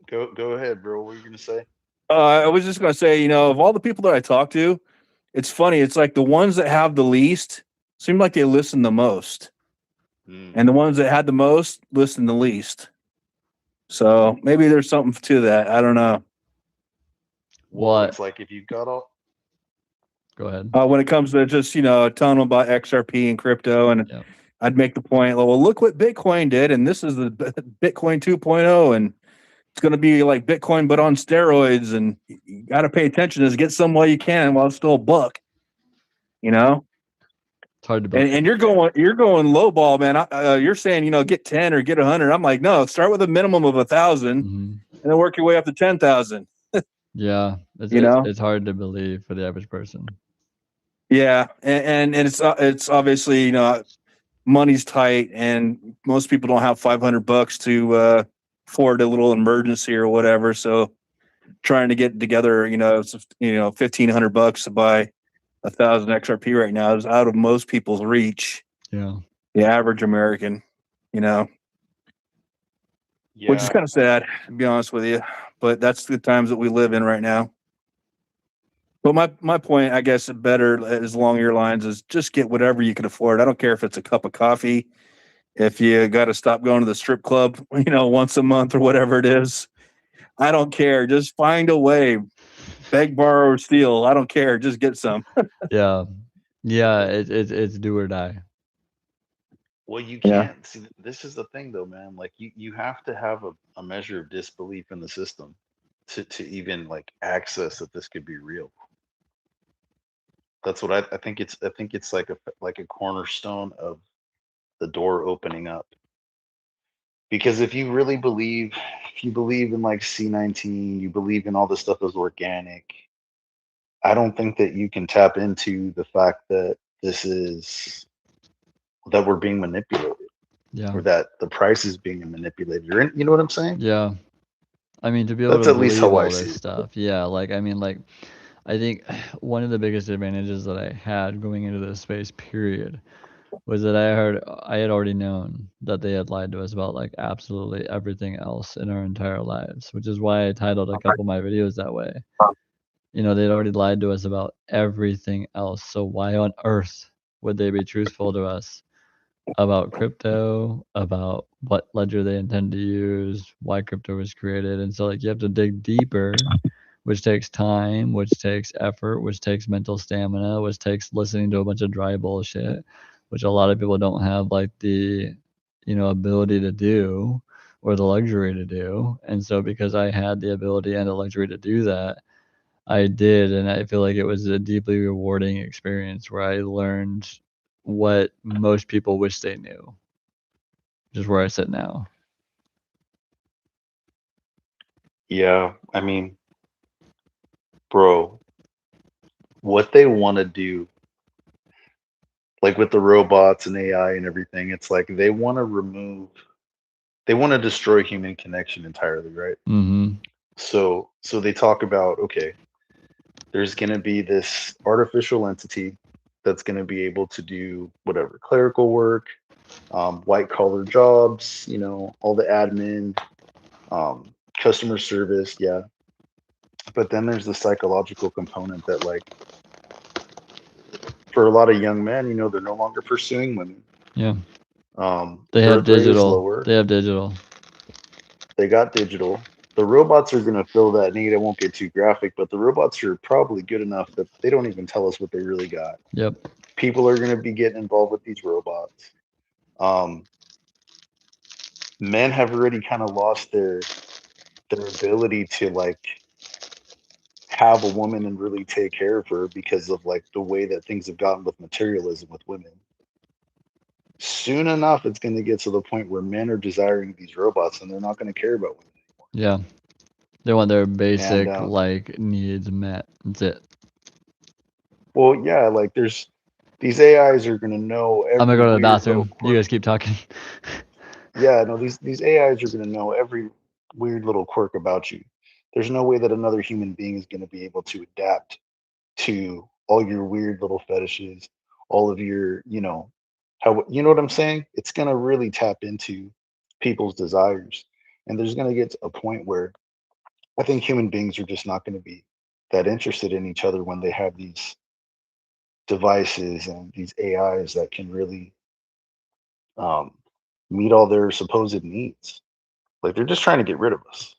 Go ahead, bro. What were you gonna say? I was just gonna say, of all the people that I talk to, it's funny. It's like the ones that have the least seem like they listen the most, and the ones that had the most listen the least. So maybe there's something to that. I don't know. What? It's like if you got all. Go ahead. When it comes to just telling them about XRP and crypto, and I'd make the point, well, look what Bitcoin did, and this is the Bitcoin 2.0, and it's going to be like Bitcoin but on steroids, and you got to pay attention to this. Get some while you can while it's still a buck. It's hard to believe. And you're going low ball, man. You're saying, you know, get 10 or get 100. I'm like, no, start with a minimum of 1,000 and then work your way up to 10,000. Yeah, it's hard to believe for the average person. Yeah, and it's obviously, you know, money's tight, and most people don't have $500 to afford a little emergency or whatever. So trying to get together, you know, $1,500 to buy 1,000 XRP right now is out of most people's reach. Yeah, the average American, you know, which is kind of sad, to be honest with you. But that's the times that we live in right now. But my point, I guess, better is along your lines is just get whatever you can afford. I don't care if it's a cup of coffee, if you got to stop going to the strip club, you know, once a month or whatever it is. I don't care. Just find a way. Beg, borrow, or steal. I don't care. Just get some. yeah, it's do or die. Well, you can't see. This is the thing, though, man. Like you have to have a measure of disbelief in the system to even like access that this could be real. That's what I think. I think it's like a cornerstone of the door opening up. Because if you really believe, if you believe in like C19, you believe in all this stuff as organic. I don't think that you can tap into the fact that that we're being manipulated. Yeah. Or that the price is being manipulated. Or, you know what I'm saying? Yeah. I mean, to be able That's to at least believe how I all see this it. stuff. Yeah, like I mean, like I think one of the biggest advantages that I had going into this space, period, was that I had already known that they had lied to us about like absolutely everything else in our entire lives, which is why I titled a couple of my videos that way. You know, they'd already lied to us about everything else. So why on earth would they be truthful to us about crypto, about what ledger they intend to use, why crypto was created? And so like you have to dig deeper, which takes time, which takes effort, which takes mental stamina, which takes listening to a bunch of dry bullshit, which a lot of people don't have like the, you know, ability to do or the luxury to do. And so because I had the ability and the luxury to do that, I did, and I feel like it was a deeply rewarding experience where I learned what most people wish they knew, which is where I sit now. Yeah, I mean, bro, what they want to do, like with the robots and AI and everything, it's like they want to destroy human connection entirely, right? Mm-hmm. So they talk about, okay, there's going to be this artificial entity that's going to be able to do whatever clerical work, white collar jobs, you know, all the admin, customer service, yeah. But then there's the psychological component that, like, for a lot of young men, you know, they're no longer pursuing women. Yeah. They have digital. lower. They have digital. They got digital. The robots are going to fill that need. I won't get too graphic, but the robots are probably good enough that they don't even tell us what they really got. Yep. People are going to be getting involved with these robots. Men have already kind of lost their ability to like have a woman and really take care of her because of like the way that things have gotten with materialism with women. Soon enough, it's going to get to the point where men are desiring these robots and they're not going to care about women anymore. Yeah. They want their basic And, like needs met. That's it. Well, yeah, like there's these AIs are going to know every I'm gonna go to the weird bathroom. little You quirk. guys keep talking. Yeah, no, these AIs are going to know every weird little quirk about you. There's no way that another human being is going to be able to adapt to all your weird little fetishes, all of your, you know, how, you know what I'm saying? It's going to really tap into people's desires. And there's going to get to a point where I think human beings are just not going to be that interested in each other when they have these devices and these AIs that can really meet all their supposed needs. Like they're just trying to get rid of us.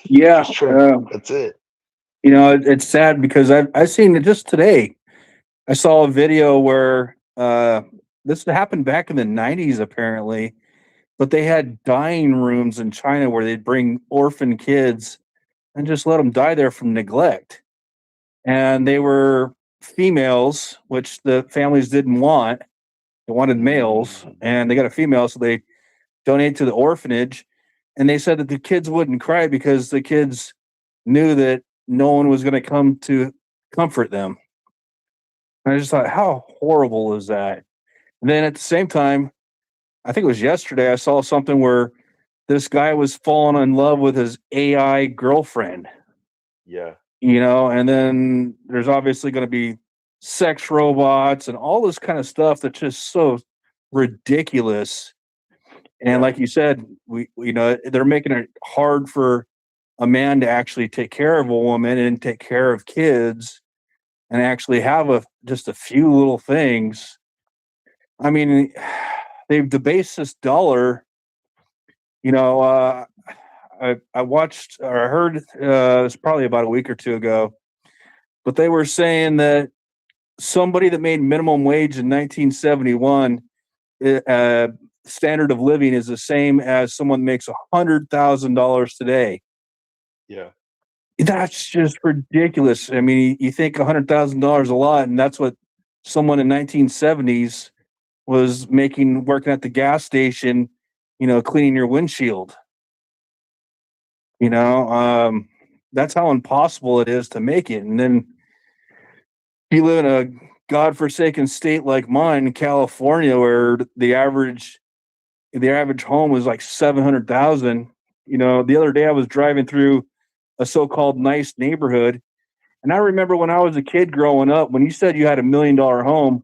Yeah. That's it. You know, it's sad because I've seen it just today. I saw a video where this happened back in the 90s, apparently, but they had dying rooms in China where they'd bring orphan kids and just let them die there from neglect. And they were females, which the families didn't want. They wanted males, and they got a female, so they donate to the orphanage. And they said that the kids wouldn't cry because the kids knew that no one was going to come to comfort them. And I just thought, how horrible is that? And then at the same time, I think it was yesterday, I saw something where this guy was falling in love with his AI girlfriend. Yeah. You know, and then there's obviously going to be sex robots and all this kind of stuff that's just so ridiculous. And like you said, we you know, they're making it hard for a man to actually take care of a woman and take care of kids and actually have just a few little things. I mean, they've debased this dollar. You know, I watched or I heard it's probably about a week or two ago, but they were saying that somebody that made minimum wage in 1971 standard of living is the same as someone makes $100,000 today. Yeah. That's just ridiculous. I mean, you think $100,000 a lot, and that's what someone in 1970s was making working at the gas station, you know, cleaning your windshield. You know, that's how impossible it is to make it. And then you live in a godforsaken state like mine, California, where the average home was like 700,000. You know, the other day I was driving through a so-called nice neighborhood, and I remember when I was a kid growing up, when you said you had $1 million home,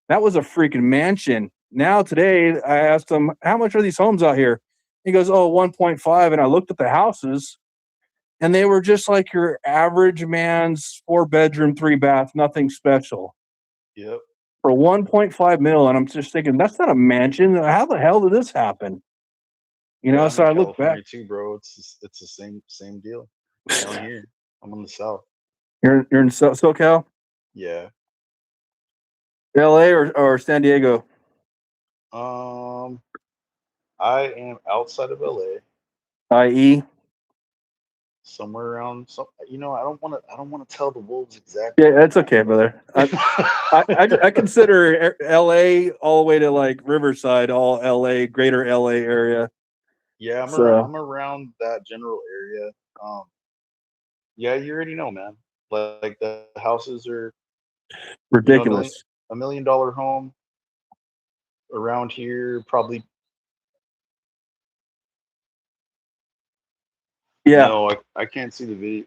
that was a freaking mansion. Now today, I asked him, how much are these homes out here? He goes, oh, 1.5. And I looked at the houses, and they were just like your average man's 4-bedroom, 3-bath, nothing special. Yep. For 1.5 mil. And I'm just thinking, that's not a mansion. How the hell did this happen? You know, so I look back. Too, bro. It's the same deal down here. I'm in the South. You're in SoCal? Yeah. LA or San Diego? I am outside of LA. I.e. somewhere around some. You know, I don't want to tell the wolves exactly. Yeah, that's okay, brother. I consider LA all the way to like Riverside, all LA, greater LA area. Yeah, I'm around that general area. Yeah, you already know, man. Like the houses are ridiculous. $1 million home around here, probably. Yeah. No, I can't see the video.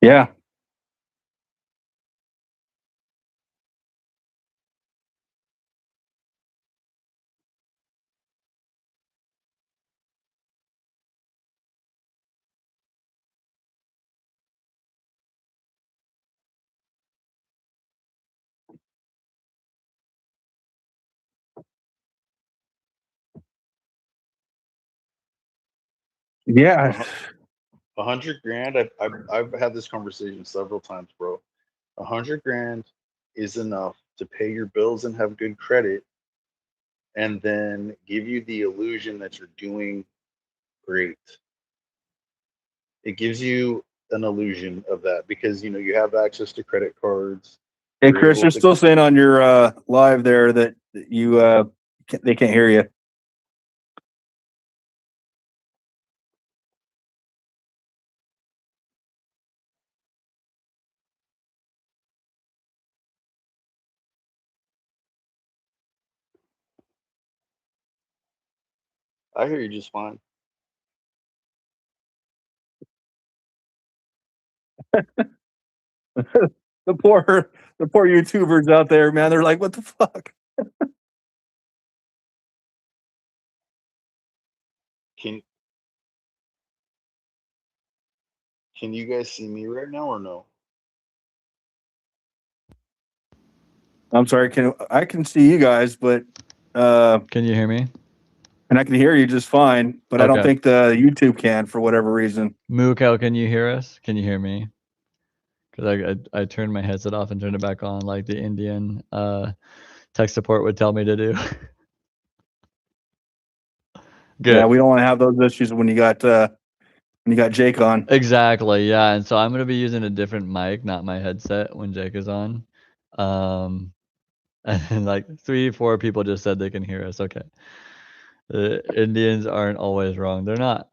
Yeah. Yeah. 100 grand. I've had this conversation several times, bro. 100 grand is enough to pay your bills and have good credit, and then give you the illusion that you're doing great. it gives you an illusion of that because you know you have access to credit cards. Hey, You're Chris, able you're to still saying on your live there that you they can't hear you. I hear you just fine. The poor YouTubers out there, man. They're like, what the fuck? Can can you guys see me right now or no? I'm sorry. I can see you guys, but Can you hear me? and I can hear you just fine, but I don't Okay. think the YouTube can for whatever reason. Mookow, can you hear us? Can you hear me? Because I turned my headset off and turned it back on like the Indian tech support would tell me to do. Good. Yeah, we don't want to have those issues when you got Jake on. Exactly, yeah, and so I'm gonna be using a different mic, not my headset, when Jake is on. And like 3-4 people just said they can hear us. Okay. The Indians aren't always wrong. They're not.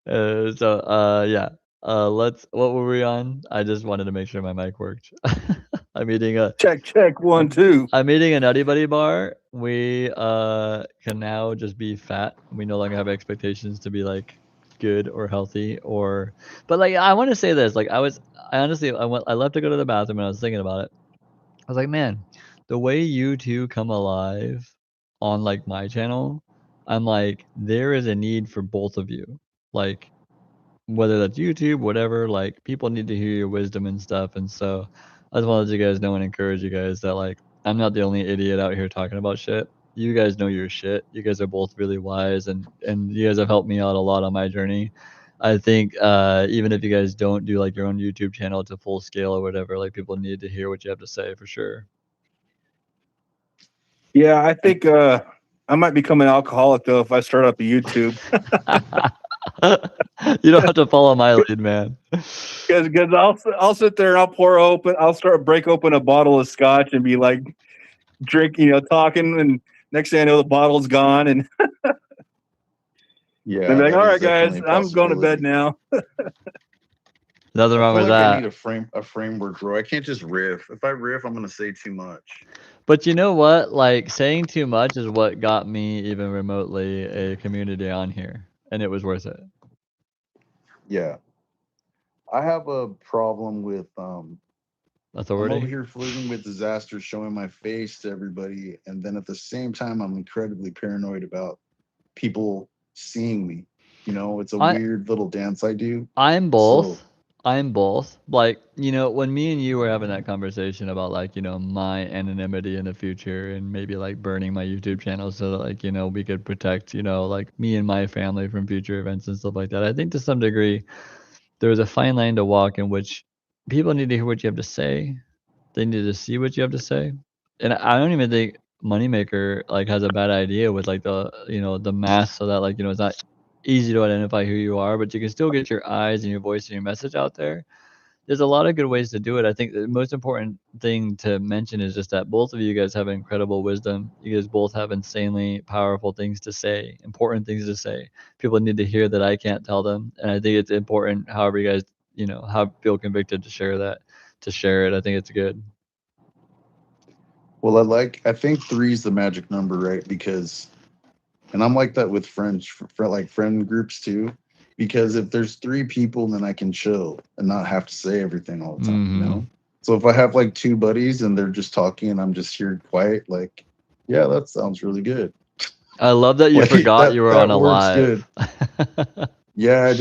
Yeah. What were we on? I just wanted to make sure my mic worked. I'm eating a Check 1 2. I'm eating a Nutty Buddy bar. We can now just be fat. We no longer have expectations to be like good or healthy but like I want to say this, like I left to go to the bathroom and I was thinking about it. I was like, man, the way you two come alive on like my channel, I'm like, there is a need for both of you. Like whether that's YouTube, whatever, like people need to hear your wisdom and stuff. And so I just wanted you guys know and encourage you guys that like I'm not the only idiot out here talking about shit. You guys know your shit. You guys are both really wise and you guys have helped me out a lot on my journey. I think even if you guys don't do like your own YouTube channel to full scale or whatever, like people need to hear what you have to say for sure. Yeah, I think I might become an alcoholic though if I start up a YouTube. You don't have to follow my lead, man. Because I'll sit there and I'll break open a bottle of scotch and be like drinking, talking, and next thing I know the bottle's gone and Yeah, I'm like, that all is right guys, definitely a I'm going to bed possibility. now. Nothing I wrong feel with like I that. need a framework, bro. I can't just riff. If I riff, I'm gonna say too much. But you know what? Like saying too much is what got me even remotely a community on here, and it was worth it. Yeah. I have a problem with I'm over Authority. here flirting with disaster, showing my face to everybody, and then at the same time I'm incredibly paranoid about people seeing me. You know, it's a weird little dance I do. I'm both. So I'm both. Like, when me and you were having that conversation about like, my anonymity in the future and maybe like burning my YouTube channel so that like, we could protect, like me and my family from future events and stuff like that. I think to some degree there is a fine line to walk in which people need to hear what you have to say. They need to see what you have to say. And I don't even think Moneymaker like has a bad idea with like the mask so that like, it's not easy to identify who you are, but you can still get your eyes and your voice and your message out there. There's a lot of good ways to do it. I think the most important thing to mention is just that both of you guys have incredible wisdom. You guys both have insanely powerful things to say, important things to say. People need to hear that I can't tell them. And I think it's important, however you guys, feel convicted to share that, to share it. I think it's good. well, I think 3 is the magic number, right? Because and I'm like that with friends for like friend groups too. Because if there's 3 people, then I can chill and not have to say everything all the time, you know? So if I have like 2 buddies and they're just talking and I'm just here quiet, like, yeah, that sounds really good. I love that you Like, forgot you were on a works live. good. Yeah,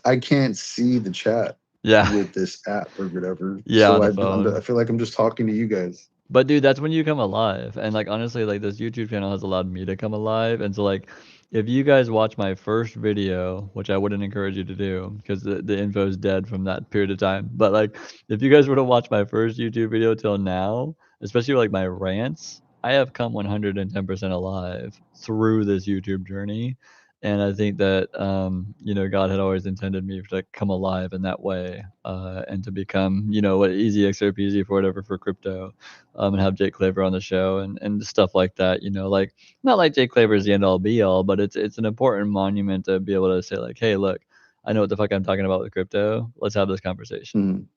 I can't see the chat with this app or whatever. Yeah, So on the I phone. feel like I'm just talking to you guys. But dude, that's when you come alive. And like honestly, like this YouTube channel has allowed me to come alive. And so like if you guys watch my first video, which I wouldn't encourage you to do because the info is dead from that period of time. But like if you guys were to watch my first YouTube video till now, especially like my rants, I have come 110% alive through this YouTube journey. And I think that, you know, God had always intended me to come alive in that way, and to become, you know, what easy XRP for whatever for crypto, and have Jake Claver on the show and stuff like that. You know, like not like Jake Claver is the end all be all, but it's an important monument to be able to say like, hey, look, I know what the fuck I'm talking about with crypto. Let's have this conversation.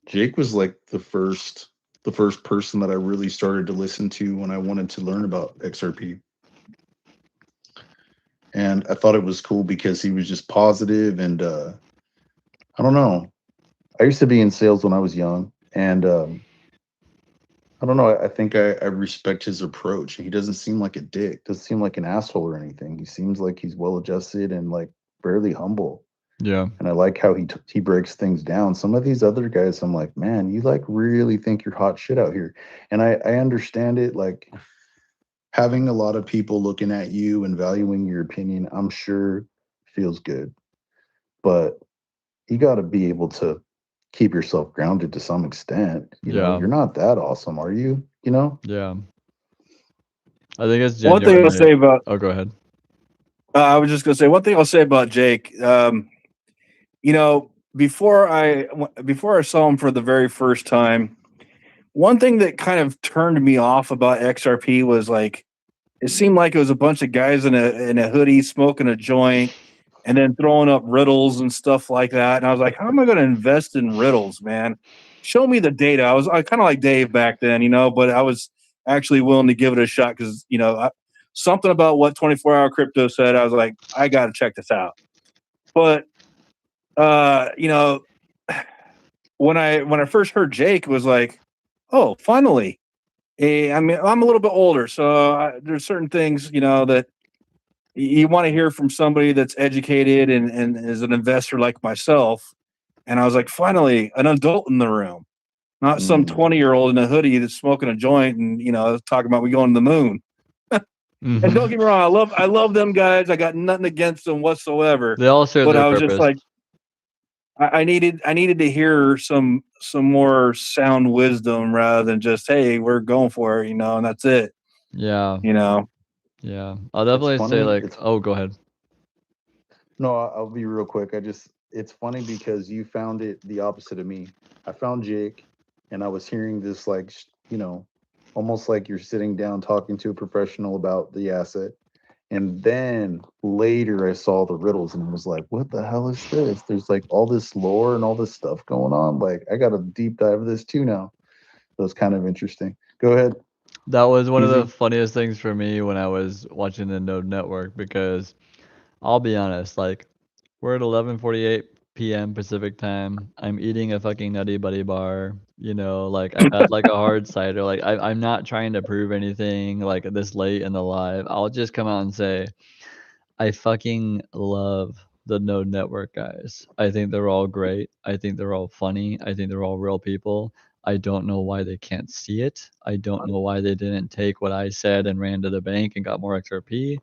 Jake was like the first person that I really started to listen to when I wanted to learn about XRP. And I thought it was cool because he was just positive and I don't know. I used to be in sales when I was young, and I don't know. I think I respect his approach. He doesn't seem like a dick. Doesn't seem like an asshole or anything. He seems like he's well adjusted and like fairly humble. Yeah. And I like how he breaks things down. Some of these other guys, I'm like, man, you like really think you're hot shit out here. And I understand it. Like having a lot of people looking at you and valuing your opinion, I'm sure feels good. But you got to be able to keep yourself grounded to some extent. You know, you're not that awesome, are you? You know? Yeah. I think it's one thing I'll say about. Oh, go ahead. I was just gonna say one thing I'll say about Jake. You know, before I saw him for the very first time, one thing that kind of turned me off about XRP was like, it seemed like it was a bunch of guys in a hoodie smoking a joint and then throwing up riddles and stuff like that. And I was like, how am I going to invest in riddles, man? Show me the data. I kind of like Dave back then, you know, but I was actually willing to give it a shot because, you know, something about what 24-hour crypto said. I was like, I got to check this out. But you know, when I first heard Jake, it was like, oh, finally. I mean, I'm a little bit older, so there's certain things, you know, that you want to hear from somebody that's educated and is an investor like myself. And I was like, finally, an adult in the room, not some 20-year-old in a hoodie that's smoking a joint and, you know, talking about we going to the moon. And don't get me wrong, I love them guys. I got nothing against them whatsoever. They all serve but their I was purpose. just like, I needed to hear some more sound wisdom rather than just, hey, we're going for it, you know, and that's it. Yeah. You know. Yeah. I'll definitely say like, oh, go ahead. No, I'll be real quick. It's funny because you found it the opposite of me. I found Jake and I was hearing this like, you know, almost like you're sitting down talking to a professional about the asset. And then later I saw the riddles and I was like, what the hell is this? There's like all this lore and all this stuff going on. Like, I got to deep dive this too now. That was kind of interesting. Go ahead. That was one of the funniest things for me when I was watching the Node Network, because I'll be honest, like we're at 11:48 p.m. Pacific time. I'm eating a fucking Nutty Buddy bar. You know, like I've had like a hard cider. Like I'm not trying to prove anything like this late in the live. I'll just come out and say, I fucking love the Node Network guys. I think they're all great. I think they're all funny. I think they're all real people. I don't know why they can't see it. I don't know why they didn't take what I said and ran to the bank and got more XRP.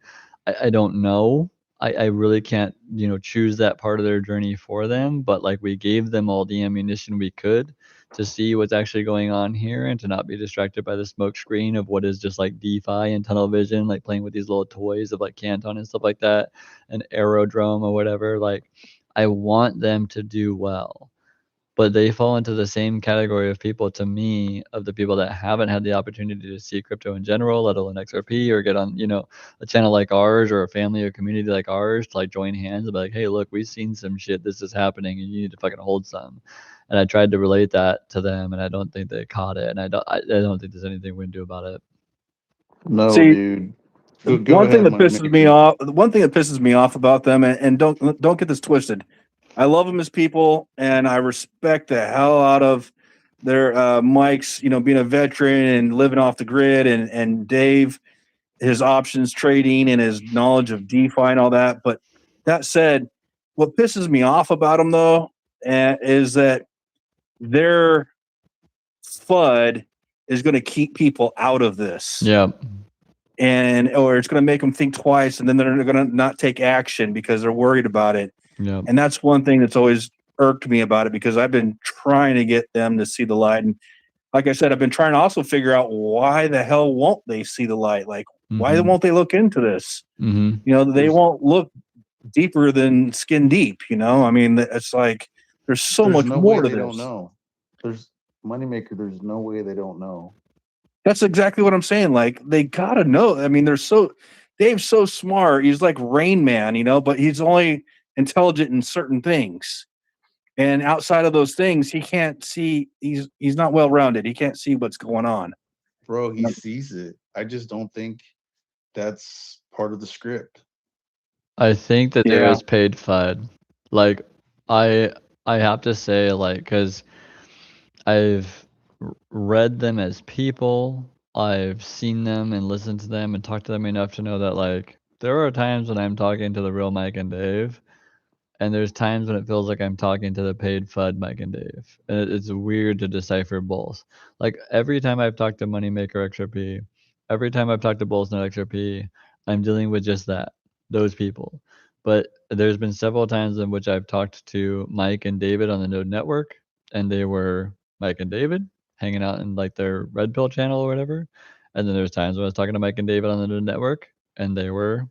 I don't know. I really can't, you know, choose that part of their journey for them. But like we gave them all the ammunition we could to see what's actually going on here and to not be distracted by the smoke screen of what is just like DeFi and tunnel vision, like playing with these little toys of like Canton and stuff like that, and Aerodrome or whatever. Like I want them to do well. But they fall into the same category of people, to me, of the people that haven't had the opportunity to see crypto in general, let alone XRP, or get on, you know, a channel like ours or a family or community like ours to like join hands and be like, hey, look, we've seen some shit. This is happening, and you need to fucking hold some. And I tried to relate that to them, and I don't think they caught it, and I don't think there's anything we can do about it. No, See, dude. One thing that pisses me off about them, and don't get this twisted. I love them as people, and I respect the hell out of their Mike's, you know, being a veteran and living off the grid, and Dave, his options trading and his knowledge of DeFi and all that. But that said, what pisses me off about them though is that their FUD is going to keep people out of this. Yeah. Or it's going to make them think twice, and then they're going to not take action because they're worried about it. Yeah. And that's one thing that's always irked me about it, because I've been trying to get them to see the light. And like I said, I've been trying to also figure out why the hell won't they see the light? Like, why Mhm. won't they look into this? Mhm. You know, they There's- won't look deeper than skin deep. You know, I mean, it's like there's so There's much no more way to they this. don't know. There's Moneymaker. There's no way they don't know. That's exactly what I'm saying. Like, they gotta know. I mean, Dave's so smart. He's like Rain Man, you know, but he's only intelligent in certain things. And outside of those things, he can't see. He's not well rounded. He can't see what's going on. Bro, he sees it. I just don't think that's part of the script. I think that there Yeah. is paid FUD. Like, I have to say, like, because I've read them as people, I've seen them and listened to them and talked to them enough to know that, like, there are times when I'm talking to the real Mike and Dave, and there's times when it feels like I'm talking to the paid FUD Mike and Dave. And it's weird to decipher both. Like, every time I've talked to Moneymaker XRP, every time I've talked to Bullsnut XRP, I'm dealing with just that, those people. But there's been several times in which I've talked to Mike and David on the Node Network, and they were Mike and David hanging out in like their Red Pill channel or whatever. And then there's times when I was talking to Mike and David on the Node Network, and they were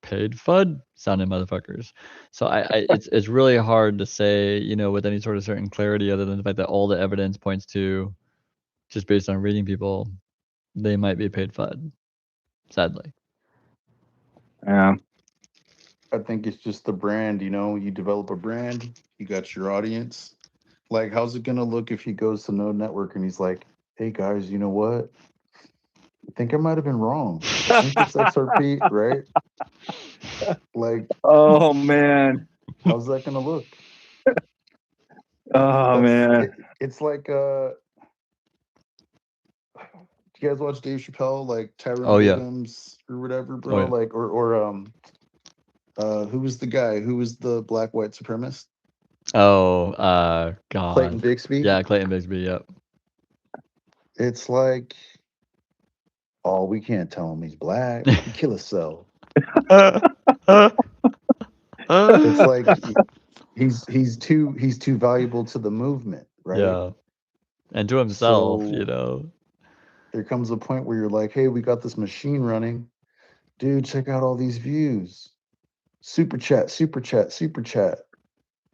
paid FUD sounding motherfuckers. So it's really hard to say, you know, with any sort of certain clarity, other than the fact that all the evidence points to, just based on reading people, they might be paid FUD. Sadly. Yeah. I think it's just the brand, you know, you develop a brand, you got your audience. Like, how's it gonna look if he goes to Node Network and he's like, hey guys, you know what? I think I might have been wrong. I think it's XRP, right? Like, Oh man. how's that gonna look? Oh man. It's like do you guys watch Dave Chappelle, like Tyrone Oh, yeah. Biggums or whatever, bro? yeah. Like who was the guy? Who was the black white supremacist? Oh, Clayton God. Bigsby? Yeah, Clayton Bigsby, yep. It's like, oh, we can't tell him he's black. We can kill himself. It's like he's too valuable to the movement, right? Yeah. And to himself, So you know. there comes a point where you're like, hey, we got this machine running. Dude, check out all these views. Super chat, super chat, super chat.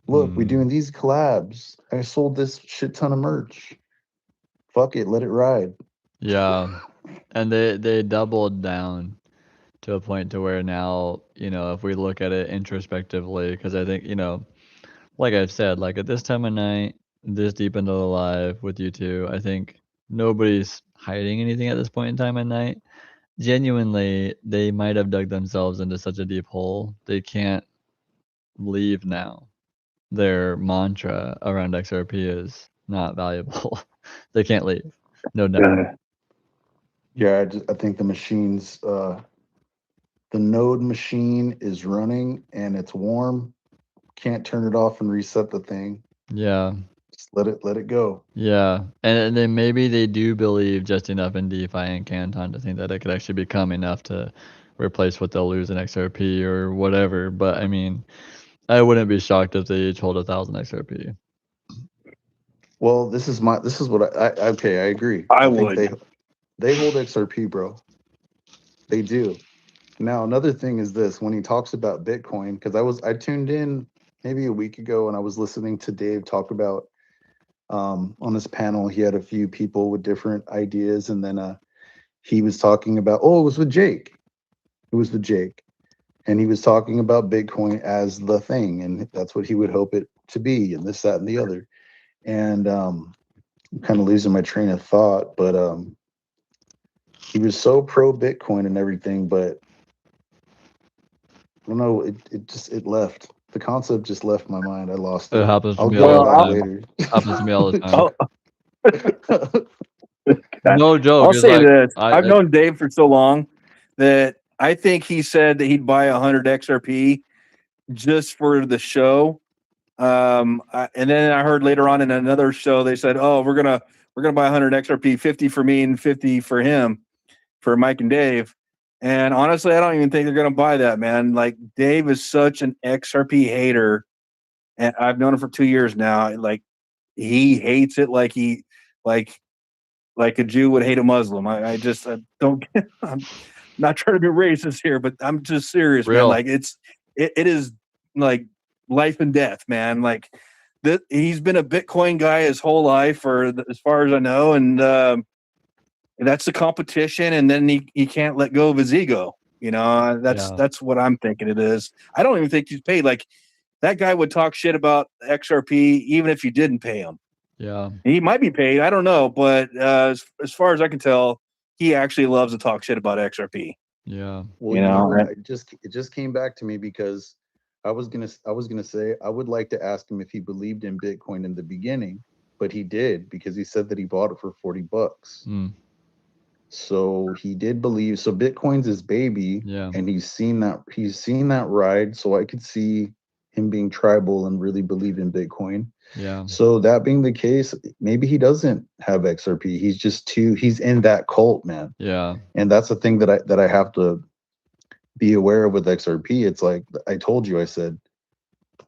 Look, we're doing these collabs. I sold this shit ton of merch. Fuck it, let it ride. Yeah. And they doubled down to a point to where now, you know, if we look at it introspectively, because I think, you know, like I've said, like at this time of night, this deep into the live with you two, I think nobody's hiding anything at this point in time at night. Genuinely, they might have dug themselves into such a deep hole, they can't leave now. Their mantra around XRP is not valuable. They can't leave. No doubt. Yeah, I think the machine's the node machine is running and it's warm. Can't turn it off and reset the thing. Yeah. Just let it go. Yeah. And then maybe they do believe just enough in DeFi and Canton to think that it could actually become enough to replace what they'll lose in XRP or whatever. But I mean, I wouldn't be shocked if they each hold 1,000 XRP. Well, this is what I okay, I agree. I think would. they hold XRP, bro. They do. Now, another thing is this: when he talks about Bitcoin, because I tuned in maybe a week ago and I was listening to Dave talk about on his panel. He had a few people with different ideas, and then he was talking about, oh, it was with Jake. It was with Jake, and he was talking about Bitcoin as the thing, and that's what he would hope it to be, and this, that, and the other. And I'm kind of losing my train of thought, but he was so pro Bitcoin and everything, but I don't know, it left. The concept just left my mind. I lost it. It happens to I'll me get all it the back time. later. Happens to me all the time. Oh, No joke. I'll It's say like, this: I've known Dave for so long that I think he said that he'd buy 100 XRP just for the show. And then I heard later on in another show they said, "Oh, we're gonna buy 100 XRP, 50 for me and 50 for him, for Mike and Dave." And honestly, I don't even think they're gonna buy that, man. Like, Dave is such an XRP hater, and I've known him for 2 years now. Like, he hates it. Like like a Jew would hate a Muslim. I just don't. I'm not trying to be racist here, but I'm just serious, man. Real. Like it is like life and death, man. Like that he's been a Bitcoin guy his whole life, or as far as I know, and that's the competition. And then he can't let go of his ego. You know, that's what I'm thinking it is. I don't even think he's paid. Like that guy would talk shit about XRP even if you didn't pay him. Yeah, he might be paid. I don't know, but as far as I can tell, he actually loves to talk shit about XRP. yeah. Well, You know, what? it just came back to me because I was gonna say I would like to ask him if he believed in Bitcoin in the beginning, but he did because he said that he bought it for $40. Mm. So he did believe. So Bitcoin's his baby, Yeah. and he's seen that ride. So I could see him being tribal and really believe in Bitcoin. Yeah. So that being the case, maybe he doesn't have XRP. He's in that cult, man. Yeah. And that's the thing that I have to be aware of with XRP. It's like I told you, I said,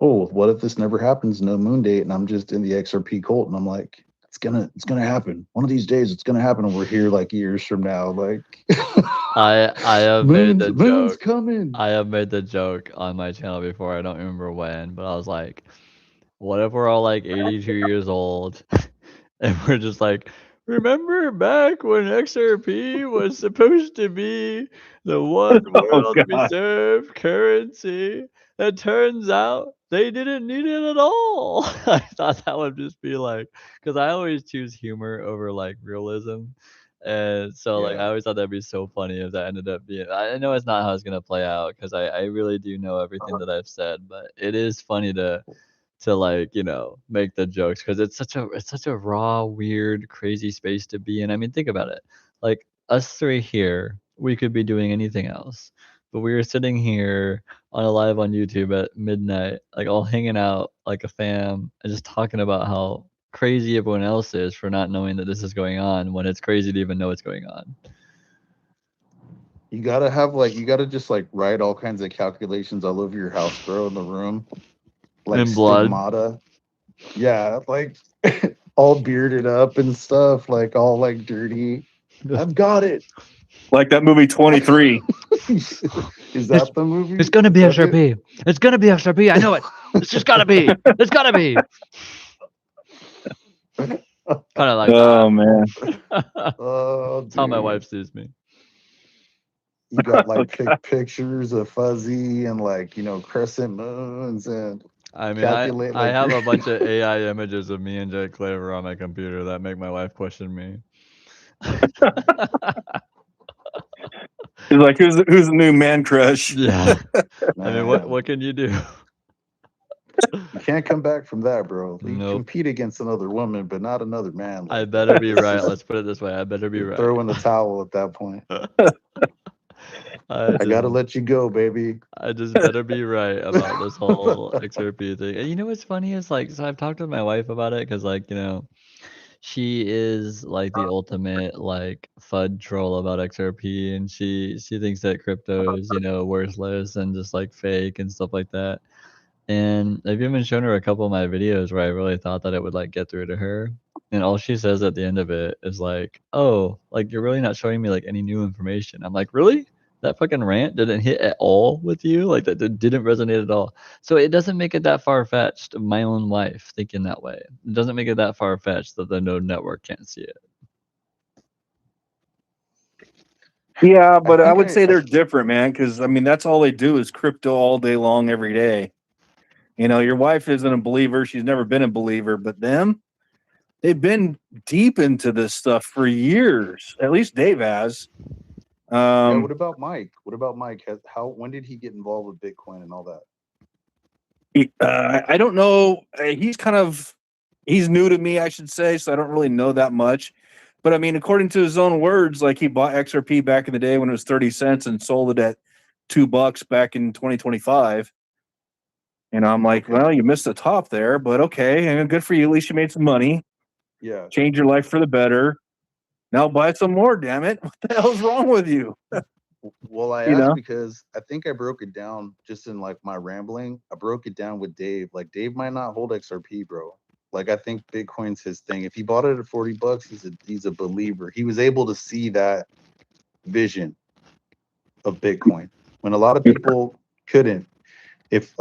oh, what if this never happens? No moon date, and I'm just in the XRP cult, and I'm like, it's gonna happen. One of these days it's gonna happen, and we're here like years from now. Like I have made the moon's joke. coming. I have made the joke on my channel before. I don't remember when, but I was like, what if we're all like 82 years old and we're just like, remember back when XRP was supposed to be the one world reserve currency? It turns out they didn't need it at all. I thought that would just be like, because I always choose humor over like realism. And so like I Yeah. always thought that'd be so funny if that ended up being, I know it's not how it's gonna play out because I really do know everything that I've said, but it is funny to like, you know, make the jokes because it's such a raw, weird, crazy space to be in. I mean, think about it. Like us three here, we could be doing anything else. But we were sitting here on a live on YouTube at midnight, like all hanging out like a fam and just talking about how crazy everyone else is for not knowing that this is going on when it's crazy to even know it's going on. You gotta just like write all kinds of calculations all over your house, bro, in the room. Like In blood. stigmata. Yeah, like all bearded up and stuff, like all like dirty. I've got it. like that movie 23. Is that the movie? It's gonna be Is that it? XRP. It's gonna be XRP. I know it. It's just gotta be. It's gotta be. Kind of like Oh man. that. Oh, That's how my dude. wife sees me. You got like Okay. pictures of fuzzy and like, you know, crescent moons and I mean, calculate I like have your- a bunch of AI images of me and Jake Claver on my computer that make my wife question me. He's like, who's the new man crush? Yeah. I mean, Man, what can you do? you can't come back from that, bro. You Nope. compete against another woman, but not another man. I Like better that. be It's right. just- Let's put it this way. I better be you right. throw in the towel at that point. I I gotta let you go, baby. I just better be right about this whole XRP thing. And you know what's funny is like, so I've talked to my wife about it because, like, you know, she is like the ultimate like FUD troll about XRP, and she thinks that crypto is, you know, worthless and just like fake and stuff like that. And I've even shown her a couple of my videos where I really thought that it would like get through to her. And all she says at the end of it is like, "Oh, like you're really not showing me like any new information." I'm like, "Really? That fucking rant didn't hit at all with you? Like that didn't resonate at all." So it doesn't make it that far fetched. My own wife thinking that way. It doesn't make it that far fetched that the node network can't see it. Yeah, but I think would I- say they're different, man, because I mean that's all they do is crypto all day long, every day. You know, your wife isn't a believer; she's never been a believer, but they've been deep into this stuff for years. At least Dave has. Yeah, what about Mike? What about Mike? When did he get involved with Bitcoin and all that? I don't know. He's new to me, I should say, so I don't really know that much. But I mean, according to his own words, like he bought XRP back in the day when it was 30 cents and sold it at $2 back in 2025. And I'm like, well, you missed the top there, but okay, and good for you. At least you made some money. Yeah. Change your life for the better. Now buy some more, damn it. What the hell's wrong with you? Well, I You asked know? because I think I broke it down just in like my rambling. I broke it down with Dave. Like Dave might not hold XRP, bro. Like, I think Bitcoin's his thing. If he bought it at $40, he's a believer. He was able to see that vision of Bitcoin when a lot of people couldn't. If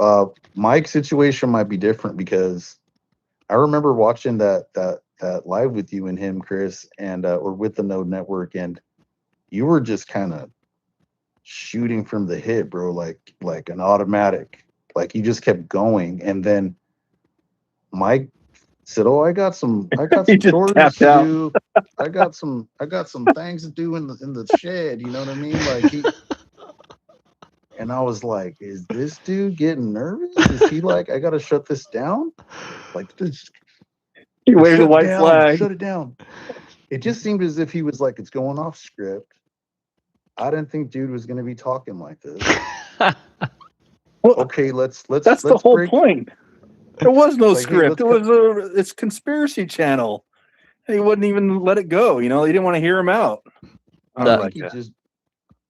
Mike's situation might be different, because I remember watching that live with you and him, Chris, and or with the Node Network, and you were just kind of shooting from the hip, bro, like an automatic. Like, you just kept going, and then Mike said, "Oh, I got some He just chores tapped to out. do. I got some things to do in the shed." You know what I mean? Like, and I was like, "Is this dude getting nervous? Is he like, I gotta shut this down? Like, just He waved a shut it white down, flag. shut it down." It just seemed as if he was like, it's going off script. I didn't think dude was gonna be talking like this. Well, Okay, let's that's the whole break. point. There was no Like, hey, script. It was it's conspiracy channel. He wouldn't even let it go. You know, he didn't want to hear him out. I Like think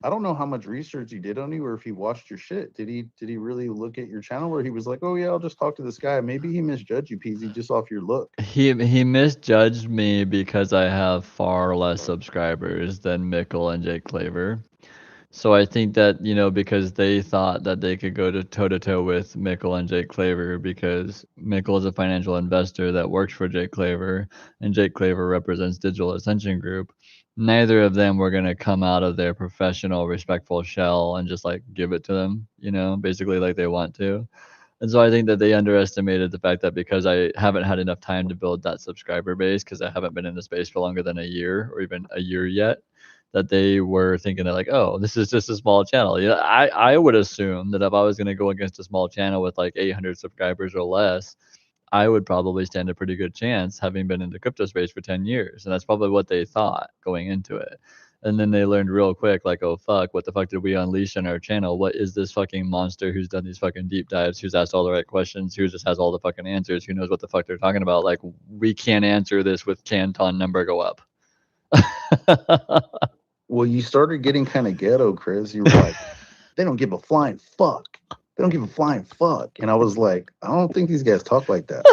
I don't know how much research he did on you, or if he watched your shit. Did he really look at your channel, where he was like, "Oh yeah, I'll just talk to this guy"? Maybe he misjudged you, PZ, just off your look. He misjudged me because I have far less subscribers than Mickle and Jake Claver. So I think that, because they thought that they could go toe to toe with Mickle and Jake Claver, because Mickle is a financial investor that works for Jake Claver, and Jake Claver represents Digital Ascension Group. Neither of them were going to come out of their professional, respectful shell and just like give it to them, basically like they want to. And so I think that they underestimated the fact that because I haven't had enough time to build that subscriber base, because I haven't been in the space for longer than a year or even a year yet, that they were thinking that like, oh, this is just a small channel. Yeah, I would assume that if I was going to go against a small channel with like 800 subscribers or less, I would probably stand a pretty good chance, having been in the crypto space for 10 years. And that's probably what they thought going into it. And then they learned real quick, like, oh, fuck, what the fuck did we unleash on our channel? What is this fucking monster who's done these fucking deep dives, who's asked all the right questions, who just has all the fucking answers, who knows what the fuck they're talking about? Like, we can't answer this with Canton number go up. Well, you started getting kind of ghetto, Chris. You were like, "They don't give a flying fuck. They don't give a flying fuck." And I was like, I don't think these guys talk like that.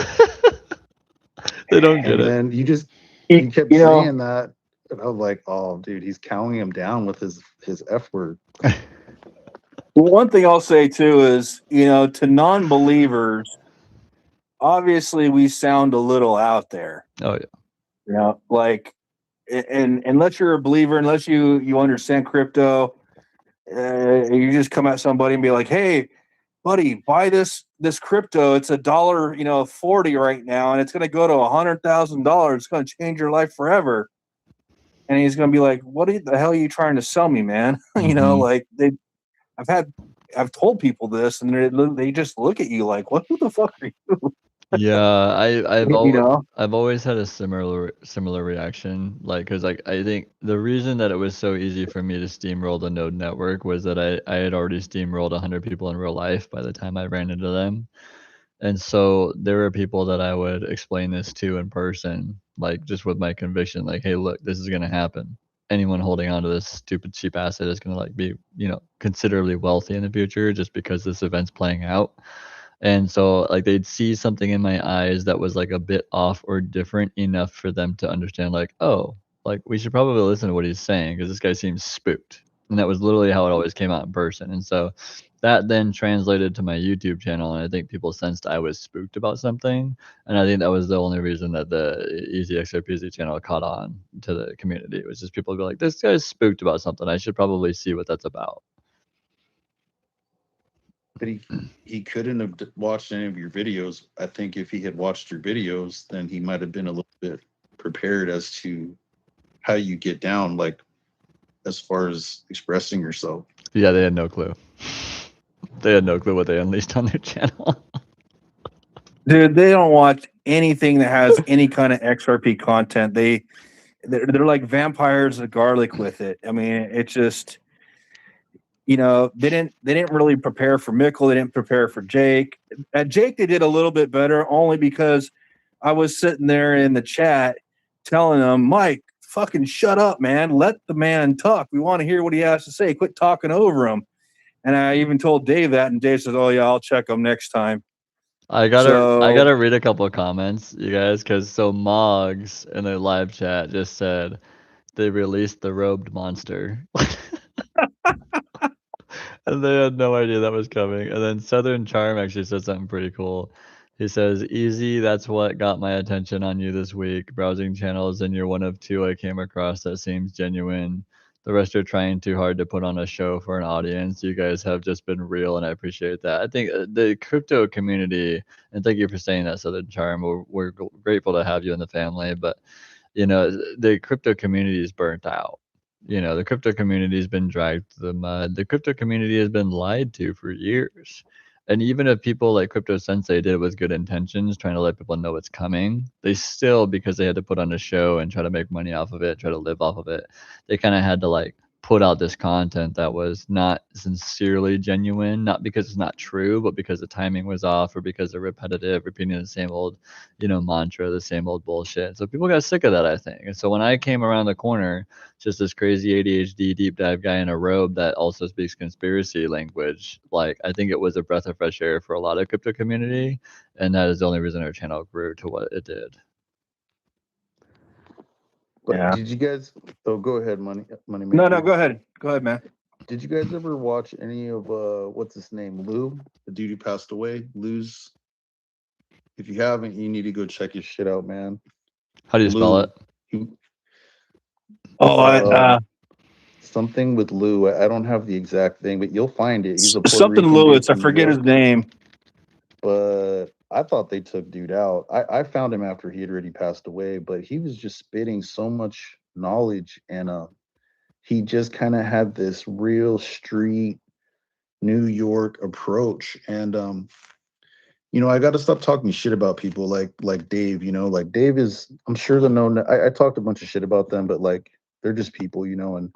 They don't get And it. then you kept saying that, and I was like, "Oh, dude, he's counting him down with his F word." Well, one thing I'll say too is, to non-believers, obviously we sound a little out there. Oh yeah. Like, and unless you're a believer, unless you understand crypto, you just come at somebody and be like, "Hey, buddy, buy this crypto. It's $1.40 right now, and it's going to go to $100,000. It's going to change your life forever." And he's going to be like, "What the hell are you trying to sell me, man?" Like I've told people this, and they just look at you like, "What the fuck are you?" Yeah, I've always had a similar reaction, like, because like I think the reason that it was so easy for me to steamroll the Node Network was that I had already steamrolled 100 people in real life by the time I ran into them. And so there were people that I would explain this to in person, like just with my conviction, like, hey, look, this is going to happen. Anyone holding on to this stupid cheap asset is going to like be, considerably wealthy in the future just because this event's playing out. And so like they'd see something in my eyes that was like a bit off or different enough for them to understand, like, oh, like we should probably listen to what he's saying because this guy seems spooked. And that was literally how it always came out in person. And so that then translated to my YouTube channel, and I think people sensed I was spooked about something. And I think that was the only reason that the Easy XRP channel caught on to the community. It was just people go like, this guy's spooked about something. I should probably see what that's about. But he couldn't have watched any of your videos. I think if he had watched your videos, then he might have been a little bit prepared as to how you get down, like as far as expressing yourself. Yeah, they had no clue. They had no clue what they unleashed on their channel. Dude, they don't watch anything that has any kind of XRP content. They're like vampires of garlic with it. I mean, it's just, they didn't really prepare for Mickle. They didn't prepare for Jake. At Jake, they did a little bit better only because I was sitting there in the chat telling them, "Mike, fucking shut up, man. Let the man talk. We want to hear what he has to say. Quit talking over him." And I even told Dave that, and Dave says, "Oh yeah, I'll check him next time." I gotta read a couple of comments, you guys, because so Moggs in the live chat just said they released the robed monster. And they had no idea that was coming. And then Southern Charm actually said something pretty cool. He says, "Easy, that's what got my attention on you this week. Browsing channels, and you're one of two I came across that seems genuine. The rest are trying too hard to put on a show for an audience. You guys have just been real, and I appreciate that." I think the crypto community, and thank you for saying that, Southern Charm. We're grateful to have you in the family, but you know, the crypto community is burnt out. You know, the crypto community has been dragged to the mud. The crypto community has been lied to for years. And even if people like Crypto Sensei did it with good intentions, trying to let people know it's coming, they still, because they had to put on a show and try to make money off of it, try to live off of it, they kind of had to like put out this content that was not sincerely genuine, not because it's not true, but because the timing was off or because they're repetitive, repeating the same old, you know, mantra, the same old bullshit. So people got sick of that, I think. And so when I came around the corner, just this crazy ADHD deep dive guy in a robe that also speaks conspiracy language, like I think it was a breath of fresh air for a lot of crypto community, and that is the only reason our channel grew to what it did. But Yeah. did you guys? Oh, go ahead, money. No, go ahead. Go ahead, man. Did you guys ever watch any of what's his name, Lou, the dude who passed away? Lou's. If you haven't, you need to go check his shit out, man. How do you spell it? Something with Lou. I don't have the exact thing, but you'll find it. He's a Puerto something Rican Lewis. dude I from forget New his York. name. But I thought they took dude out. I found him after he had already passed away, but he was just spitting so much knowledge, and he just kind of had this real street New York approach. And you know, I got to stop talking shit about people like Dave. You know, like Dave is, I'm sure the known. I talked a bunch of shit about them, but like they're just people, you know. And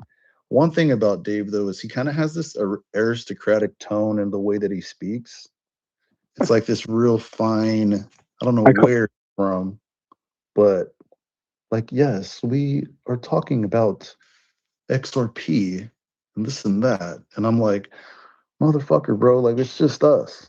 one thing about Dave though is he kind of has this aristocratic tone in the way that he speaks. It's like this real fine. I don't know where it's from, but like, yes, we are talking about XRP and this and that, and I'm like, motherfucker, bro, like it's just us.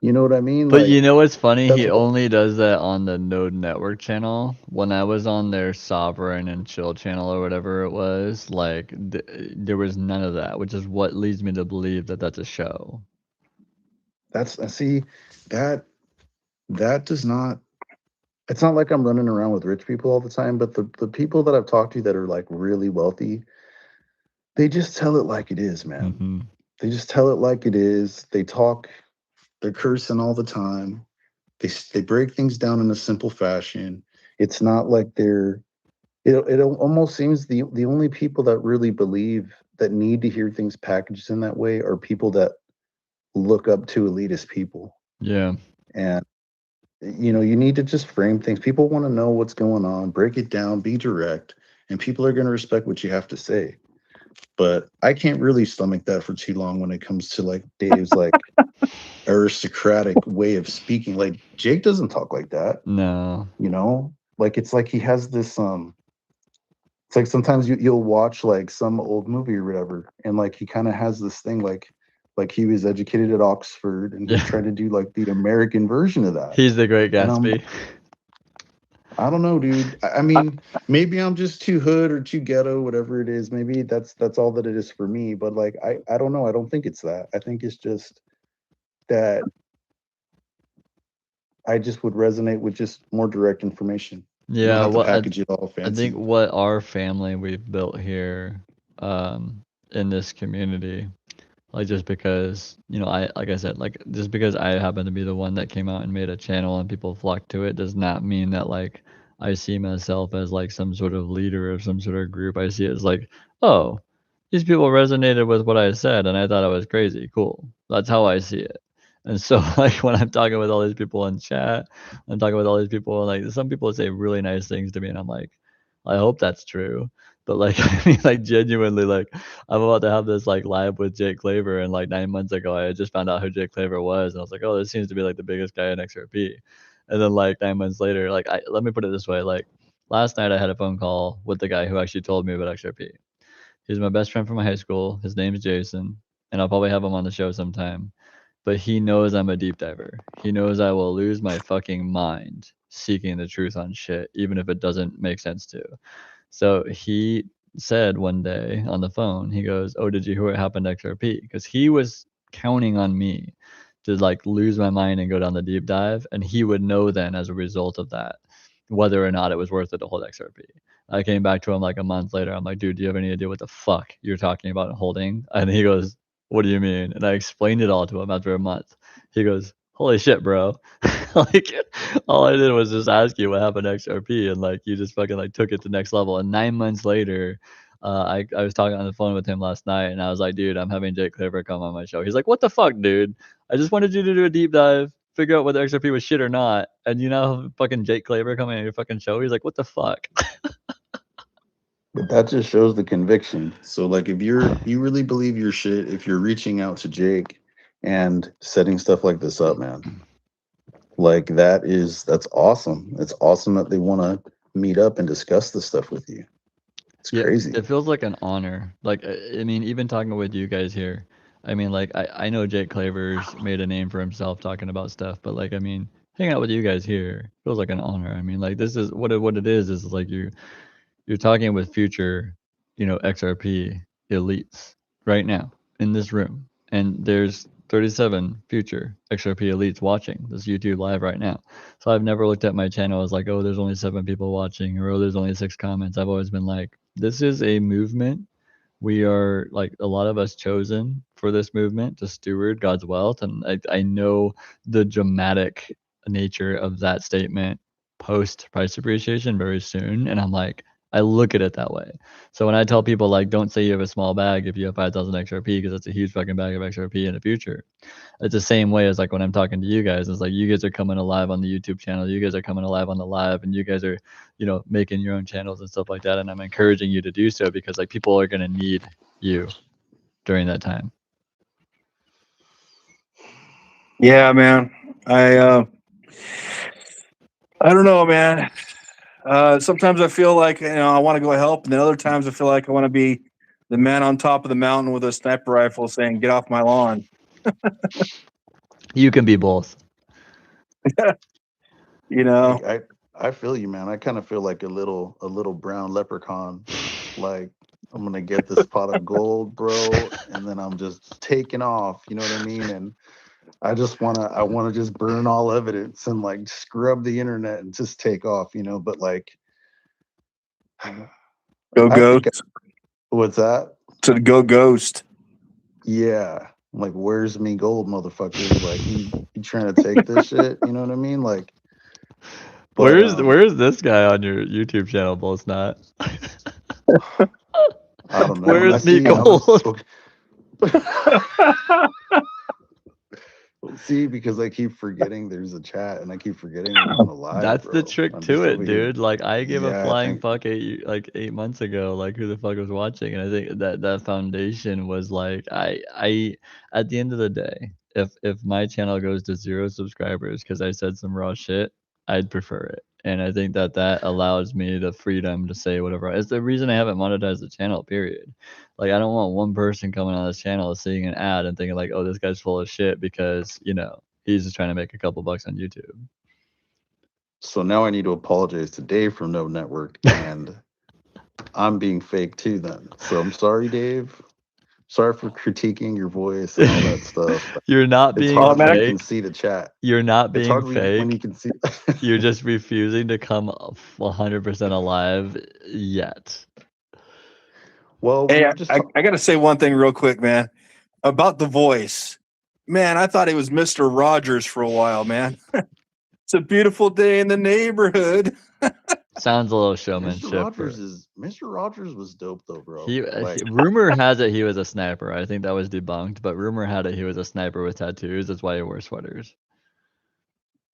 You know what I mean? But like, you know what's funny? that's He what- only does that on the Node Network channel. When I was on their Sovereign and Chill channel or whatever it was, like there was none of that, which is what leads me to believe that that's a show. That's see that does not. It's not like I'm running around with rich people all the time, but the people that I've talked to that are like really wealthy, they just tell it like it is, man. Mm-hmm. They just tell it like it is. They talk, they're cursing all the time. They break things down in a simple fashion. It's not like they're. It almost seems the only people that really believe that need to hear things packaged in that way are people that look up to elitist people. Yeah. And you know, you need to just frame things. People want to know what's going on, break it down, be direct, and people are going to respect what you have to say. But I can't really stomach that for too long when it comes to like Dave's like aristocratic way of speaking. Like Jake doesn't talk like that. No. You know, like it's like he has this it's like sometimes you'll watch like some old movie or whatever, and like he kind of has this thing like he was educated at Oxford and he tried to do like the American version of that. He's the Great Gatsby. I don't know, dude. I mean, maybe I'm just too hood or too ghetto, whatever it is. Maybe that's all that it is for me. But like, I don't know. I don't think it's that. I think it's just that I just would resonate with just more direct information. You don't Yeah, have to well, package it all I fancy. think what our family we've built here, in this community, like just because, you know, like I said, like just because I happen to be the one that came out and made a channel and people flocked to it does not mean that like I see myself as like some sort of leader of some sort of group. I see it as like, oh, these people resonated with what I said and I thought it was crazy. Cool. That's how I see it. And so like when I'm talking with all these people in chat, I'm talking with all these people, like some people say really nice things to me and I'm like, I hope that's true. But like, I mean, like genuinely, like I'm about to have this like live with Jake Claver, and like 9 months ago, I had just found out who Jake Claver was, and I was like, oh, this seems to be like the biggest guy in XRP. And then like 9 months later, like let me put it this way, like last night I had a phone call with the guy who actually told me about XRP. He's my best friend from my high school. His name's Jason, and I'll probably have him on the show sometime. but he knows I'm a deep diver. He knows I will lose my fucking mind seeking the truth on shit, even if it doesn't make sense to. So he said one day on the phone, he goes, "Oh, did you hear what happened to XRP?" Because he was counting on me to like lose my mind and go down the deep dive, and he would know then as a result of that whether or not it was worth it to hold XRP. I came back to him like a month later. I'm like, "Dude, do you have any idea what the fuck you're talking about holding?" And he goes, "What do you mean?" And I explained it all to him after a month. He goes, "Holy shit, bro." Like, all I did was just ask you what happened to XRP, and like you just fucking like took it to the next level. And 9 months later, I was talking on the phone with him last night, and I was like, "Dude, I'm having Jake Claver come on my show." He's like, "What the fuck, dude? I just wanted you to do a deep dive, figure out whether XRP was shit or not, and you now have fucking Jake Claver coming on your fucking show." He's like, "What the fuck?" But that just shows the conviction. So like if you really believe your shit, if you're reaching out to Jake and setting stuff like this up, man, like that's awesome. It's awesome that they want to meet up and discuss this stuff with you. It's Yeah, crazy. it feels like an honor. Like, I mean, even talking with you guys here, I mean, like, I know Jake Claver's made a name for himself talking about stuff, but like, I mean, hanging out with you guys here feels like an honor. I mean, like, this is what it is like you're talking with future, XRP elites right now in this room, and there's 37 future XRP elites watching this YouTube live right now. So I've never looked at my channel as like, oh, there's only 7 people watching, or oh, there's only 6 comments. I've always been like, this is a movement. We are like a lot of us chosen for this movement to steward God's wealth, and I know the dramatic nature of that statement post price appreciation very soon, and I'm like, I look at it that way. So when I tell people like, don't say you have a small bag if you have 5,000 XRP, because that's a huge fucking bag of XRP in the future. It's the same way as like when I'm talking to you guys. It's like you guys are coming alive on the YouTube channel. You guys are coming alive on the live, and you guys are, making your own channels and stuff like that. And I'm encouraging you to do so because like people are gonna need you during that time. Yeah, man. I don't know, man. Sometimes I feel like I want to go help, and then other times I feel like I want to be the man on top of the mountain with a sniper rifle saying, "Get off my lawn." You can be both. I feel you, man. I kind of feel like a little brown leprechaun. Like I'm gonna get this pot of gold, bro, and then I'm just taking off. You know what I mean? And I wanna just burn all evidence and like scrub the internet and just take off. But like, Go I think ghost. what's that? To go ghost. Yeah. Like, where's me gold, motherfuckers? Like, you trying to take this shit? You know what I mean? Like, but, Where's this guy on your YouTube channel, Both Not? I don't know. Where's me gold? See, because I keep forgetting there's a chat, and I keep forgetting we're on the live. That's the bro. trick I'm to just it, over here. dude. Like I gave a Yeah, flying fuck 8 months ago, like who the fuck was watching, and I think that foundation was like I at the end of the day, if my channel goes to 0 subscribers because I said some raw shit, I'd prefer it. And I think that allows me the freedom to say whatever. It's the reason I haven't monetized the channel, period. Like I don't want one person coming on this channel seeing an ad and thinking like, oh, this guy's full of shit because, he's just trying to make a couple bucks on YouTube. So now I need to apologize to Dave from No Network, and I'm being fake too then. So I'm sorry, Dave. Sorry for critiquing your voice and all that stuff. You're not It's being hard when you fake. can see the chat. You're not It's being hard when you fake. can see. You're just refusing to come 100% alive yet. Well, we Hey, were just I got to say one thing real quick, man, about the voice. Man, I thought it was Mr. Rogers for a while, man. It's a beautiful day in the neighborhood. Sounds a little Mr. showmanship. Mr. Rogers was dope though, bro. Rumor has it he was a sniper. I think that was debunked, but rumor had it he was a sniper with tattoos. That's why he wore sweaters.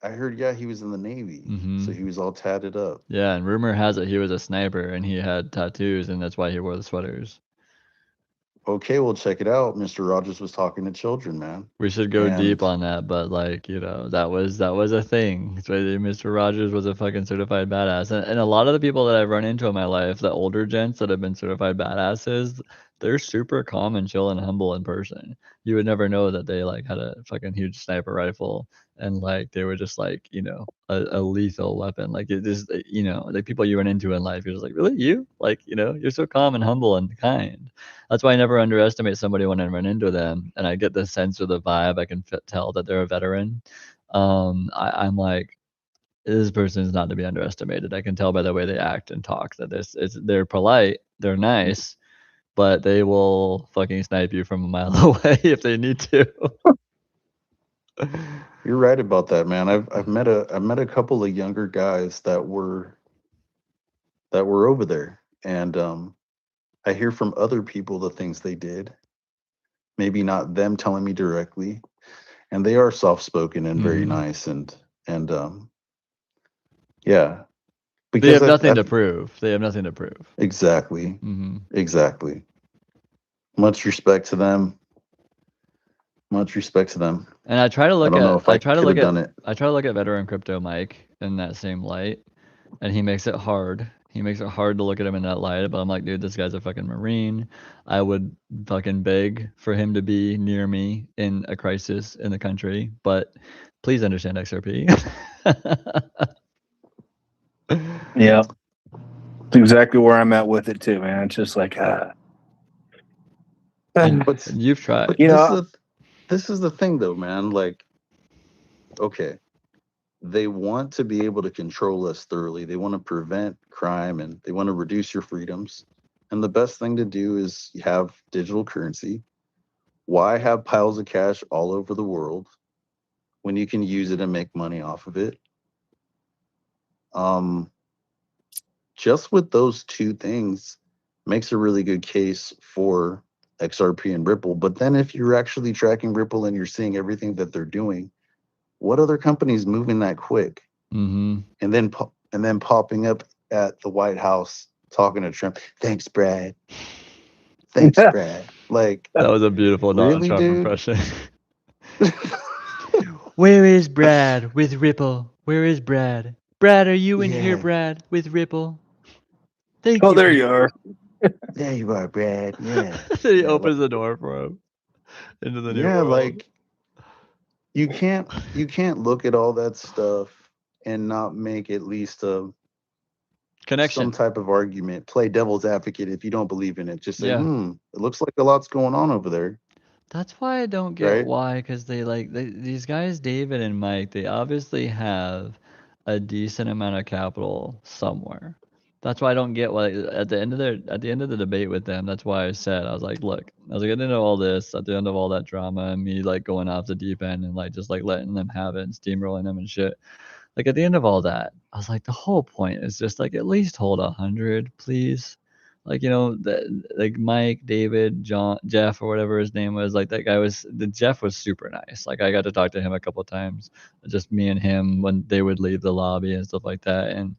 I heard, yeah, he was in the Navy, so he was all tatted up. Yeah, and rumor has it he was a sniper and he had tattoos, and that's why he wore the sweaters. okay, well, check it out. Mr. Rogers was talking to children, man. We should go deep And on that, but like, that was a thing. So Mr. Rogers was a fucking certified badass. And a lot of the people that I've run into in my life, the older gents that have been certified badasses, they're super calm and chill and humble in person. You would never know that they like had a fucking huge sniper rifle and like they were just like, a lethal weapon. Like it just, like people you run into in life, you're just like, really, you? Like, you're so calm and humble and kind. That's why I never underestimate somebody when I run into them, and I get the sense or the vibe. I can tell that they're a veteran. I'm like, this person is not to be underestimated. I can tell by the way they act and talk that they're polite, they're nice, but they will fucking snipe you from a mile away if they need to. you're right about that, man. I've met a couple of younger guys that were over there, and I hear from other people the things they did. Maybe not them telling me directly, and they are soft spoken and very nice, and yeah, They because have nothing to prove. They have nothing to prove. Exactly, Mm-hmm. exactly. Much respect to them. Much respect to them. And I try to look I don't know if I try to could look have at done it. I try to look at veteran crypto Mike in that same light, and he makes it hard. He makes it hard to look at him in that light. But I'm like, dude, this guy's a fucking Marine. I would fucking beg for him to be near me in a crisis in the country. But please understand XRP. Yeah, that's exactly where I'm at with it too, man. It's just like, But You've tried. this is the thing, though, man. Like, okay, they want to be able to control us thoroughly. They want to prevent crime and they want to reduce your freedoms. And the best thing to do is have digital currency. Why have piles of cash all over the world when you can use it and make money off of it? Just with those two things makes a really good case for XRP and Ripple. But then if you're actually tracking Ripple and you're seeing everything that they're doing, what other company's moving that quick? Mm-hmm. And then popping up at the White House talking to Trump. Thanks, Brad. Thanks, Brad. Like, That was a beautiful Donald really, Trump dude? impression. Where is Brad with Ripple? Where is Brad? Brad, are you in here, Yeah. Brad, with Ripple? Thank oh, you. there you are. There you are, Brad. Yeah. Then he Yeah, opens the door for him into the new yeah, world. like you can't look at all that stuff and not make at least Connection. some type of argument, play devil's advocate if you don't believe in it. Just say, Yeah. It looks like a lot's going on over there. That's why I don't get Right? why, because these guys, David and Mike, they obviously have a decent amount of capital somewhere. That's why I don't get why at the end of the debate with them. That's why I said, I was like, look, I was like, at the end of all this, at the end of all that drama and me like going off the deep end and like just like letting them have it and steamrolling them and shit. Like at the end of all that, I was like, the whole point is just like at least hold 100, please. Like like Mike, David, John, Jeff, or whatever his name was. Like that guy Jeff was super nice. Like I got to talk to him a couple times, just me and him when they would leave the lobby and stuff like that. And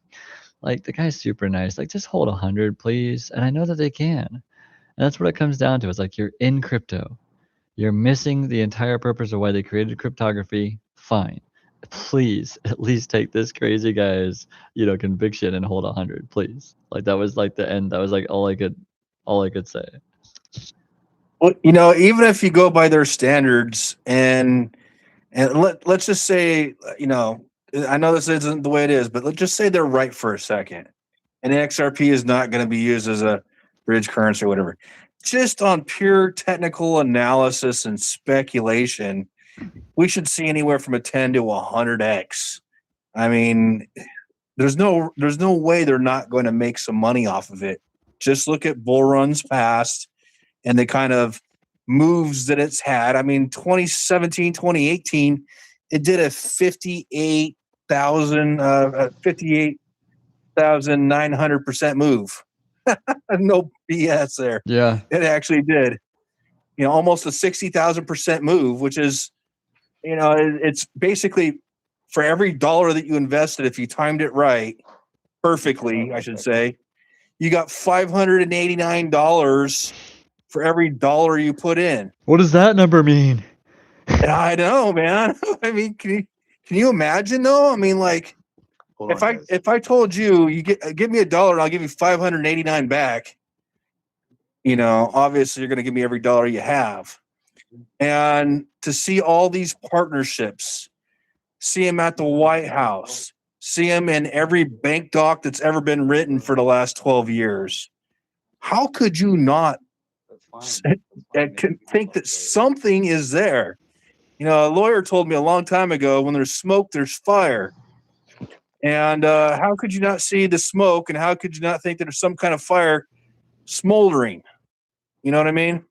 like the guy's super nice. Like just hold 100, please. And I know that they can. And that's what it comes down to. It's like you're in crypto. You're missing the entire purpose of why they created cryptography. Fine. Please at least take this crazy guy's, conviction and hold 100, please. Like that was like the end. That was like all I could say. Well, even if you go by their standards and let's just say, I know this isn't the way it is, but let's just say they're right for a second. And XRP is not going to be used as a bridge currency or whatever. Just on pure technical analysis and speculation, we should see anywhere from a 10 to 100x. I mean, there's no way they're not going to make some money off of it. Just look at bull runs past and the kind of moves that it's had. I mean, 2017, 2018, it did a 58,900% move. No BS there. Yeah. It actually did. Almost a 60,000% move, which is, it's basically for every dollar that you invested, if you timed it right, perfectly, I should say, you got $589 for every dollar you put in. What does that number mean? I know, man. I mean, can you imagine though? I mean, like, Hold on, guys. if I told you give me $1 and I'll give you 589 back, you know, obviously you're going to give me every dollar you have. And to see all these partnerships, see them at the White House, see them in every bank doc that's ever been written for the last 12 years. How could you not think that something is there? You know, a lawyer told me a long time ago, when there's smoke, there's fire. And how could you not see the smoke, and how could you not think that there's some kind of fire smoldering? You know what I mean?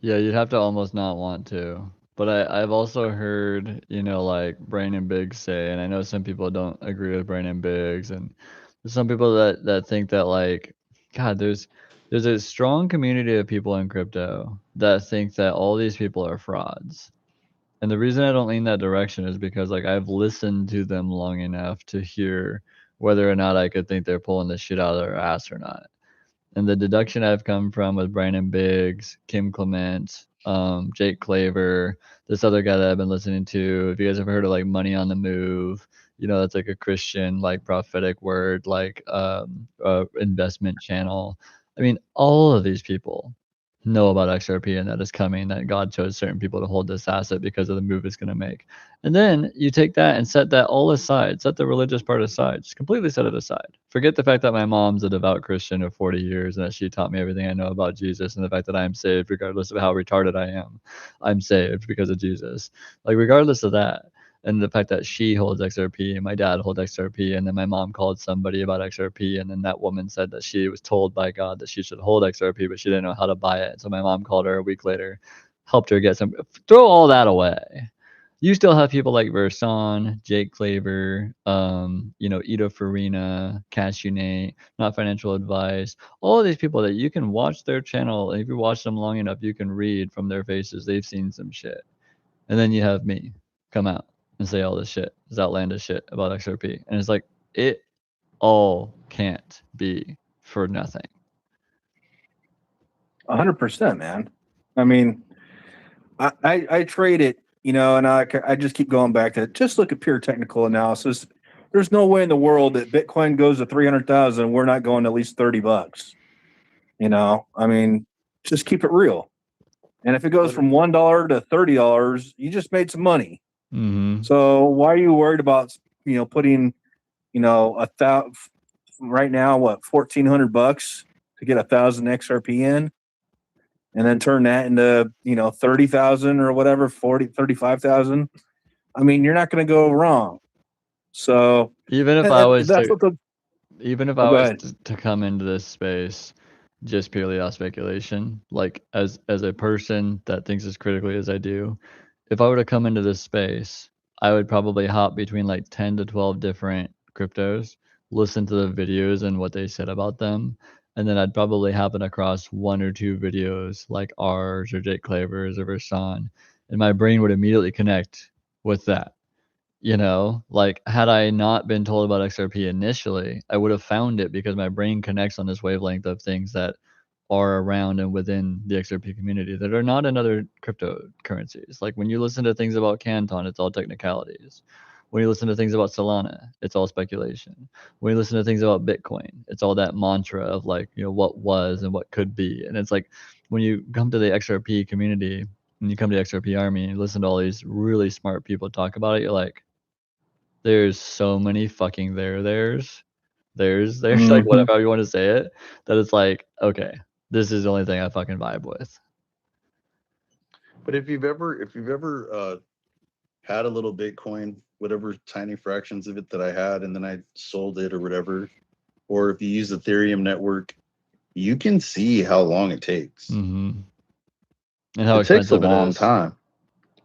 Yeah, you'd have to almost not want to. But I've also heard, you know, like Brandon Biggs say, and I know some people don't agree with Brandon Biggs, and there's some people that think that, like, God, there's a strong community of people in crypto that think that all these people are frauds. And the reason I don't lean that direction is because, like, I've listened to them long enough to hear whether or not I could think they're pulling this shit out of their ass or not. And the deduction I've come from with Brandon Biggs, Kim Clement, Jake Claver, this other guy that I've been listening to. If you guys have heard of like Money on the Move, you know, that's like a Christian, like prophetic word, like investment channel. I mean, all of these people know about XRP and that is coming, that God chose certain people to hold this asset because of the move it's going to make. And then you take that and set that all aside, set the religious part aside, just completely set it aside. Forget the fact that my mom's a devout Christian of 40 years and that she taught me everything I know about Jesus, and the fact that I'm saved regardless of how retarded I am. I'm saved because of Jesus. Like, regardless of that, and the fact that she holds XRP and my dad holds XRP, and then my mom called somebody about XRP, and then that woman said that she was told by God that she should hold XRP, but she didn't know how to buy it. So my mom called her a week later, helped her get some. Throw all that away. You still have people like Verson, Jake Claver, you know, Ito Farina, Cashew Nate, Not Financial Advice, all of these people that you can watch their channel, and if you watch them long enough, you can read from their faces they've seen some shit. And then you have me come out and say all this shit, this outlandish shit about XRP. And it's like, it all can't be for nothing. 100%, man. I mean, I trade it, you know, and I just keep going back to just look at pure technical analysis. There's no way in the world that Bitcoin goes to 300,000. We're not going to at least $30. You know, I mean, just keep it real. And if it goes from $1 to $30, you just made some money. Mm-hmm. So why are you worried about, you know, putting, you know, right now, what, $1,400 to get 1,000 XRP in, and then turn that into, you know, 30,000 or whatever, 35,000. I mean, you're not going to go wrong. So even if I was that's to, to come into this space just purely off speculation, like as a person that thinks as critically as I do, if I were to come into this space, I would probably hop between like 10 to 12 different cryptos, listen to the videos and what they said about them, and then I'd probably happen across one or two videos like ours or Jake Claver's or Verson, and my brain would immediately connect with that. You know, like, had I not been told about XRP initially, I would have found it because my brain connects on this wavelength of things that are around and within the XRP community that are not in other cryptocurrencies. Like, when you listen to things about Canton, it's all technicalities. When you listen to things about Solana, it's all speculation. When you listen to things about Bitcoin, it's all that mantra of, like, you know, what was and what could be. And it's like, when you come to the XRP community and you come to the XRP army and you listen to all these really smart people talk about it, you're like, there's so many fucking there's like, whatever you want to say it, that it's like, okay, this is the only thing I fucking vibe with. But if you've ever had a little Bitcoin, whatever tiny fractions of it that I had, and then I sold it or whatever, or if you use the Ethereum network, you can see how long it takes. Mm-hmm. And how it takes a expensive it long is. time,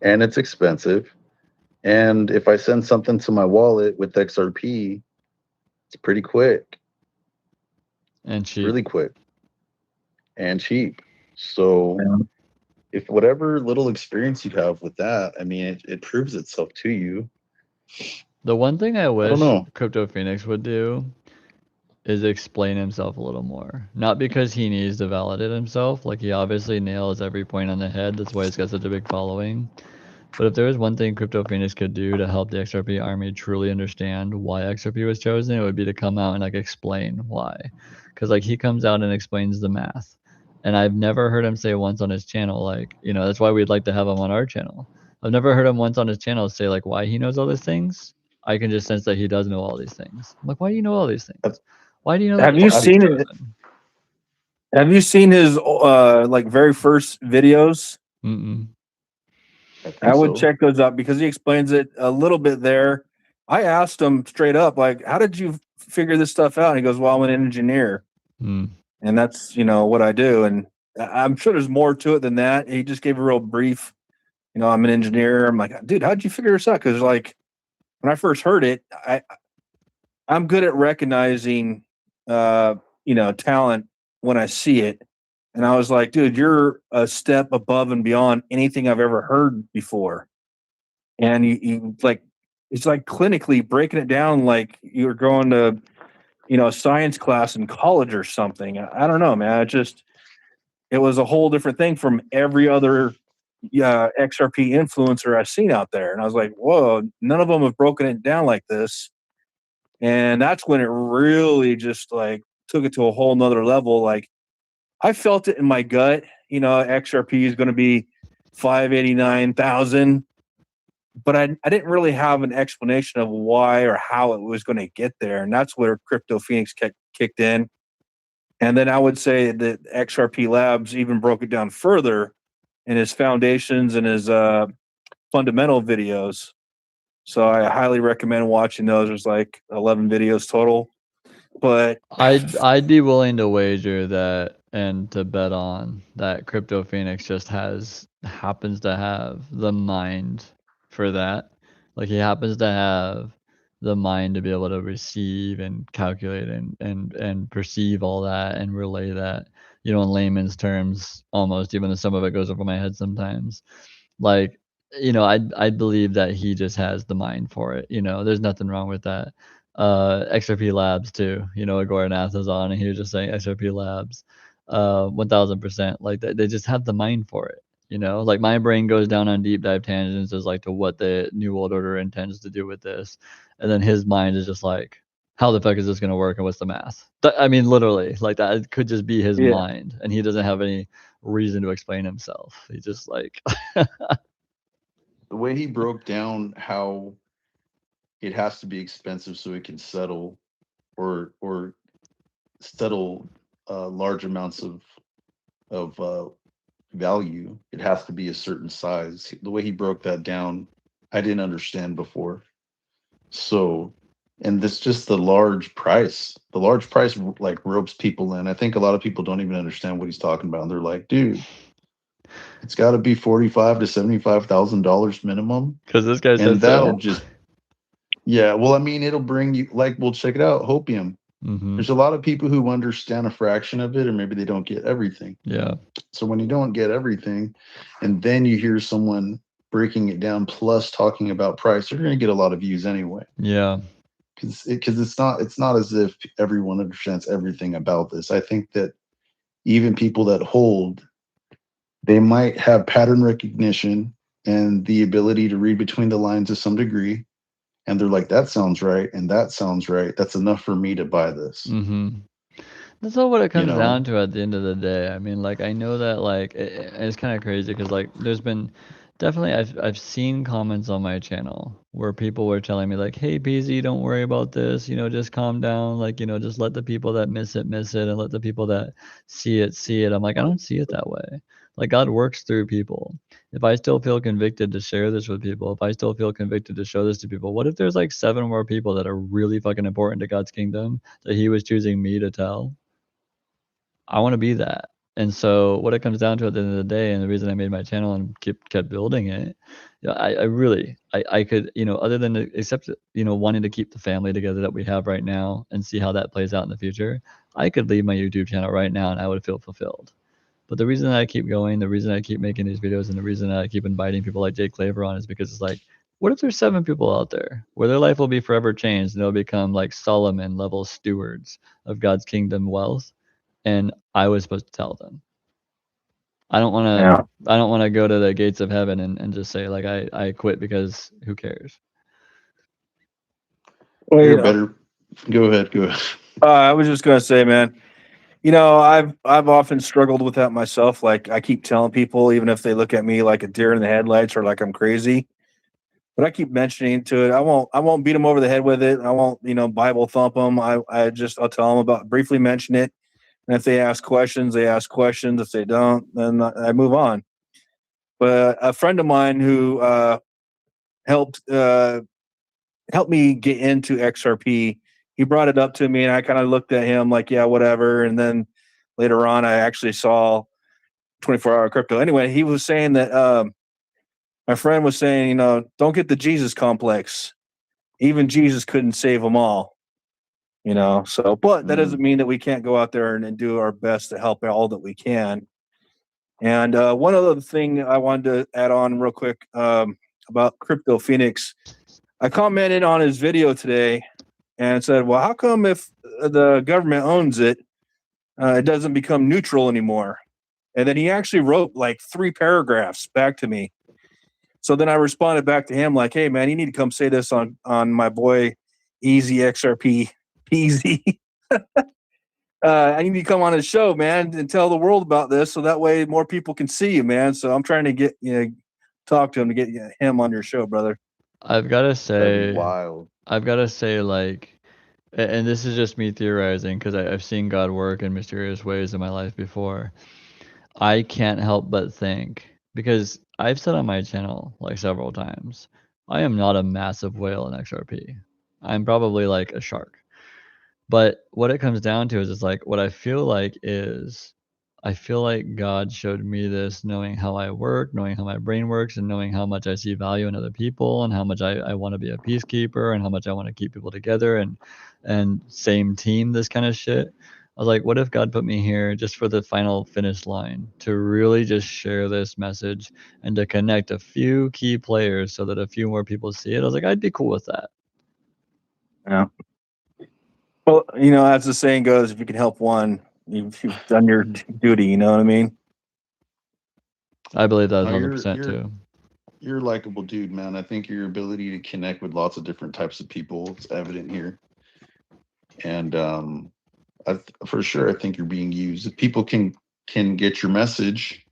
and it's expensive. And if I send something to my wallet with XRP, it's pretty quick. And cheap. Really quick. And cheap. So if whatever little experience you have with that, I mean, it proves itself to you. The one thing I wish don't know. Crypto Phoenix would do is explain himself a little more. Not because he needs to validate himself, like he obviously nails every point on the head. That's why he's got such a big following. But if there was one thing Crypto Phoenix could do to help the XRP army truly understand why XRP was chosen, it would be to come out and like explain why. Because like he comes out and explains the math. And I've never heard him say once on his channel, like, you know, that's why we'd like to have him on our channel. I've never heard him once on his channel say like why he knows all these things. I can just sense that he does know all these things. I'm like, why do you know all these things? Why do you know that Have you XRP is seen it? chosen? Have you seen his like very first videos? Mm-mm. I would so. check those out because he explains it a little bit there. I asked him straight up, like, how did you figure this stuff out? And he goes, well, I'm an engineer. Mm. And that's, you know, what I do. And I'm sure there's more to it than that. He just gave a real brief, you know, I'm an engineer. I'm like, dude, how'd you figure this out? Because like when I first heard it, I'm good at recognizing, you know, talent when I see it. And I was like, dude, you're a step above and beyond anything I've ever heard before. And you like, it's like clinically breaking it down like you're going to, you know, a science class in college or something. I don't know, man. It was a whole different thing from every other XRP influencer I've seen out there. And I was like, whoa, none of them have broken it down like this. And that's when it really just like took it to a whole nother level. Like I felt it in my gut, you know, XRP is going to be 589,000, but I didn't really have an explanation of why or how it was going to get there. And that's where Crypto Phoenix kicked in. And then I would say that XRP Labs even broke it down further in his foundations and his fundamental videos. So I highly recommend watching those. There's like 11 videos total. But I'd be willing to wager that and to bet on that Crypto Phoenix just happens to have the mind for that. Like he happens to have the mind to be able to receive and calculate and perceive all that and relay that, you know, in layman's terms almost, even though some of it goes over my head sometimes. Like, you know, I believe that he just has the mind for it. You know, there's nothing wrong with that. XRP Labs too. You know, Agoranath was on and he was just saying XRP Labs, 1000%. Like they just have the mind for it. You know, like my brain goes down on deep dive tangents as like to what the New World Order intends to do with this, and then his mind is just like, how the fuck is this gonna work and what's the math? I mean, literally, like that it could just be his yeah, mind, and he doesn't have any reason to explain himself. He just like The way he broke down how it has to be expensive so it can settle or settle large amounts of value. It has to be a certain size. The way he broke that down, I didn't understand before. So, and this just the large price. The large price like ropes people in. I think a lot of people don't even understand what he's talking about. And they're like, dude, it's got to be $45,000 to $75,000 minimum, because this guy said and that'll so. just yeah. Well, I mean, it'll bring you like, well, check it out, hopium. Mm-hmm. There's a lot of people who understand a fraction of it, or maybe they don't get everything. Yeah. So when you don't get everything, and then you hear someone breaking it down plus talking about price, you're going to get a lot of views anyway. Yeah. Because it's not as if everyone understands everything about this. I think that even people that hold, they might have pattern recognition and the ability to read between the lines to some degree, and they're like, that sounds right and that sounds right, that's enough for me to buy this. Mm-hmm. That's all what it comes know? down to at the end of the day. I mean, like I know that like it's kind of crazy because like there's been definitely I've seen comments on my channel where people were telling me like, hey PEEZY, don't worry about this, you know, just calm down, like, you know, just let the people that miss it and let the people that see it. I'm like, I don't see it that way. Like God works through people. If I still feel convicted to share this with people, if I still feel convicted to show this to people, what if there's like 7 more people that are really fucking important to God's kingdom that he was choosing me to tell? I want to be that. And so what it comes down to at the end of the day, and the reason I made my channel and kept building it, you know, I really could, you know, other than except, you know, wanting to keep the family together that we have right now and see how that plays out in the future, I could leave my YouTube channel right now and I would feel fulfilled. But the reason that I keep going, the reason I keep making these videos, and the reason that I keep inviting people like Jake Claver on is because it's like, What if there's 7 people out there where their life will be forever changed and they'll become like Solomon level stewards of God's kingdom wealth, and I was supposed to tell them? I don't want to. Yeah. I don't want to go to the gates of heaven and just say like I quit because who cares? Well, You're yeah. better. Go ahead. Go ahead. I was just gonna say, man. You know, I've often struggled with that myself. Like I keep telling people, even if they look at me like a deer in the headlights or like I'm crazy, but I keep mentioning to it. I won't beat them over the head with it. I won't, Bible thump them. I'll tell them about, briefly mention it. And if they ask questions, they ask questions. If they don't, then I move on. But a friend of mine who helped me get into XRP, he brought it up to me, and I kind of looked at him like, yeah, whatever. And then later on, I actually saw 24-hour crypto. Anyway, he was saying that my friend was saying, don't get the Jesus complex. Even Jesus couldn't save them all, So, but that doesn't mean that we can't go out there and do our best to help all that we can. And one other thing I wanted to add on real quick about Crypto Phoenix. I commented on his video today and said, well, how come if the government owns it, it doesn't become neutral anymore? And then he actually wrote like 3 paragraphs back to me. So then I responded back to him like, hey, man, you need to come say this on my boy Easy XRP PEEZY. I need to come on his show, man, and tell the world about this so that way more people can see you, man. So I'm trying to talk to him to get him on your show, brother. I've got to That'd say, be wild. like, and this is just me theorizing because I've seen God work in mysterious ways in my life before. I can't help but think, because I've said on my channel like several times, I am not a massive whale in XRP. I'm probably like a shark. But what it comes down to is like what I feel like God showed me this knowing how I work, knowing how my brain works, and knowing how much I see value in other people, and how much I want to be a peacekeeper, and how much I want to keep people together, and same team, this kind of shit. I was like, what if God put me here just for the final finish line, to really just share this message and to connect a few key players so that a few more people see it? I was like, I'd be cool with that. Yeah. Well, as the saying goes, if you can help one, you've done your duty. You know what I mean? I believe that No, 100% too. You're a likable dude, man. I think your ability to connect with lots of different types of people is evident here. And for sure, I think you're being used. If people can get your message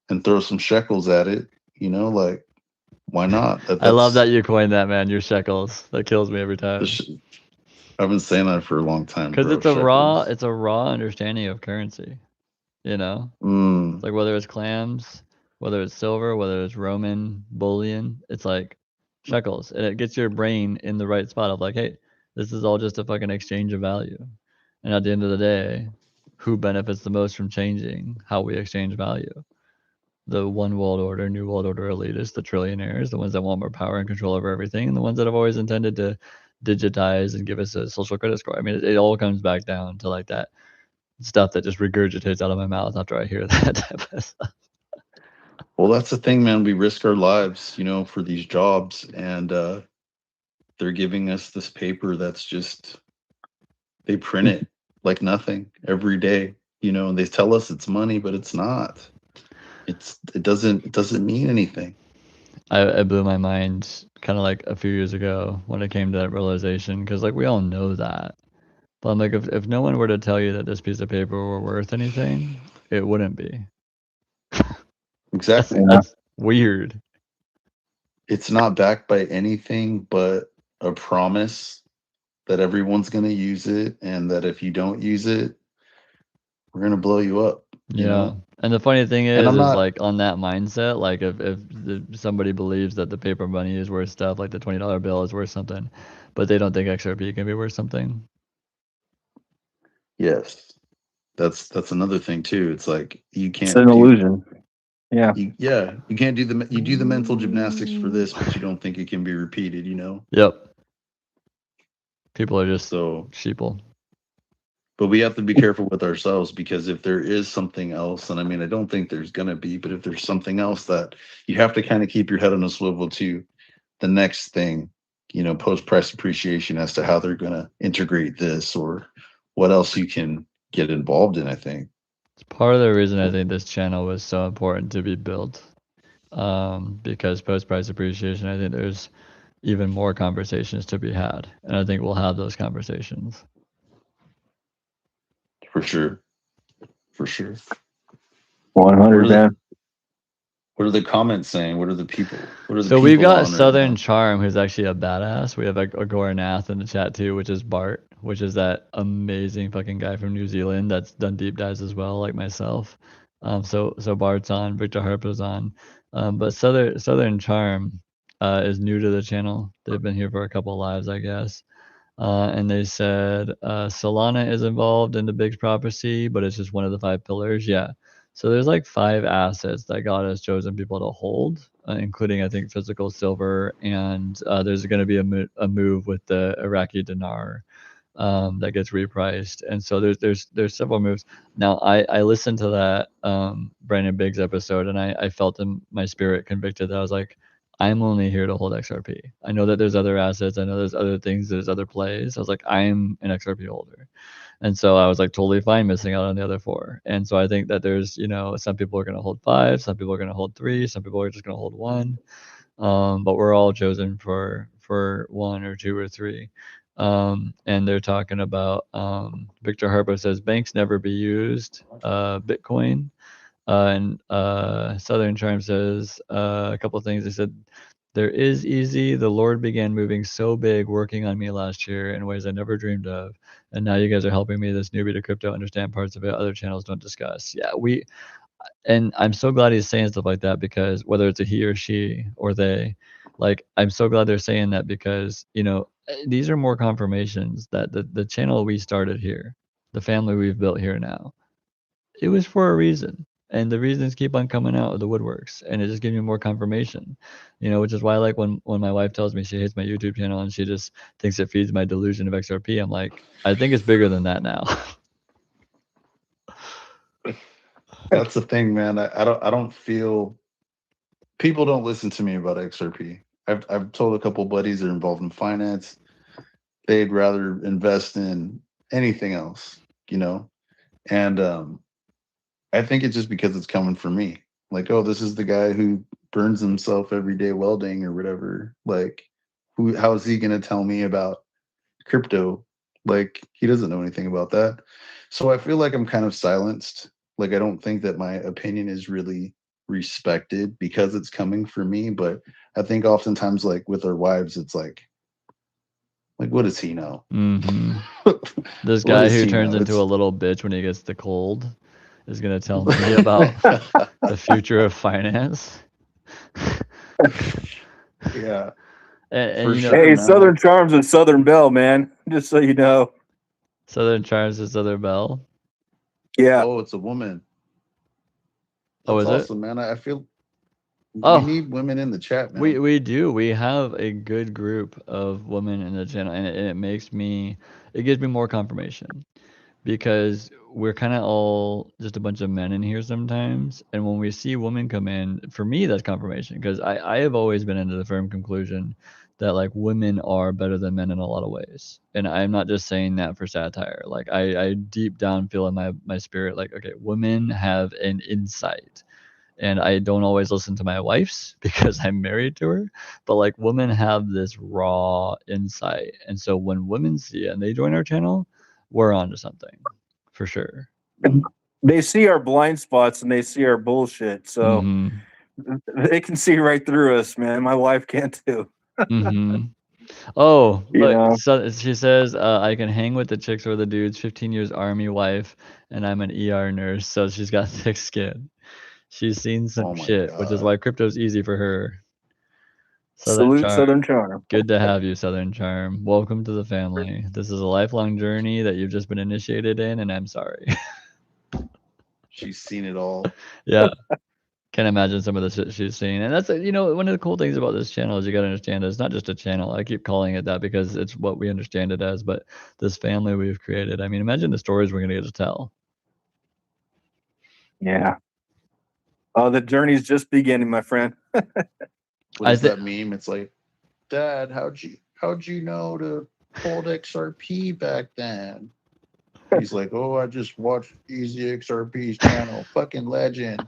and throw some shekels at it, like, why not? I love that you coined that, man. Your shekels. That kills me every time. I've been saying that for a long time. Because bro, it's a shekels. raw understanding of currency. It's like whether it's clams, whether it's silver, whether it's Roman bullion, it's like shekels, and it gets your brain in the right spot of like, hey, this is all just a fucking exchange of value. And at the end of the day, who benefits the most from changing how we exchange value? The one world order, new world order elitists, the trillionaires, the ones that want more power and control over everything, and the ones that have always intended to digitize and give us a social credit score. I mean, it all comes back down to like that stuff that just regurgitates out of my mouth after I hear that type of stuff. Well, that's the thing, man. We risk our lives, for these jobs, and they're giving us this paper that's just, they print it like nothing every day, and they tell us it's money, but it's not. It doesn't mean anything. I blew my mind kind of like a few years ago when it came to that realization, because like we all know that. But I'm like, if no one were to tell you that this piece of paper were worth anything, it wouldn't be. Exactly. That's weird. It's not backed by anything but a promise that everyone's going to use it, and that if you don't use it, we're going to blow you up. You know? And the funny thing And is I'm not, like on that mindset, like if somebody believes that the paper money is worth stuff, like the $20 bill is worth something, but they don't think XRP can be worth something. yes, that's another thing too. It's like you can't. It's an illusion. Yeah. You can't do the mental gymnastics for this, but you don't think it can be repeated. Yep. People are just so sheeple. But we have to be careful with ourselves, because if there is something else, and I mean, I don't think there's going to be, but if there's something else, that you have to kind of keep your head on a swivel too. the next thing, post price appreciation as to how they're going to integrate this or what else you can get involved in, I think. It's part of the reason I think this channel was so important to be built. Because post price appreciation, I think there's even more conversations to be had. And I think we'll have those conversations. For sure. For sure. 100, man. What are the comments saying? What are the people? What are the So people we've got on right Southern now? Charm, who's actually a badass. We have a Goranath in the chat too, which is Bart, which is that amazing fucking guy from New Zealand that's done deep dives as well, like myself. So Bart's on, Victor Harper's on, but Southern Charm is new to the channel. They've been here for a couple lives, I guess. And they said Solana is involved in the big prophecy, but it's just one of the 5 pillars. Yeah. So there's like 5 assets that God has chosen people to hold, including I think physical silver, and there's going to be a move with the Iraqi dinar that gets repriced, and so there's several moves. Now I listened to that Brandon Biggs episode, and I felt in my spirit convicted that I was like, I'm only here to hold XRP. I know that there's other assets. I know there's other things. There's other plays. I was like, I'm an XRP holder. And so I was like totally fine missing out on the other 4. And so I think that there's, some people are going to hold 5, some people are going to hold 3, some people are just going to hold 1. But we're all chosen for 1 or 2 or 3. And they're talking about, Victor Harper says banks never be used, Bitcoin. And Southern Charm says a couple of things. They said, there is easy. The Lord began moving so big, working on me last year in ways I never dreamed of. And now you guys are helping me, this newbie to crypto, understand parts of it other channels don't discuss. Yeah, and I'm so glad he's saying stuff like that, because whether it's a he or she or they, like, I'm so glad they're saying that, because, these are more confirmations that the channel we started here, the family we've built here now, it was for a reason. And the reasons keep on coming out of the woodworks, and it just gives me more confirmation, which is why I like when my wife tells me she hates my YouTube channel and she just thinks it feeds my delusion of XRP. I'm like, I think it's bigger than that now. That's the thing, man. I don't feel people don't listen to me about XRP. I've told a couple buddies that are involved in finance, they'd rather invest in anything else, And I think it's just because it's coming from me. Like, oh, this is the guy who burns himself every day welding or whatever. Like, how is he gonna tell me about crypto? Like, he doesn't know anything about that. So I feel like I'm kind of silenced. Like, I don't think that my opinion is really respected because it's coming from me. But I think oftentimes, like with our wives, it's like what does he know? Mm-hmm. This What guy does who he turns know? into a little bitch when he gets the cold is gonna tell me about the future of finance. Yeah. And For you know, sure, Hey, man. Southern Charm's and Southern Belle, man. Just so you know. Southern Charms is Southern Belle. Yeah. Oh, it's a woman. Oh, That's is it? awesome, man. I feel Oh, we need women in the chat, man. we do. We have a good group of women in the channel, and it makes me, it gives me more confirmation, because we're kind of all just a bunch of men in here sometimes, and when we see women come in, for me that's confirmation, because I have always been into the firm conclusion that like women are better than men in a lot of ways, and I'm not just saying that for satire. Like I deep down feel in my spirit like, okay, women have an insight, and I don't always listen to my wife's because I'm married to her, but like women have this raw insight, and so when women see it and they join our channel, we're onto something for sure. They see our blind spots and they see our bullshit. So Mm-hmm. they can see right through us, man. My wife can't too. Mm-hmm. Oh, You look, know? so she says, I can hang with the chicks or the dudes, 15 years Army wife, and I'm an ER nurse, so she's got thick skin. She's seen some Oh my shit, which is God. why crypto's easy for her. Southern Salute Charm. Southern Charm. Good to have you, Southern Charm. Welcome to the family. This is a lifelong journey that you've just been initiated in, and I'm sorry. She's seen it all. Yeah. Can't imagine some of the shit she's seen. And that's, one of the cool things about this channel is you got to understand it's not just a channel. I keep calling it that because it's what we understand it as, but this family we've created. I mean, imagine the stories we're going to get to tell. Yeah. Oh, the journey's just beginning, my friend. What is that meme? It's like Dad, how'd you know to hold XRP back then? He's like, oh, I just watched PEEZY XRP's channel. Fucking legend.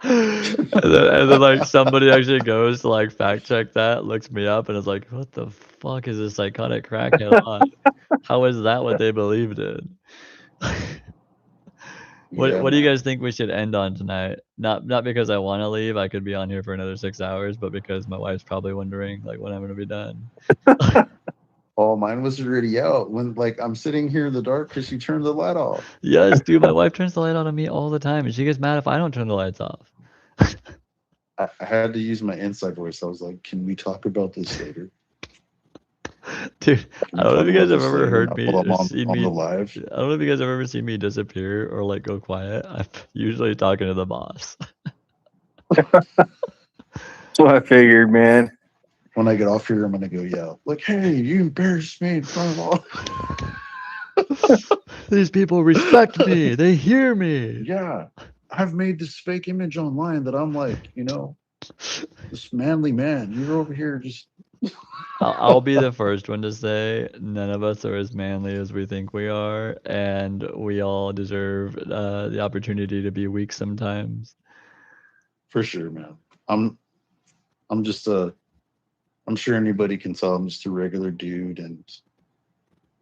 And then like somebody actually goes to like fact check that, looks me up, and is like, "What the fuck is this psychotic crackhead on? How is that what they believed in?" What Yeah, What do you man. guys think we should end on tonight? Not because I want to leave. I could be on here for another 6 hours, but because my wife's probably wondering like when I'm gonna be done. Oh, mine was already out when like I'm sitting here in the dark because she turned the light off. Yes, dude. My wife turns the light on me all the time, and she gets mad if I don't turn the lights off. I had to use my inside voice. I was like, can we talk about this later? Dude, Can I we don't know talk if you about guys have this ever later? heard I me pull them or seen on me. the live. I don't know if you guys have ever seen me disappear or like go quiet. I'm usually talking to the boss. That's what I figured, man. When I get off here, I'm gonna go yell like, "Hey, you embarrassed me in front of all." These people respect me. They hear me. Yeah, I've made this fake image online that I'm like, this manly man. You're over here just. I'll be the first one to say none of us are as manly as we think we are, and we all deserve the opportunity to be weak sometimes. For sure, man. I'm just I'm sure anybody can tell I'm just a regular dude, and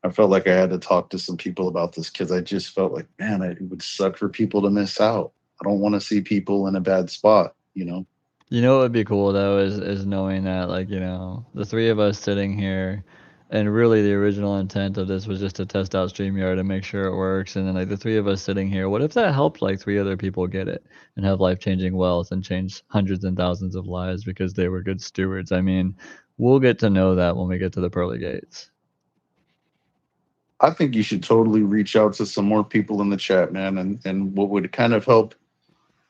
I felt like I had to talk to some people about this because I just felt like, man, it would suck for people to miss out. I don't want to see people in a bad spot, You know what would be cool though is knowing that like, the three of us sitting here, and really the original intent of this was just to test out StreamYard and make sure it works, and then like the three of us sitting here, what if that helped like three other people get it and have life-changing wealth and change hundreds and thousands of lives because they were good stewards? I mean, we'll get to know that when we get to the pearly gates. I think you should totally reach out to some more people in the chat, man. And what would kind of help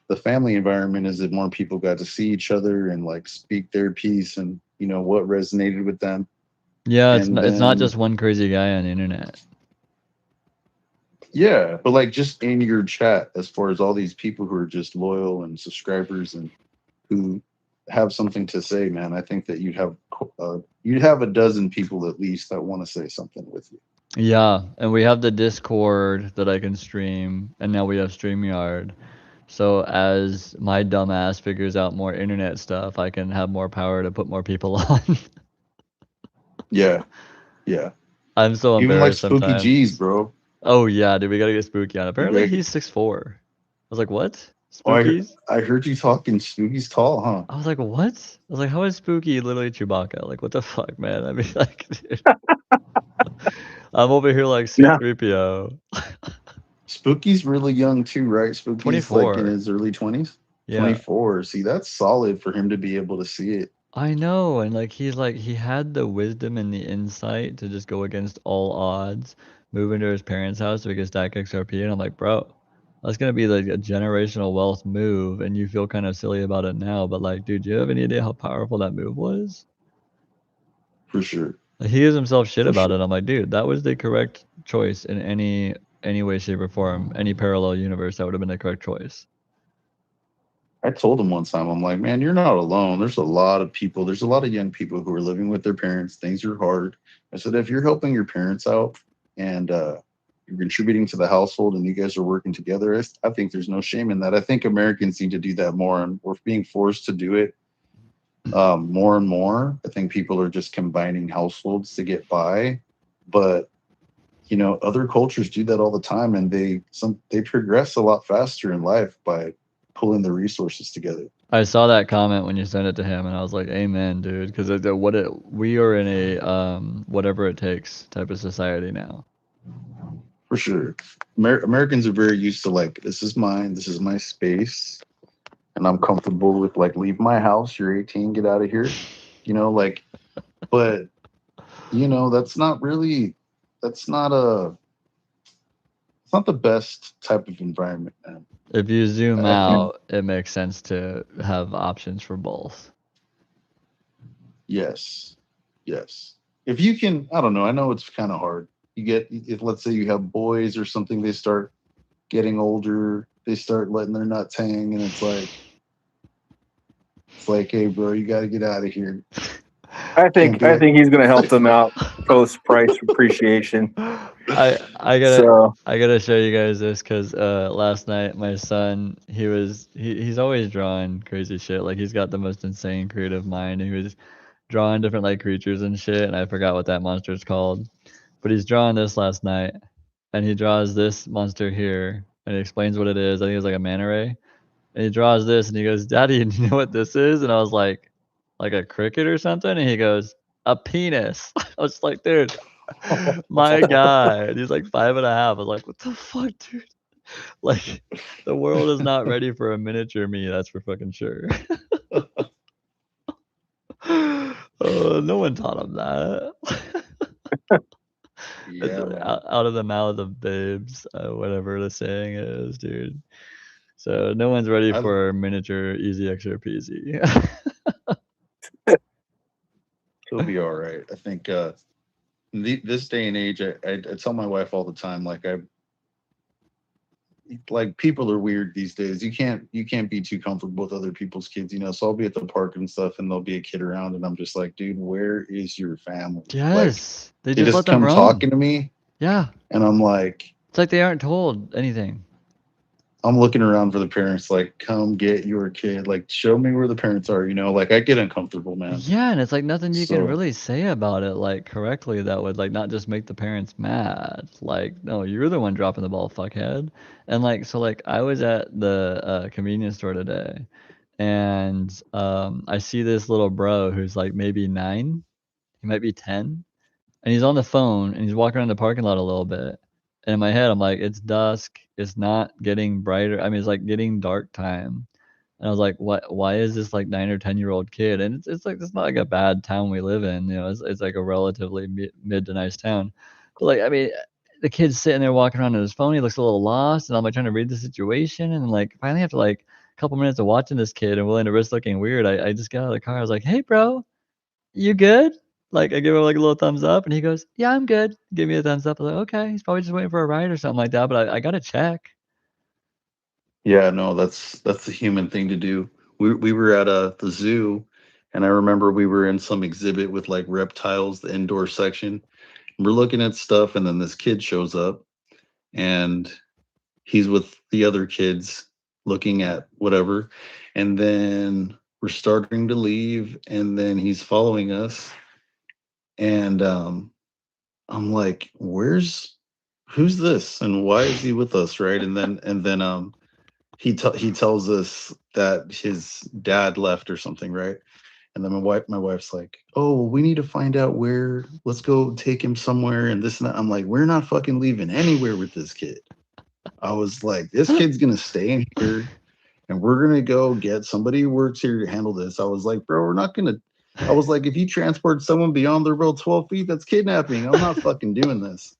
the family environment is that more people got to see each other and like speak their piece and what resonated with them. Yeah, it's And not then just one crazy guy on the internet. yeah, but like just in your chat, as far as all these people who are just loyal and subscribers and who have something to say, man, I think that you'd have a dozen people at least that want to say something with you. Yeah, and we have the Discord that I can stream, and now we have StreamYard. So as my dumbass figures out more internet stuff, I can have more power to put more people on. Yeah, yeah. I'm so Even like embarrassed Spooky sometimes. G's, bro. Oh yeah, dude, we gotta get Spooky on. Apparently gotta- he's 6'4". I was like, what? Oh, Spooky's? I heard you talking. Spooky's tall, huh? I was like, what? I was like, how is Spooky literally Chewbacca? Like, what the fuck, man? I mean, like, dude. I'm over here like Yeah. C-3PO. Spooky's really young too, right? Spooky's like in 24. his early 20s. Yeah. 24. See, that's solid for him to be able to see it. I know, and like he had the wisdom and the insight to just go against all odds, move into his parents' house so he could stack XRP, and I'm like, bro, that's gonna be like a generational wealth move, and you feel kind of silly about it now, but like, dude, do you have any idea how powerful that move was? For sure. Like, he gives himself shit For about sure. it. I'm like, dude, that was the correct choice in any way, shape, or form, any parallel universe, that would have been the correct choice. I told him one time, I'm like, man, you're not alone. There's a lot of people. There's a lot of young people who are living with their parents. Things are hard. I said, if you're helping your parents out and you're contributing to the household and you guys are working together, I think there's no shame in that. I think Americans need to do that more, and we're being forced to do it more and more. I think people are just combining households to get by, but other cultures do that all the time, and they progress a lot faster in life by pulling the resources together. I saw that comment when you sent it to him, and I was like, "Amen, dude," because we are in a whatever it takes type of society now. For sure, Americans are very used to like, this is mine, this is my space, and I'm comfortable with like, leave my house. You're 18, get out of here. But that's not really, that's not it's not the best type of environment, man. If you zoom I think out, it makes sense to have options for both. yes. If you can, I don't know. I know it's kind of hard. If let's say you have boys or something, they start getting older, they start letting their nuts hang, and it's like, hey, bro, you got to get out of here. I think he's going to help them out post price appreciation. I So gotta show you guys this because last night my son he's always drawing crazy shit. Like he's got the most insane creative mind. He was drawing different like creatures and shit, and I forgot what that monster is called. But he's drawing this last night, and he draws this monster here, and he explains what it is. I think it's like a manta ray. And he draws this, and he goes, "Daddy, do you know what this is?" And I was like a cricket or something. And he goes, "A penis." I was like, dude, my guy. And he's like 5.5. I was like, what the fuck, dude? Like, the world is not ready for a miniature me. That's for fucking sure. No one taught him that. Yeah, It's man. out of the mouth of babes, whatever the saying is, dude. So no one's ready for miniature easy XRP. He'll be all right. I think this day and age, I tell my wife all the time, like people are weird these days. You can't be too comfortable with other people's kids, you know. So I'll be at the park and stuff, and there'll be a kid around, and I'm just like, dude, where is your family? Yes, like, they just let them come roam. talking to me. Yeah, and I'm like, it's like they aren't told anything. I'm looking around for the parents, like, come get your kid, like, show me where the parents are, you know. Like, I get uncomfortable, man. Yeah, and it's like nothing you can So- really say about it like correctly that would like not just make the parents mad. Like, no, you're the one dropping the ball, fuckhead. And like, so like I was at the convenience store today, and I see this little bro who's like maybe 9, he might be 10, and he's on the phone and he's walking around the parking lot a little bit. And in my head, I'm like, it's dusk, it's not getting brighter. I mean, it's like getting dark time. And I was like, what? Why is this like 9 or 10-year-old kid? And it's like it's not like a bad town we live in. You know, it's like a relatively mid to nice town. But like, I mean, the kid's sitting there walking around on his phone. He looks a little lost, and I'm like trying to read the situation. And like, finally, after like a couple minutes of watching this kid and willing to risk looking weird, I just got out of the car. I was like, hey, bro, you good? Like, I give him like a little thumbs up, and he goes, yeah, I'm good. Give me a thumbs up. I was like, okay, he's probably just waiting for a ride or something like that. But I got to check. Yeah, no, that's a human thing to do. We were at the zoo, and I remember we were in some exhibit with like reptiles, the indoor section. We're looking at stuff, and then this kid shows up, and he's with the other kids looking at whatever, and then we're starting to leave, and then he's following us, and I'm like, who's this, and why is he with us, right? And then he tells us that his dad left or something, right? And then my wife's like, oh, we need to find out where, let's go take him somewhere and this and that. I'm like, we're not fucking leaving anywhere with this kid. I was like, this kid's gonna stay in here and we're gonna go get somebody who works here to handle this. I was like, bro, we're not gonna, I was like, if you transport someone beyond their real 12 feet, that's kidnapping. I'm not fucking doing this.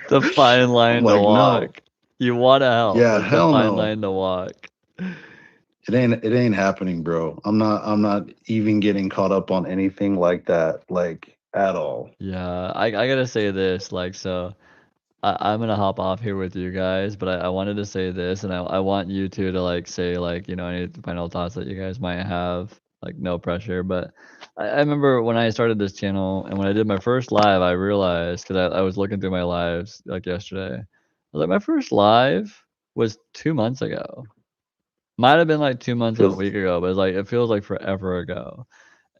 The fine line to like, walk. no. You want to help, Yeah, but the hell fine no. line to walk. It ain't happening, bro. I'm not even getting caught up on anything like that, like at all. Yeah, I gotta say this, like, so I'm gonna hop off here with you guys, but I wanted to say this, and I want you two to like say like, you know, any final thoughts that you guys might have, like no pressure. But I remember when I started this channel and when I did my first live, I realized because I was looking through my lives like yesterday, I was like, my first live was 2 months ago. Might have been like 2 months and a Feels week ago, but it's like it feels like forever ago.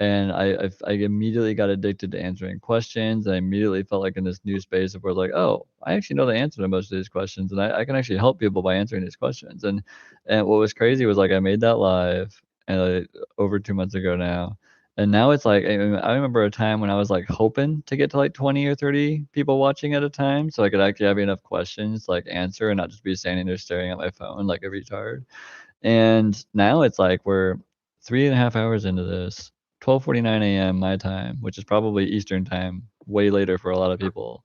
And I immediately got addicted to answering questions. I immediately felt like in this new space of where like, oh, I actually know the answer to most of these questions, and I can actually help people by answering these questions. And what was crazy was like I made that live and over 2 months ago now, and now it's like I remember a time when I was like hoping to get to like 20 or 30 people watching at a time, so I could actually have enough questions to like answer and not just be standing there staring at my phone like a retard. And now it's like we're 3.5 hours into this, 12:49 a.m. my time, which is probably Eastern time, way later for a lot of people.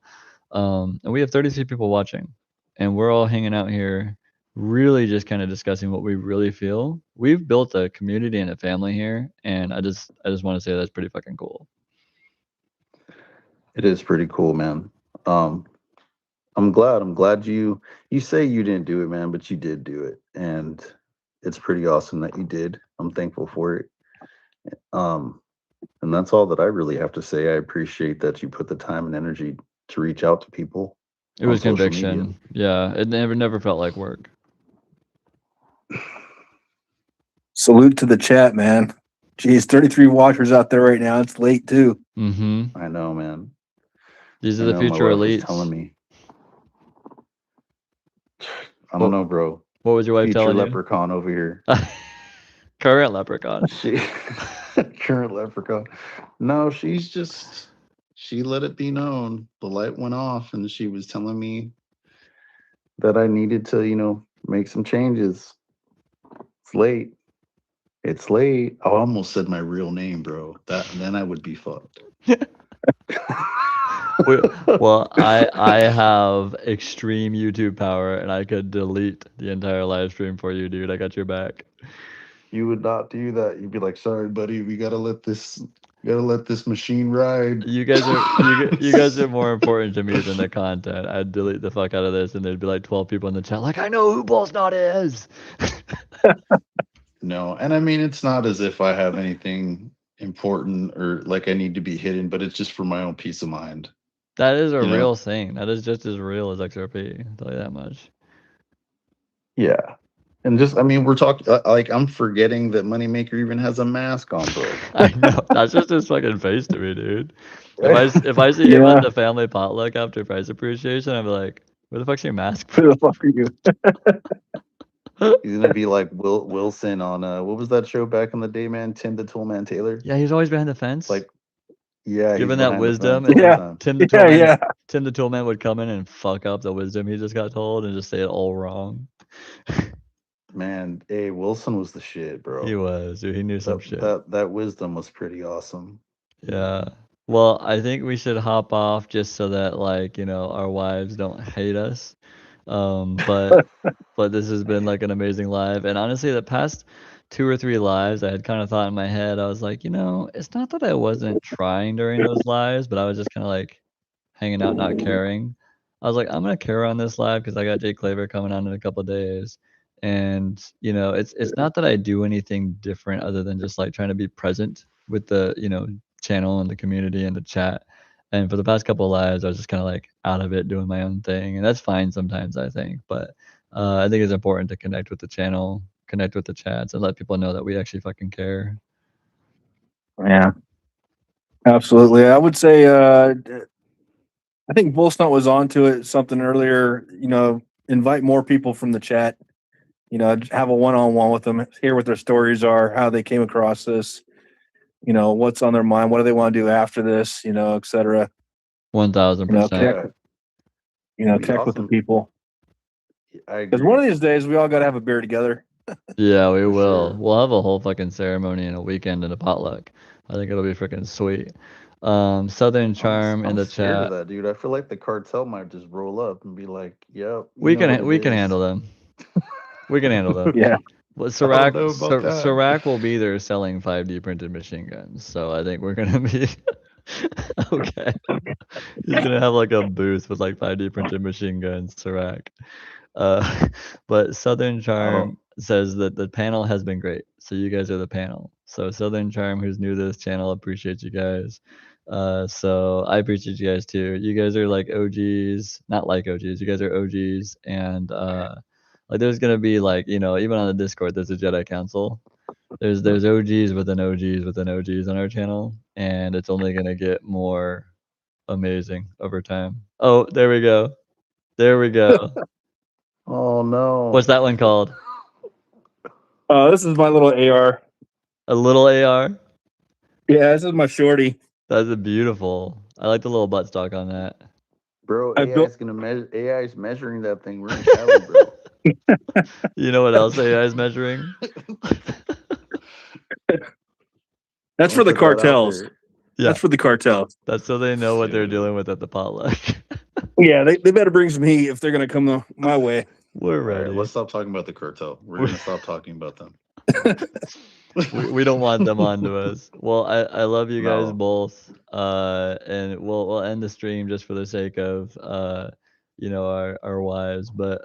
And we have 33 people watching, and we're all hanging out here, really just kind of discussing what we really feel. We've built a community and a family here, and I just want to say that's pretty fucking cool. it is pretty cool, man. I'm glad you say you didn't do it, man, but you did do it, and it's pretty awesome that you did. I'm thankful for it. And that's all that I really have to say. I appreciate that you put the time and energy to reach out to people. It was on social media. conviction. Yeah, it never felt like work. Salute to the chat, man. Geez, 33 watchers out there right now. It's late too. Mm-hmm. I know, man. These are I the know, future my wife was elites. telling me. I don't know, bro. What was your wife Future telling you? leprechaun over here. Current leprechaun. She current leprechaun. No, she let it be known. The light went off and she was telling me that I needed to, make some changes. It's late. It's late. I almost said my real name, bro. Then I would be fucked. Well, I have extreme YouTube power, and I could delete the entire live stream for you, dude. I got your back. You would not do that. You'd be like, "Sorry, buddy, we gotta let this machine ride." You guys are more important to me than the content. I'd delete the fuck out of this, and there'd be like 12 people in the chat like, I know who Bullsnot is. No, and I mean, it's not as if I have anything important or like I need to be hidden, but it's just for my own peace of mind. That is a You know? real thing. That is just as real as XRP. I'll tell you that much. Yeah. And just, I mean, we're talking like I'm forgetting that Moneymaker even has a mask on, bro. I know. That's just his fucking face to me, dude. If I see him at the family potluck after price appreciation, I'm like, where the fuck's your mask? Who the fuck are you? He's gonna be like Wilson on what was that show back in the day, man? Tim the Toolman Taylor. Yeah, he's always behind the fence. Like, yeah, giving he's that behind the wisdom. fence all the time. Tim the Toolman. Tim the Toolman would come in and fuck up the wisdom he just got told and just say it all wrong. Man, hey, Wilson was the shit, bro. He was, dude. He knew some shit. That wisdom was pretty awesome. Yeah. Well, I think we should hop off just so that, like, our wives don't hate us. But this has been like an amazing live. And honestly, the past 2 or 3 lives, I had kind of thought in my head, I was like, it's not that I wasn't trying during those lives, but I was just kind of like hanging out, not caring. I was like, I'm gonna care on this live because I got Jay Claver coming on in a couple of days. And it's not that I do anything different other than just like trying to be present with the channel and the community and the chat. And for the past couple of lives, I was just kind of like out of it doing my own thing, and that's fine sometimes, I think. But I think it's important to connect with the channel, connect with the chats, and let people know that we actually fucking care. Yeah, absolutely. I would say I think Bullsnot was onto it something earlier. Invite more people from the chat. Have a one-on-one with them, hear what their stories are, how they came across this. What's on their mind, what do they want to do after this, etc. 1000%. Connect with the people. I agree. Because one of these days we all got to have a beer together. Yeah, we For will. sure. We'll have a whole fucking ceremony and a weekend and a potluck. I think it'll be freaking sweet. Southern Charm in I'm the scared chat. of that, dude. I feel like the cartel might just roll up and be like, "Yep, We can handle them. We can handle them. Yeah. Well, I don't know about that. Sirac will be there selling 5D printed machine guns, so I think we're gonna be okay. He's gonna have like a booth with like 5D printed machine guns, Sirac. But Southern Charm says that the panel has been great. So you guys are the panel. So Southern Charm, who's new to this channel, appreciates you guys. So I appreciate you guys too. You guys are like OGs, not like OGs. You guys are OGs, and like there's gonna be like even on the Discord, there's a Jedi Council. There's OGs within OGs within OGs on our channel, and it's only gonna get more amazing over time. Oh, there we go. There we go. Oh no. What's that one called? This is my little AR. A little AR? Yeah, this is my shorty. That's beautiful. I like the little buttstock on that. Bro, I AI built- is gonna measure. AI is measuring that thing. We're in Cali, bro. You know what else AI is measuring? That's for the cartels. Yeah, That's for the cartels. that's so they know what they're dealing with at the potluck. Yeah, they better bring some heat if they're gonna come my way. We're All right, ready. let's stop talking about the cartel. We're gonna stop talking about them. we don't want them onto us. Well, I love you guys No. both. And we'll end the stream just for the sake of our wives. But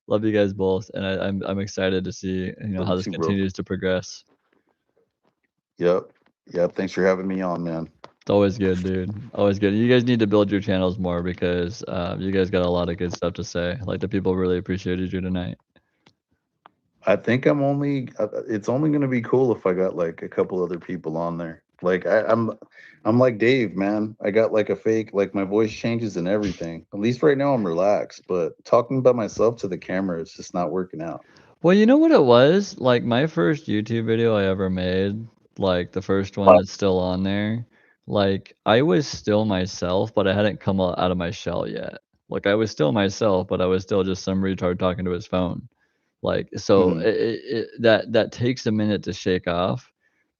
love you guys both, and I'm excited to see how Love this you too, bro. continues to progress. Yep. Yep. Thanks for having me on, man. It's always good, dude. Always good. You guys need to build your channels more because you guys got a lot of good stuff to say. Like the people really appreciated you tonight. I think it's only going to be cool if I got like a couple other people on there. Like I'm like Dave, man. I got like a fake, like my voice changes and everything. At least right now I'm relaxed, but talking about myself to the camera, it's just not working out. Well, you know what it was? Like my first YouTube video I ever made, like the first one that's still on there, like I was still myself, but I hadn't come out of my shell yet. Like I was still myself, but I was still just some retard talking to his phone. Like so Mhm. that takes a minute to shake off,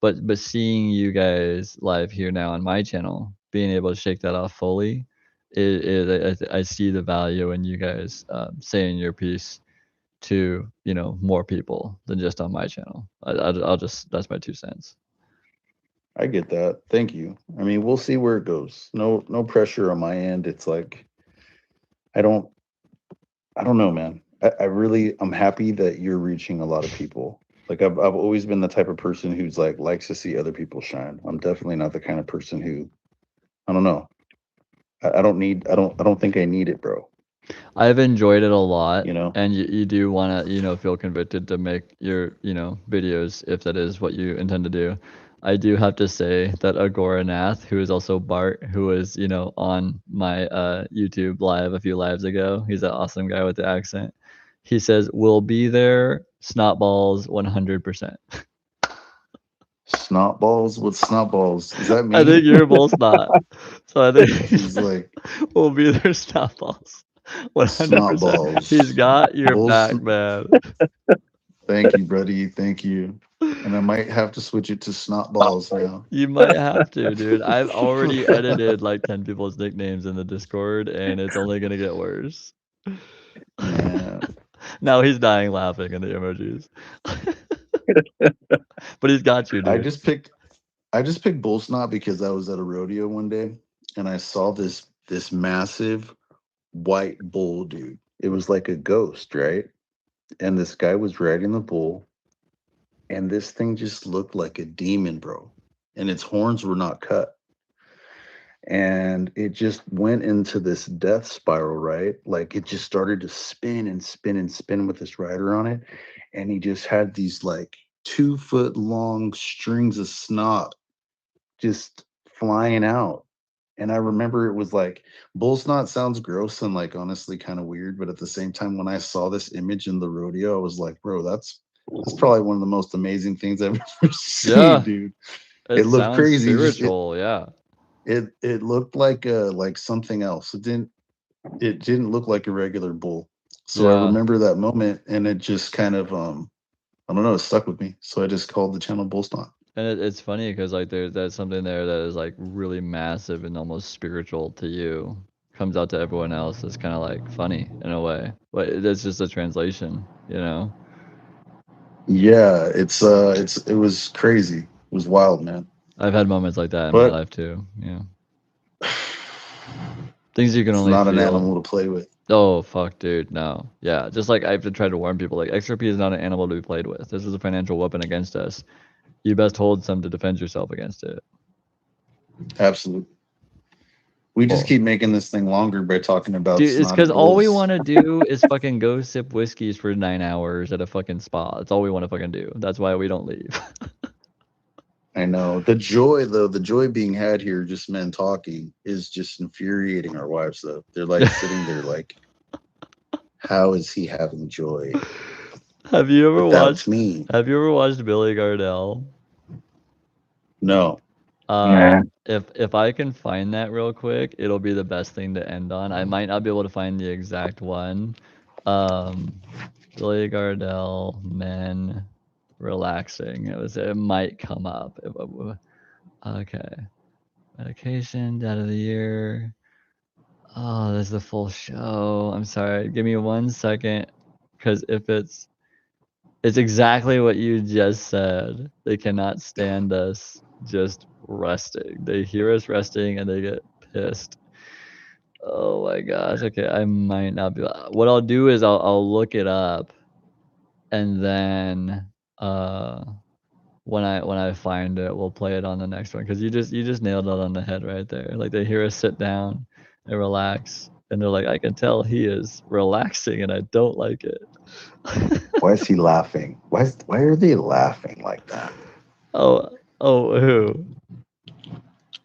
but seeing you guys live here now on my channel, being able to shake that off fully, I see the value in you guys saying your piece to more people than just on my channel. I'll just that's my 2 cents. I get that. Thank you. I mean, we'll see where it goes. No pressure on my end. It's like I don't know, man. I'm happy that you're reaching a lot of people. Like I've always been the type of person who's like likes to see other people shine. I'm definitely not the kind of person who, I don't know. I don't think I need it, bro. I've enjoyed it a lot, You know? and you do want to feel convicted to make your videos if that is what you intend to do. I do have to say that Agoranath, who is also Bart, who was on my YouTube live a few lives ago, he's an awesome guy with the accent. He says we'll be there, snotballs 100%. Snot balls? What's snot balls? Is that me? I think you're both snot. So I think He's like we'll be there, snotballs 100%. snot balls. He's got your Bull back, sn- man. Thank you, buddy. Thank you. And I might have to switch it to snot balls now. You might have to, dude. I've already edited like 10 people's nicknames in the Discord, and it's only gonna get worse. Yeah. Now he's dying laughing in the emojis. But he's got you, dude. I just picked bull snot because I was at a rodeo one day and I saw this massive white bull, dude. It was like a ghost, right? And this guy was riding the bull, and this thing just looked like a demon, bro. And its horns were not cut. And it just went into this death spiral, right? Like it just started to spin and spin and spin with this rider on it. And he just had these like 2 foot long strings of snot just flying out. And I remember it was like bull snot sounds gross and like honestly kind of weird, but at the same time, when I saw this image in the rodeo, I was like, bro, that's probably one of the most amazing things I've ever seen, Yeah. dude. It looked sounds crazy. spiritual, yeah. It looked like something else. It didn't look like a regular bull. So I Yeah. remember that moment, and it just kind of I don't know, it stuck with me. So I just called the channel Bull Snot. And it's funny because like there's something there that is like really massive and almost spiritual to you, comes out to everyone else. It's kind of like funny in a way, but it's just a translation, Yeah, it was crazy. It was wild, man. I've had moments like that in But my life too. Yeah, things you can it's only not feel. an animal to play with. Oh fuck, dude, no. Yeah, just like I've tried to warn people, like XRP is not an animal to be played with. This is a financial weapon against us. You best hold some to defend yourself against it. Absolutely. We just keep making this thing longer by talking about. Dude, it's because all we want to do is fucking go sip whiskeys for 9 hours at a fucking spa. That's all we want to fucking do. That's why we don't leave. I know the joy being had here, just men talking, is just infuriating our wives. Though they're like sitting there like, how is he having joy? Have you ever Without watched me? Have you ever watched Billy Gardell? No. If I can find that real quick, it'll be the best thing to end on. I might not be able to find the exact one. Billy Gardell, men relaxing. It might come up. Okay. Medication, data of the year. Oh, there's the full show. I'm sorry. Give me 1 second. Because if it's exactly what you just said. They cannot stand us just resting. They hear us resting and they get pissed. Oh my gosh. Okay, I might not be. What I'll do is I'll look it up, and then when I find it, we'll play it on the next one, because you just nailed it on the head right there. Like, they hear us sit down and relax, and they're like, I can tell he is relaxing, and I don't like it. Why is he laughing? Why are they laughing like that? Oh, who?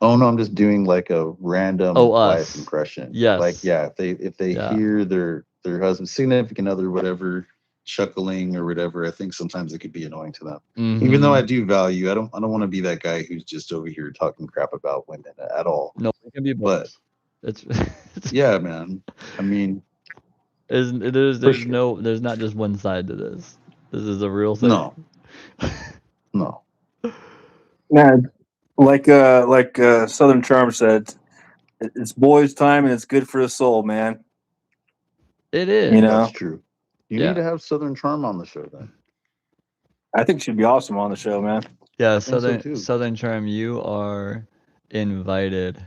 Oh no, I'm just doing like a random Oh, wife us. impression. Yes. Like, yeah, if they Yeah. hear their husband, significant other, whatever, chuckling or whatever, I think sometimes it could be annoying to them. Even though I do value, I don't want to be that guy who's just over here talking crap about women at all. No, it can be But it's yeah, man. I mean, there's sure. there's not just one side to this. This is a real thing. No. No. Nah, like Southern Charm said, it's boys' time and it's good for the soul, man. It is. You know, That's true. You Yeah. need to have Southern Charm on the show then. I think she'd be awesome on the show, man. Yeah, I think so, too. Southern Charm, you are invited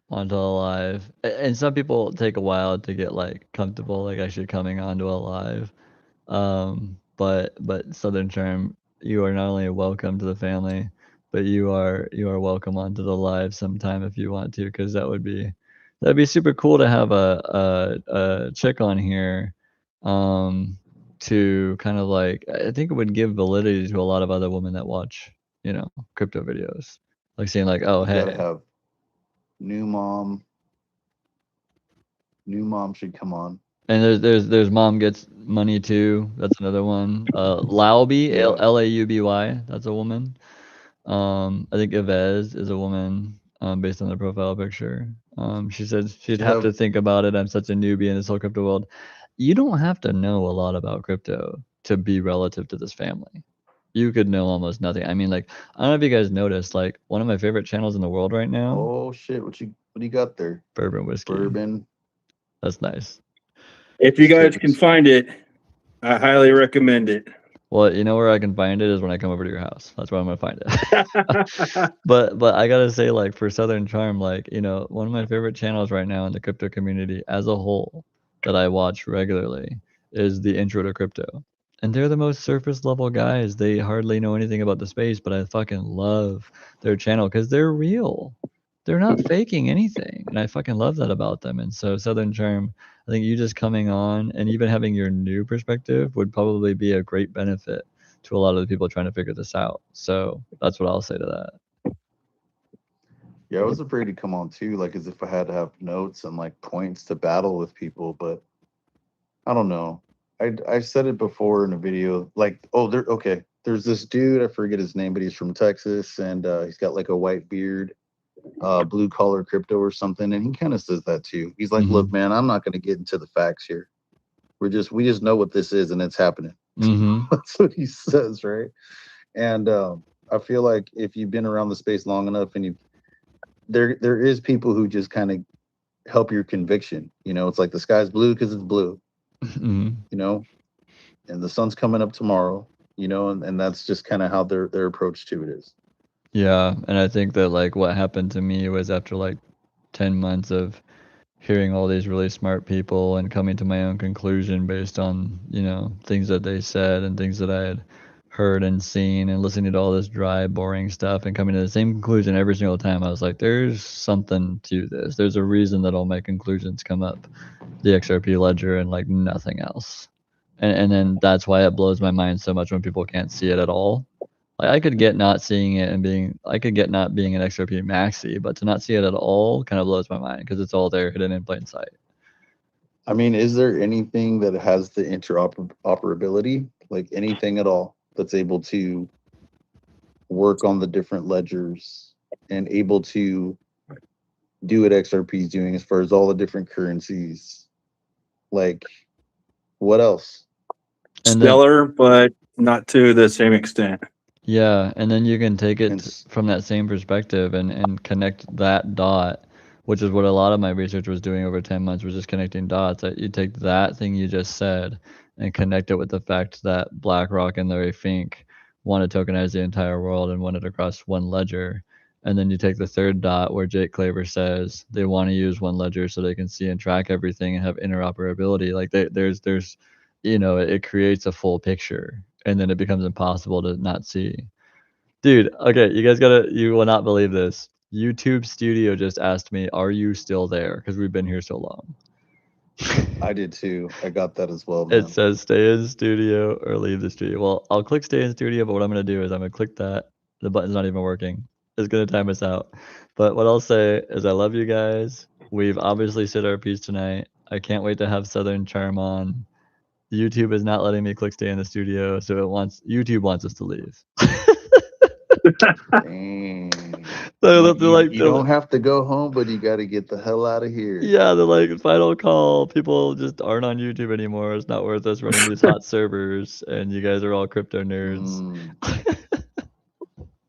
onto a live. And some people take a while to get like comfortable, like actually coming onto a live. But Southern Charm, you are not only welcome to the family, but you are welcome onto the live sometime if you want to, because that'd be super cool to have a chick on here, to kind of like, I think it would give validity to a lot of other women that watch, crypto videos, like saying like, oh, You hey, gotta have new mom. New mom should come on. and there's Mom Gets Money Too. That's another one. Lauby, Yeah. Lauby. That's a woman. I think Yvez is a woman, based on the profile picture. She said she'd You have to have think about it. I'm such a newbie in this whole crypto world. You don't have to know a lot about crypto to be relative to this family. You could know almost nothing. I mean, like, I don't know if you guys noticed, like, one of my favorite channels in the world right now, oh shit, what do you got there? Bourbon Whiskey. Bourbon. That's nice. If you guys can find it, I highly recommend it. Well, you know where I can find it is when I come over to your house. That's where I'm gonna find it. But I gotta say, like, for Southern Charm, like, one of my favorite channels right now in the crypto community as a whole that I watch regularly is the Intro to Crypto. And they're the most surface level guys. They hardly know anything about the space, but I fucking love their channel because they're real. They're not faking anything. And I fucking love that about them. And so Southern Charm, I think you just coming on and even having your new perspective would probably be a great benefit to a lot of the people trying to figure this out. So that's what I'll say to that. Yeah, I was afraid to come on too, like as if I had to have notes and like points to battle with people, but I don't know. I said it before in a video, like, there's this dude, I forget his name, but he's from Texas and he's got like a white beard, blue collar crypto or something, and he kind of says that too. He's like, look, man, I'm not gonna get into the facts here. We just know what this is and it's happening. That's what he says, right? And I feel like if you've been around the space long enough and there is people who just kind of help your conviction. It's like the sky's blue because it's blue. And the sun's coming up tomorrow. And that's just kind of how their approach to it is. Yeah, and I think that, like, what happened to me was after like 10 months of hearing all these really smart people and coming to my own conclusion based on, things that they said and things that I had heard and seen, and listening to all this dry, boring stuff and coming to the same conclusion every single time. I was like, there's something to this. There's a reason that all my conclusions come up the XRP ledger and like nothing else. And then that's why it blows my mind so much when people can't see it at all. Like, I could get not seeing it and I could get not being an XRP maxi, but to not see it at all kind of blows my mind because it's all there hidden in plain sight. I mean, is there anything that has the interoperability, like anything at all, that's able to work on the different ledgers and able to do what XRP is doing as far as all the different currencies? Like, what else? Stellar, but not to the same extent. Yeah, and then you can take it from that same perspective and connect that dot, which is what a lot of my research was doing over 10 months, was just connecting dots. That you take that thing you just said and connect it with the fact that BlackRock and Larry Fink want to tokenize the entire world and want it across one ledger. And then you take the third dot where Jake Claver says they want to use one ledger so they can see and track everything and have interoperability. Like, there's it creates a full picture, and then it becomes impossible to not see. Dude, okay, you will not believe this. YouTube Studio just asked me, "Are you still there?" Because we've been here so long. I did too. I got that as well, man. It says stay in studio or leave the studio. Well, I'll click stay in studio, but what I'm gonna do is I'm gonna click that. The button's not even working. It's gonna time us out. But what I'll say is I love you guys. We've obviously said our piece tonight. I can't wait to have Southern Charm on. YouTube is not letting me click stay in the studio, so YouTube wants us to leave. Dang. So they're like, You don't have to go home, but you got to get the hell out of here. yeah, they're like, final call. People just aren't on YouTube anymore. It's not worth us running these hot servers, and you guys are all crypto nerds.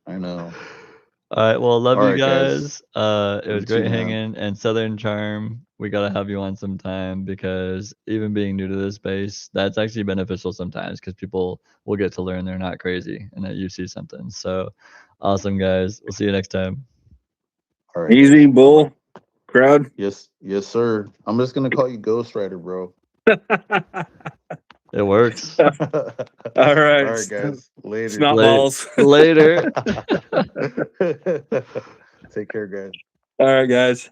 I know. All right, well, love All you right, guys. guys. It was You great too, man. hanging. And Southern Charm, we gotta have you on sometime because even being new to this space, that's actually beneficial sometimes because people will get to learn they're not crazy and that you see something. So awesome, guys. We'll see you next time. All right. Easy, bull, crowd. Yes, sir. I'm just gonna call you Ghost Rider, bro. It works. All right. All right, guys. Later. Snot balls. Later. Take care, guys. All right, guys.